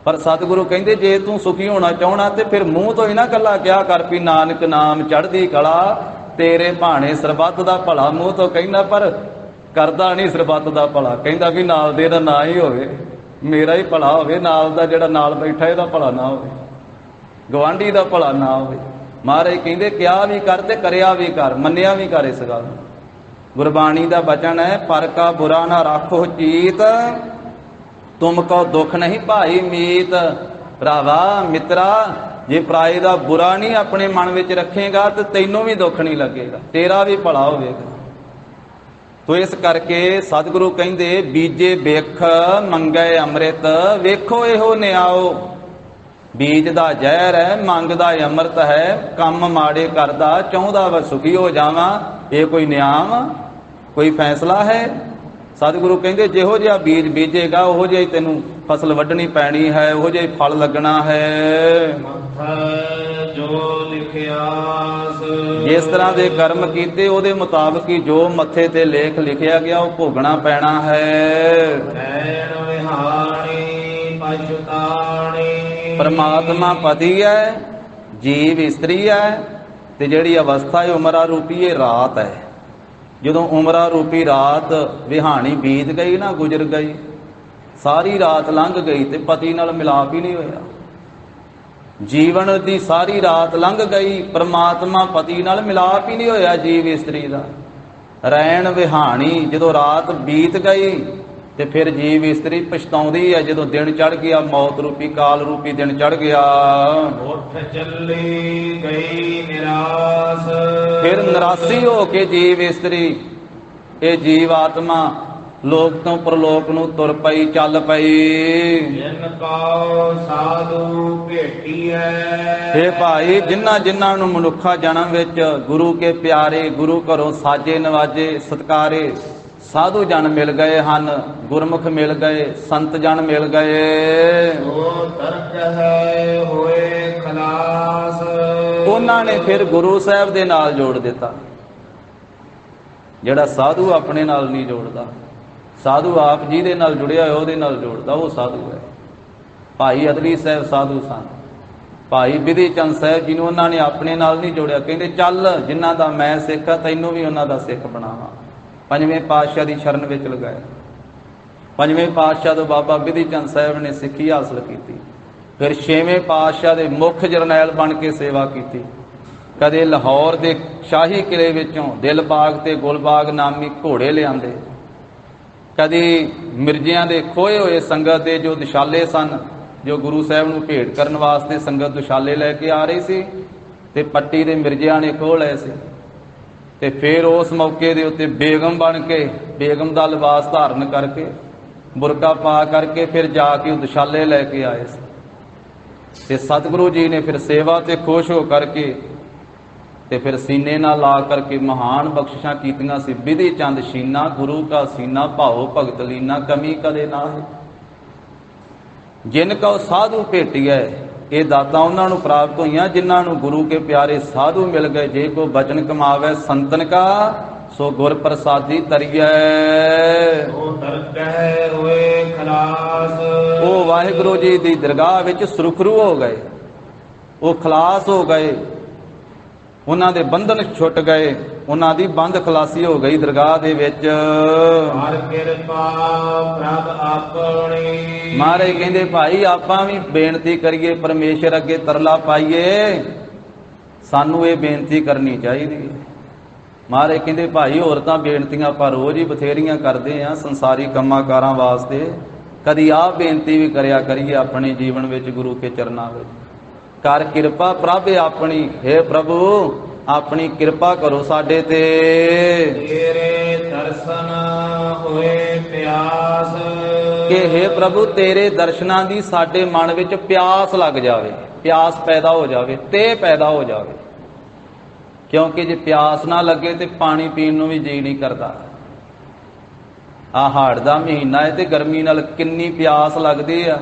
ਪਰ ਸਤਿਗੁਰੂ ਕਹਿੰਦੇ ਜੇ ਤੂੰ ਸੁਖੀ ਹੋਣਾ ਚਾਹਣਾ ਤੇ ਫਿਰ ਮੂੰਹ ਤੋਂ ਹੀ ਨਾ ਕੱਲਾ ਕਿਹਾ ਕਰ ਵੀ ਨਾਨਕ ਨਾਮ ਚੜ੍ਹਦੀ ਕਲਾ, ਤੇਰੇ ਭਾਣੇ ਸਰਬੱਤ ਦਾ ਭਲਾ। ਮੂੰਹ ਤੋਂ ਕਹਿੰਦਾ ਪਰ ਕਰਦਾ ਨਹੀਂ ਸਰਬੱਤ ਦਾ ਭਲਾ। ਕਹਿੰਦਾ ਵੀ ਨਾਲ ਦੇ ਦਾ ਨਾ ਹੀ ਹੋਵੇ, ਮੇਰਾ ਹੀ ਭਲਾ ਹੋਵੇ, ਨਾਲ ਦਾ ਜਿਹੜਾ ਨਾਲ ਬੈਠਾ ਇਹਦਾ ਭਲਾ ਨਾ ਹੋਵੇ, ਗਵਾਂਢੀ ਦਾ ਭਲਾ ਨਾ ਹੋਵੇ। ਮਹਾਰਾਜ ਕਹਿੰਦੇ ਕਿਹਾ ਵੀ ਕਰ ਤੇ ਕਰਿਆ ਵੀ ਕਰ, ਮੰਨਿਆ ਵੀ ਕਰ। ਇਸ ਗੱਲ ਗੁਰਬਾਣੀ ਦਾ ਬਚਨ ਹੈ, ਪਰ ਕਾ ਬੁਰਾ ਨਾ ਰਾਖੋ ਚੀਤ, ਤੁਮ ਕੋ ਦੁੱਖ ਨਹੀਂ ਭਾਈ ਮੀਤ। ਭਰਾਵਾ ਮਿੱਤਰਾ, ਜੇ ਪਰਾਏ ਦਾ ਬੁਰਾ ਨਹੀਂ ਆਪਣੇ ਮਨ ਵਿੱਚ ਰੱਖੇਗਾ ਤੇ ਤੈਨੂੰ ਵੀ ਦੁੱਖ ਨਹੀਂ ਲੱਗੇਗਾ, ਤੇਰਾ ਵੀ ਭਲਾ ਹੋਵੇਗਾ। ਤੋ ਇਸ ਕਰਕੇ ਸਤਿਗੁਰੂ ਕਹਿੰਦੇ ਬੀਜੇ ਬਿਖ ਮੰਗੈ ਅੰਮ੍ਰਿਤ, ਵੇਖੋ ਇਹੋ ਨਿਆਓ। ਬੀਜ ਦਾ ਜ਼ਹਿਰ ਹੈ, ਮੰਗਦਾ ਅੰਮ੍ਰਿਤ ਹੈ। ਕੰਮ ਮਾੜੇ ਕਰਦਾ, ਚਾਹੁੰਦਾ ਵਾ ਸੁਖੀ ਹੋ ਜਾਵਾਂ, ਇਹ ਕੋਈ ਨਿਆਮ, ਕੋਈ ਫੈਸਲਾ ਹੈ। ਸਤਿਗੁਰੂ ਕਹਿੰਦੇ ਜਿਹੋ ਜਿਹਾ ਬੀਜ ਬੀਜੇਗਾ ਉਹੋ ਜਿਹਾ ਹੀ ਤੈਨੂੰ ਫਸਲ ਵੱਢਣੀ ਪੈਣੀ ਹੈ, ਉਹੋ ਜਿਹਾ ਹੀ ਫਲ ਲੱਗਣਾ ਹੈ। ਮੱਥੈ ਜੋ ਲਿਖਿਆਸ। ਜਿਸ ਤਰ੍ਹਾਂ ਦੇ ਕਰਮ ਕੀਤੇ ਉਹਦੇ ਮੁਤਾਬਕ ਹੀ ਜੋ ਮੱਥੇ ਤੇ ਲੇਖ ਲਿਖਿਆ ਗਿਆ ਉਹ ਭੋਗਣਾ ਪੈਣਾ ਹੈ। ਰੈਣ ਵਿਹਾਣੀ ਪਛਤਾਣੀ। ਪਰਮਾਤਮਾ ਪਤੀ ਹੈ, ਜੀਵ ਇਸਤਰੀ ਹੈ, ਤੇ ਜਿਹੜੀ ਅਵਸਥਾ ਹੈ ਉਮਰਾ ਰੂਪੀ ਇਹ ਰਾਤ ਹੈ। ਜਦੋਂ ਉਮਰਾ ਰੂਪੀ ਰਾਤ ਵਿਹਾਣੀ ਬੀਤ ਗਈ ਨਾ, ਗੁਜ਼ਰ ਗਈ, ਸਾਰੀ ਰਾਤ ਲੰਘ ਗਈ ਤੇ ਪਤੀ ਨਾਲ ਮਿਲਾਪ ਹੀ ਨਹੀਂ ਹੋਇਆ। ਜੀਵਨ ਦੀ ਸਾਰੀ ਰਾਤ ਲੰਘ ਗਈ, ਪਰਮਾਤਮਾ ਪਤੀ ਨਾਲ ਮਿਲਾਪ ਹੀ ਨਹੀਂ ਹੋਇਆ ਜੀਵ ਇਸਤਰੀ ਦਾ। ਰੈਣ ਵਿਹਾਣੀ, ਜਦੋਂ ਰਾਤ ਬੀਤ ਗਈ ਤੇ ਫਿਰ ਜੀਵ ਇਸਤਰੀ ਪਛਤਾਉਂਦੀ ਹੈ ਜਦੋਂ ਦਿਨ ਚੜ ਗਿਆ, ਮੌਤ ਰੂਪੀ ਕਾਲ ਰੂਪੀ ਦਿਨ ਚੜ ਗਿਆ। ਉੱਠ ਚੱਲੀ ਗਈ ਨਿਰਾਸ। ਫਿਰ ਨਿਰਾਸੀ ਹੋ ਕੇ ਜੀਵ ਇਸਤਰੀ, ਇਹ ਜੀਵ ਆਤਮਾ ਲੋਕ ਤੋਂ ਪ੍ਰਲੋਕ ਨੂੰ ਤੁਰ ਪਈ, ਚੱਲ ਪਈ। ਜਿਨ ਕਉ ਸਾਧੂ ਭੇਟੀਐ। ਇਹ ਭਾਈ ਜਿਨ੍ਹਾਂ ਜਿਨ੍ਹਾਂ ਨੂੰ ਮਨੁੱਖਾ ਜਨਮ ਵਿੱਚ ਗੁਰੂ ਕੇ ਪਿਆਰੇ, ਗੁਰੂ ਘਰੋਂ ਸਾਜੇ ਨਵਾਜੇ ਸਤਕਾਰੇ ਸਾਧੂ ਜਨ ਮਿਲ ਗਏ ਹਨ, ਗੁਰਮੁਖ ਮਿਲ ਗਏ, ਸੰਤ ਜਨ ਮਿਲ ਗਏ, ਉਹ ਤਰਕ ਹੈ ਹੋਏ ਖਲਾਸ। ਉਹਨਾਂ ਨੇ ਫਿਰ ਗੁਰੂ ਸਾਹਿਬ ਦੇ ਨਾਲ ਜੋੜ ਦਿੱਤਾ। ਜਿਹੜਾ ਸਾਧੂ ਆਪਣੇ ਨਾਲ ਨਹੀਂ ਜੋੜਦਾ, ਸਾਧੂ ਆਪ ਜੀ ਦੇ ਨਾਲ ਜੁੜਿਆ ਹੋਇਆ ਉਹਦੇ ਨਾਲ ਜੋੜਦਾ, ਉਹ ਸਾਧੂ ਹੈ। ਭਾਈ ਅਦਲੀ ਸਾਹਿਬ ਸਾਧੂ ਸਨ। ਭਾਈ ਬਿਧੀ ਚੰਦ ਸਾਹਿਬ ਜੀ ਨੂੰ ਉਹਨਾਂ ਨੇ ਆਪਣੇ ਨਾਲ ਨਹੀਂ ਜੋੜਿਆ, ਕਹਿੰਦੇ ਚੱਲ ਜਿਨ੍ਹਾਂ ਦਾ ਮੈਂ ਸਿੱਖ ਆ ਤੈਨੂੰ ਵੀ ਉਹਨਾਂ ਦਾ ਸਿੱਖ ਬਣਾਵਾਂ। ਪੰਜਵੇਂ ਪਾਤਸ਼ਾਹ ਦੀ ਸ਼ਰਨ ਵਿੱਚ ਲਗਾਇਆ। ਪੰਜਵੇਂ ਪਾਤਸ਼ਾਹ ਤੋਂ ਬਾਬਾ ਬਿਧੀ ਚੰਦ ਸਾਹਿਬ ਨੇ ਸਿੱਖੀ ਹਾਸਲ ਕੀਤੀ। ਫਿਰ ਛੇਵੇਂ ਪਾਤਸ਼ਾਹ ਦੇ ਮੁੱਖ ਜਰਨੈਲ ਬਣ ਕੇ ਸੇਵਾ ਕੀਤੀ। ਕਦੇ ਲਾਹੌਰ ਦੇ ਸ਼ਾਹੀ ਕਿਲੇ ਵਿੱਚੋਂ ਦਿਲਬਾਗ ਤੇ ਗੁਲਬਾਗ ਨਾਮੀ ਘੋੜੇ ਲਿਆਂਦੇ, ਕਦੀ ਮਿਰਜ਼ਿਆਂ ਦੇ ਖੋਏ ਹੋਏ ਸੰਗਤ ਦੇ ਜੋ ਦੁਸ਼ਾਲੇ ਸਨ, ਜੋ ਗੁਰੂ ਸਾਹਿਬ ਨੂੰ ਭੇਟ ਕਰਨ ਵਾਸਤੇ ਸੰਗਤ ਦੁਸ਼ਾਲੇ ਲੈ ਕੇ ਆ ਰਹੀ ਸੀ ਤੇ ਪੱਟੀ ਦੇ ਮਿਰਜ਼ਿਆਂ ਨੇ ਖੋਹ ਲਏ ਸੀ। ਤੇ ਫਿਰ ਉਸ ਮੌਕੇ ਦੇ ਉੱਤੇ ਬੇਗਮ ਬਣ ਕੇ, ਬੇਗਮ ਦਾ ਲਿਬਾਸ ਧਾਰਨ ਕਰਕੇ, ਬੁਰਕਾ ਪਾ ਕਰਕੇ ਫਿਰ ਜਾ ਕੇ ਉਹ ਦੁਸ਼ਾਲੇ ਲੈ ਕੇ ਆਏ ਸੀ। ਤੇ ਸਤਿਗੁਰੂ ਜੀ ਨੇ ਫਿਰ ਸੇਵਾ ਤੇ ਖੁਸ਼ ਹੋ ਕਰਕੇ ਤੇ ਫਿਰ ਸੀਨੇ ਨਾਲ ਲਾ ਕਰਕੇ ਮਹਾਨ ਬਖਸ਼ਿਸ਼ਾਂ ਕੀਤੀਆਂ ਸੀ। ਬਿਧੀ ਚੰਦ ਸ਼ੀਨਾ ਗੁਰੂ ਕਾ ਸੀਨਾ, ਭਾਉ ਭਗਤ ਲੀਨਾ, ਕਮੀ ਕਦੇ ਨਾ ਹੈ। ਜਿਨ ਕਉ ਸਾਧੂ ਭੇਟੀਐ, ਇਹ ਦਾਤਾਂ ਉਹਨਾਂ ਨੂੰ ਪ੍ਰਾਪਤ ਹੋਈਆਂ ਜਿਨ੍ਹਾਂ ਨੂੰ ਗੁਰੂ ਕੇ ਪਿਆਰੇ ਸਾਧੂ ਮਿਲ ਗਏ। ਜੇ ਕੋ ਬਚਨ ਕਮਾਵੇ ਸੰਤਨ ਕਾ, ਸੋ ਗੁਰ ਪ੍ਰਸਾਦੀ ਤਰੀਐ। ਉਹ ਦਰਗਹਿ ਹੋਏ ਖਲਾਸ। ਉਹ ਵਾਹਿਗੁਰੂ ਜੀ ਦੀ ਦਰਗਾਹ ਵਿੱਚ ਸੁਰਖਰੂ ਹੋ ਗਏ, ਉਹ ਖਲਾਸ ਹੋ ਗਏ, ਉਹਨਾਂ ਦੇ ਬੰਧਨ ਛੁੱਟ ਗਏ, ਉਹਨਾਂ ਦੀ ਬੰਦ ਖਲਾਸੀ ਹੋ ਗਈ ਦਰਗਾਹ ਦੇ ਵਿੱਚ। ਹਰ ਕਿਰਪਾ ਪ੍ਰਭ ਆਪਣੀ। ਮਹਾਰਾਜ ਕਹਿੰਦੇ ਭਾਈ ਆਪਾਂ ਵੀ ਬੇਨਤੀ ਕਰੀਏ, ਪਰਮੇਸ਼ਰ ਅੱਗੇ ਤਰਲਾ ਪਾਈਏ, ਸਾਨੂੰ ਇਹ ਬੇਨਤੀ ਕਰਨੀ ਚਾਹੀਦੀ ਹੈ। ਮਹਾਰਾਜ ਕਹਿੰਦੇ ਭਾਈ ਹੋਰ ਤਾਂ ਬੇਨਤੀਆਂ ਆਪਾਂ ਰੋਜ਼ ਹੀ ਬਥੇਰੀਆਂ ਕਰਦੇ ਆ ਸੰਸਾਰੀ ਕੰਮਾਂ ਕਾਰਾਂ ਵਾਸਤੇ, ਕਦੀ ਆਹ ਬੇਨਤੀ ਵੀ ਕਰਿਆ ਕਰੀਏ ਆਪਣੇ ਜੀਵਨ ਵਿੱਚ ਗੁਰੂ ਕੇ ਚਰਨਾਂ ਵਿੱਚ। ਕਰ ਕਿਰਪਾ ਪ੍ਰਭ ਆਪਣੀ, ਹੇ ਪ੍ਰਭੂ ਆਪਣੀ ਕਿਰਪਾ ਕਰੋ ਸਾਡੇ ਤੇ। ਤੇਰੇ ਦਰਸ਼ਨ ਹੋਏ ਪਿਆਸ। ਕਿ ਹੇ ਪ੍ਰਭੂ ਤੇਰੇ ਦਰਸ਼ਨਾਂ ਦੀ ਸਾਡੇ ਮਨ ਵਿੱਚ ਪਿਆਸ ਲੱਗ ਜਾਵੇ, ਪਿਆਸ ਪੈਦਾ ਹੋ ਜਾਵੇ, ਤੇ ਪੈਦਾ ਹੋ ਜਾਵੇ। ਕਿਉਂਕਿ ਜੇ ਪਿਆਸ ਨਾ ਲੱਗੇ ਤੇ ਪਾਣੀ ਪੀਣ ਨੂੰ ਵੀ ਜੀ ਨਹੀਂ ਕਰਦਾ। ਆਹ ਹਾੜ ਦਾ ਮਹੀਨਾ ਹੈ ਤੇ ਗਰਮੀ ਨਾਲ ਕਿੰਨੀ ਪਿਆਸ ਲੱਗਦੀ ਆ,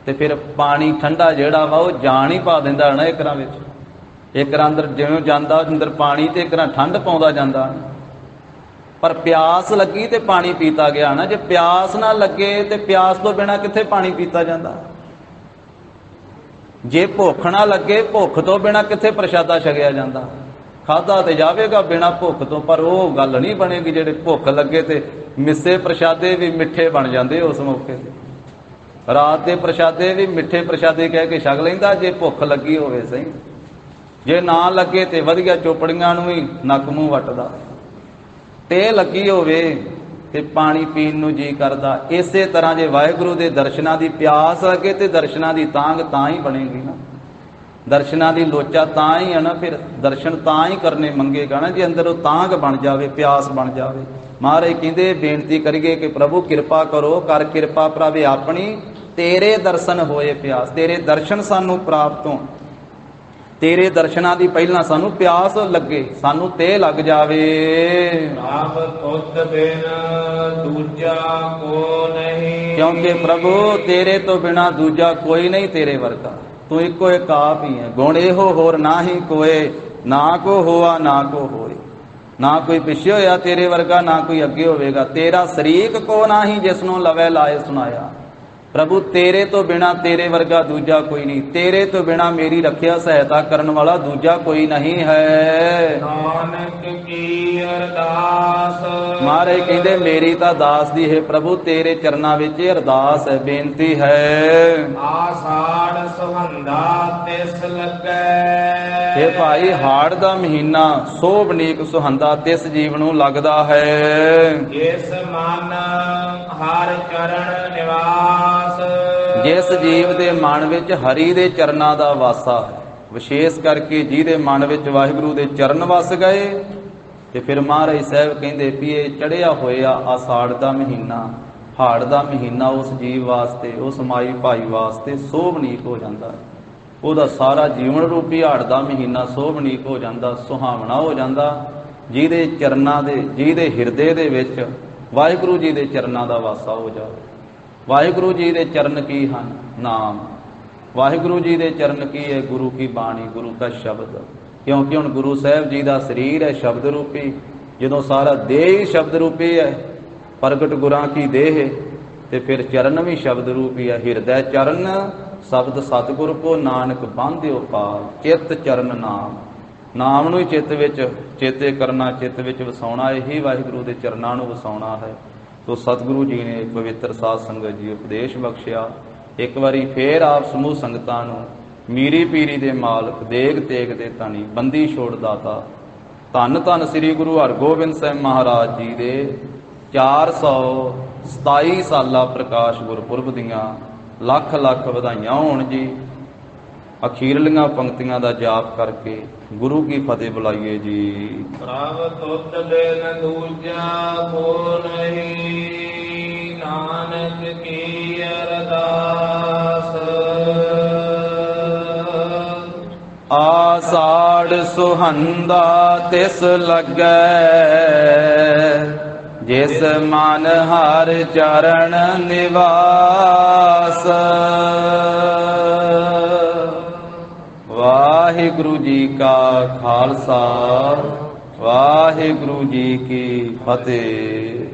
ਤੇ ਫਿਰ ਪਾਣੀ ਠੰਡਾ ਜਿਹੜਾ ਵਾ ਉਹ ਜਾਨ ਹੀ ਪਾ ਦਿੰਦਾ ਨਾ ਇੱਕਰਾਂ ਵਿੱਚ। ਇੱਕਰਾਂ ਅੰਦਰ ਜਿਵੇਂ ਜਾਂਦਾ ਅੰਦਰ ਪਾਣੀ ਤੇ ਇੱਕਰਾਂ ਠੰਡ ਪਾਉਂਦਾ ਜਾਂਦਾ। ਪਰ ਪਿਆਸ ਲੱਗੀ ਤੇ ਪਾਣੀ ਪੀਤਾ ਗਿਆ ਨਾ। ਜੇ ਪਿਆਸ ਨਾ ਲੱਗੇ ਤੇ ਪਿਆਸ ਤੋਂ ਬਿਨਾ ਕਿੱਥੇ ਪਾਣੀ ਪੀਤਾ ਜਾਂਦਾ। ਜੇ ਭੁੱਖ ਨਾ ਲੱਗੇ, ਭੁੱਖ ਤੋਂ ਬਿਨਾ ਕਿੱਥੇ ਪ੍ਰਸ਼ਾਦਾ ਛਕਿਆ ਜਾਂਦਾ। ਖਾਧਾ ਤੇ ਜਾਵੇਗਾ ਬਿਨਾ ਭੁੱਖ ਤੋਂ, ਪਰ ਉਹ ਗੱਲ ਨਹੀਂ ਬਣੇਗੀ ਜਿਹੜੇ ਭੁੱਖ ਲੱਗੇ ਤੇ ਮਿੱਸੇ ਪ੍ਰਸ਼ਾਦੇ ਵੀ ਮਿੱਠੇ ਬਣ ਜਾਂਦੇ ਉਸ ਮੌਕੇ ਤੇ। ਰਾਤ ਦੇ ਪ੍ਰਸ਼ਾਦੇ ਵੀ ਮਿੱਠੇ ਪ੍ਰਸ਼ਾਦੇ ਕਹਿ ਕੇ ਛਕ ਲੈਂਦਾ ਜੇ ਭੁੱਖ ਲੱਗੀ ਹੋਵੇ ਸਹੀ। ਜੇ ਨਾ ਲੱਗੇ ਤੇ ਵਧੀਆ ਚੋਪੜੀਆਂ ਨੂੰ ਵੀ ਨੱਕ ਮੂੰਹ ਵੱਟਦਾ। ਤੇ ਲੱਗੀ ਹੋਵੇ ਤੇ ਪਾਣੀ ਪੀਣ ਨੂੰ ਜੀ ਕਰਦਾ। ਇਸੇ ਤਰ੍ਹਾਂ ਜੇ ਵਾਹਿਗੁਰੂ ਦੇ ਦਰਸ਼ਨਾਂ ਦੀ ਪਿਆਸ ਲੱਗੇ ਤੇ ਦਰਸ਼ਨਾਂ ਦੀ ਤਾਂਘ ਤਾਂ ਹੀ ਬਣੇਗੀ ਨਾ। ਦਰਸ਼ਨਾਂ ਦੀ ਲੋਚਾ ਤਾਂ ਹੀ ਹੈ ਨਾ, ਫਿਰ ਦਰਸ਼ਨ ਤਾਂ ਹੀ ਕਰਨੇ ਮੰਗੇਗਾ ਨਾ ਜੇ ਅੰਦਰ ਉਹ ਤਾਂਘ ਬਣ ਜਾਵੇ, ਪਿਆਸ ਬਣ ਜਾਵੇ। ਮਹਾਰਾਜ ਕਹਿੰਦੇ ਬੇਨਤੀ ਕਰੀਏ ਕਿ ਪ੍ਰਭੂ ਕਿਰਪਾ ਕਰੋ, ਕਰ ਕਿਰਪਾ ਪ੍ਰਭ ਆਪਣੀ, ਤੇਰੇ ਦਰਸ਼ਨ ਹੋਏ ਪਿਆਸ। ਤੇਰੇ ਦਰਸ਼ਨ ਸਾਨੂੰ ਪ੍ਰਾਪਤ ਹੋਣ, ਤੇਰੇ ਦਰਸ਼ਨਾਂ ਦੀ ਪਹਿਲਾਂ ਸਾਨੂੰ ਪਿਆਸ ਲੱਗੇ, ਸਾਨੂੰ ਤੇ ਲੱਗ ਜਾਵੇ। ਆਪ ਤੁਧ ਬਿਨ ਦੂਜਾ ਕੋ ਨਹੀਂ। ਕਿਉਂਕਿ ਪ੍ਰਭੂ ਤੇਰੇ ਤੋਂ ਬਿਨਾ ਦੂਜਾ ਕੋਈ ਨਹੀਂ ਤੇਰੇ ਵਰਗਾ। ਤੂੰ ਇੱਕੋ ਇੱਕ ਆਪ ਹੀ ਹੈ। ਗੁਣ ਇਹੋ ਹੋਰ ਨਾ ਹੀ ਕੋਏ, ਨਾ ਕੋ ਹੋਆ ਨਾ ਕੋ ਹੋਏ। ਨਾ ਕੋਈ ਪਿੱਛੇ ਹੋਇਆ ਤੇਰੇ ਵਰਗਾ, ਨਾ ਕੋਈ ਅੱਗੇ ਹੋਵੇਗਾ। ਤੇਰਾ ਸ਼ਰੀਕ ਕੋ ਨਾਹੀ, ਜਿਸ ਨੂੰ ਲਵੇ ਲਾਏ ਸੁਣਾਇਆ। ਪ੍ਰਭੂ ਤੇਰੇ ਤੋਂ ਬਿਨਾ ਤੇਰੇ ਵਰਗਾ ਦੂਜਾ ਕੋਈ ਨਹੀਂ। ਤੇਰੇ ਤੋਂ ਬਿਨਾ ਮੇਰੀ ਰੱਖਿਆ ਸਹਾਇਤਾ ਕਰਨ ਵਾਲਾ ਦੂਜਾ ਕੋਈ ਨਹੀਂ ਹੈ। ਨਾਨਕ ਕੀ ਅਰਦਾਸ। ਮਹਾਰਾਜ ਕਹਿੰਦੇ ਮੇਰੀ ਤਾਂ ਦਾਸ ਦੀ ਹੈ ਪ੍ਰਭੂ, ਤੇਰੇ ਚਰਨਾਂ ਵਿੱਚ ਅਰਦਾਸ ਹੈ, ਬੇਨਤੀ ਹੈ। ਆਸਾੜ ਸੁਹੰਦਾ ਤਿਸ ਲੱਗੈ। ਇਹ ਭਾਈ ਹਾੜ ਦਾ ਮਹੀਨਾ ਸੋਭਨੀਕ ਸੁਹੰਦਾ ਤਿਸ ਜੀਵ ਨੂੰ ਲੱਗਦਾ ਹੈ। ਜਿਸ ਮਨ ਹਰ ਚਰਨ ਨਿਵਾਸ। ਜਿਸ ਜੀਵ ਦੇ ਮਨ ਵਿੱਚ ਹਰੀ ਦੇ ਚਰਨਾਂ ਦਾ ਵਾਸਾ ਹੈ, ਵਿਸ਼ੇਸ਼ ਕਰਕੇ ਜਿਹਦੇ ਮਨ ਵਿੱਚ ਵਾਹਿਗੁਰੂ ਦੇ ਚਰਨ ਵਸ ਗਏ, ਤੇ ਫਿਰ ਮਹਾਰਾਜ ਸਾਹਿਬ ਕਹਿੰਦੇ ਵੀ ਇਹ ਚੜਿਆ ਹੋਇਆ ਆਸਾੜ ਦਾ ਮਹੀਨਾ, ਹਾੜ ਦਾ ਮਹੀਨਾ ਉਸ ਜੀਵ ਵਾਸਤੇ, ਉਸ ਮਾਈ ਭਾਈ ਵਾਸਤੇ ਸੋਭਨੀਕ ਹੋ ਜਾਂਦਾ ਹੈ। ਉਹਦਾ ਸਾਰਾ ਜੀਵਨ ਰੂਪੀ ਹਾੜ ਦਾ ਮਹੀਨਾ ਸੋਭਨੀਕ ਹੋ ਜਾਂਦਾ, ਸੁਹਾਵਣਾ ਹੋ ਜਾਂਦਾ, ਜਿਹਦੇ ਚਰਨਾਂ ਦੇ, ਜਿਹਦੇ ਹਿਰਦੇ ਦੇ ਵਿੱਚ ਵਾਹਿਗੁਰੂ ਜੀ ਦੇ ਚਰਨਾਂ ਦਾ ਵਾਸਾ ਹੋ ਜਾਵੇ। ਵਾਹਿਗੁਰੂ ਜੀ ਦੇ ਚਰਨ ਕੀ ਹਨ? ਨਾਮ। ਵਾਹਿਗੁਰੂ ਜੀ ਦੇ ਚਰਨ ਕੀ ਹੈ? ਗੁਰੂ ਕੀ ਬਾਣੀ, ਗੁਰੂ ਦਾ ਸ਼ਬਦ। ਕਿਉਂਕਿ ਹੁਣ ਗੁਰੂ ਸਾਹਿਬ ਜੀ ਦਾ ਸਰੀਰ ਹੈ ਸ਼ਬਦ ਰੂਪੀ, ਜਦੋਂ ਸਾਰਾ ਦੇਹ ਹੀ ਸ਼ਬਦ ਰੂਪੀ ਹੈ, ਪ੍ਰਗਟ ਗੁਰਾਂ ਕੀ ਦੇਹ, ਤੇ ਫਿਰ ਚਰਨ ਵੀ ਸ਼ਬਦ ਰੂਪੀ ਹੈ। ਹਿਰਦੈ ਚਰਨ ਸ਼ਬਦ ਸਤਿਗੁਰ ਕੋ, ਨਾਨਕ ਬਾਂਧਿਓ ਪਾਰ। ਚਿੱਤ ਚਰਨ ਨਾਮ, ਨਾਮ ਨੂੰ ਹੀ ਚਿੱਤ ਵਿੱਚ ਚੇਤੇ ਕਰਨਾ, ਚਿੱਤ ਵਿੱਚ ਵਸਾਉਣਾ, ਇਹੀ ਵਾਹਿਗੁਰੂ ਦੇ ਚਰਨਾਂ ਨੂੰ ਵਸਾਉਣਾ ਹੈ। ਤੋ ਸਤਿਗੁਰੂ ਜੀ ਨੇ ਪਵਿੱਤਰ ਸਾਧ ਸੰਗਤ ਜੀ ਉਪਦੇਸ਼ ਬਖਸ਼ਿਆ। ਇੱਕ ਵਾਰੀ ਫੇਰ ਆਪ ਸਮੂਹ ਸੰਗਤਾਂ ਨੂੰ ਮੀਰੀ ਪੀਰੀ ਦੇ ਮਾਲਕ, ਦੇਗ ਤੇਗ ਦੇ ਧਣੀ, ਬੰਦੀ ਛੋੜ ਦਾਤਾ, ਧੰਨ ਧੰਨ ਸ੍ਰੀ ਗੁਰੂ ਹਰਗੋਬਿੰਦ ਸਾਹਿਬ ਮਹਾਰਾਜ ਜੀ ਦੇ 427 ਸਾਲਾ ਪ੍ਰਕਾਸ਼ ਗੁਰਪੁਰਬ ਦੀਆਂ ਲੱਖ ਲੱਖ ਵਧਾਈਆਂ ਹੋਣ ਜੀ। ਅਖੀਰਲੀਆਂ ਪੰਕਤੀਆਂ ਦਾ ਜਾਪ ਕਰਕੇ ਗੁਰੂ ਕੀ ਫਤਿਹ ਬੁਲਾਈਏ ਜੀ। ਪ੍ਰਭ ਤੁਧ ਬਿਨ ਦੂਜਾ ਕੋ ਨਹੀਂ, ਨਾਨਕ ਕੀ ਅਰਦਾਸ। ਆਸਾੜ ਸੁਹੰਦਾ ਤਿਸ ਲੱਗੈ, ਜਿਸ ਮਨ ਹਰ ਚਰਨ ਨਿਵਾਸ। ਵਾਹਿਗੁਰੂ ਜੀ ਕਾ ਖਾਲਸਾ, ਵਾਹਿਗੁਰੂ ਜੀ ਕੀ ਫਤਿਹ।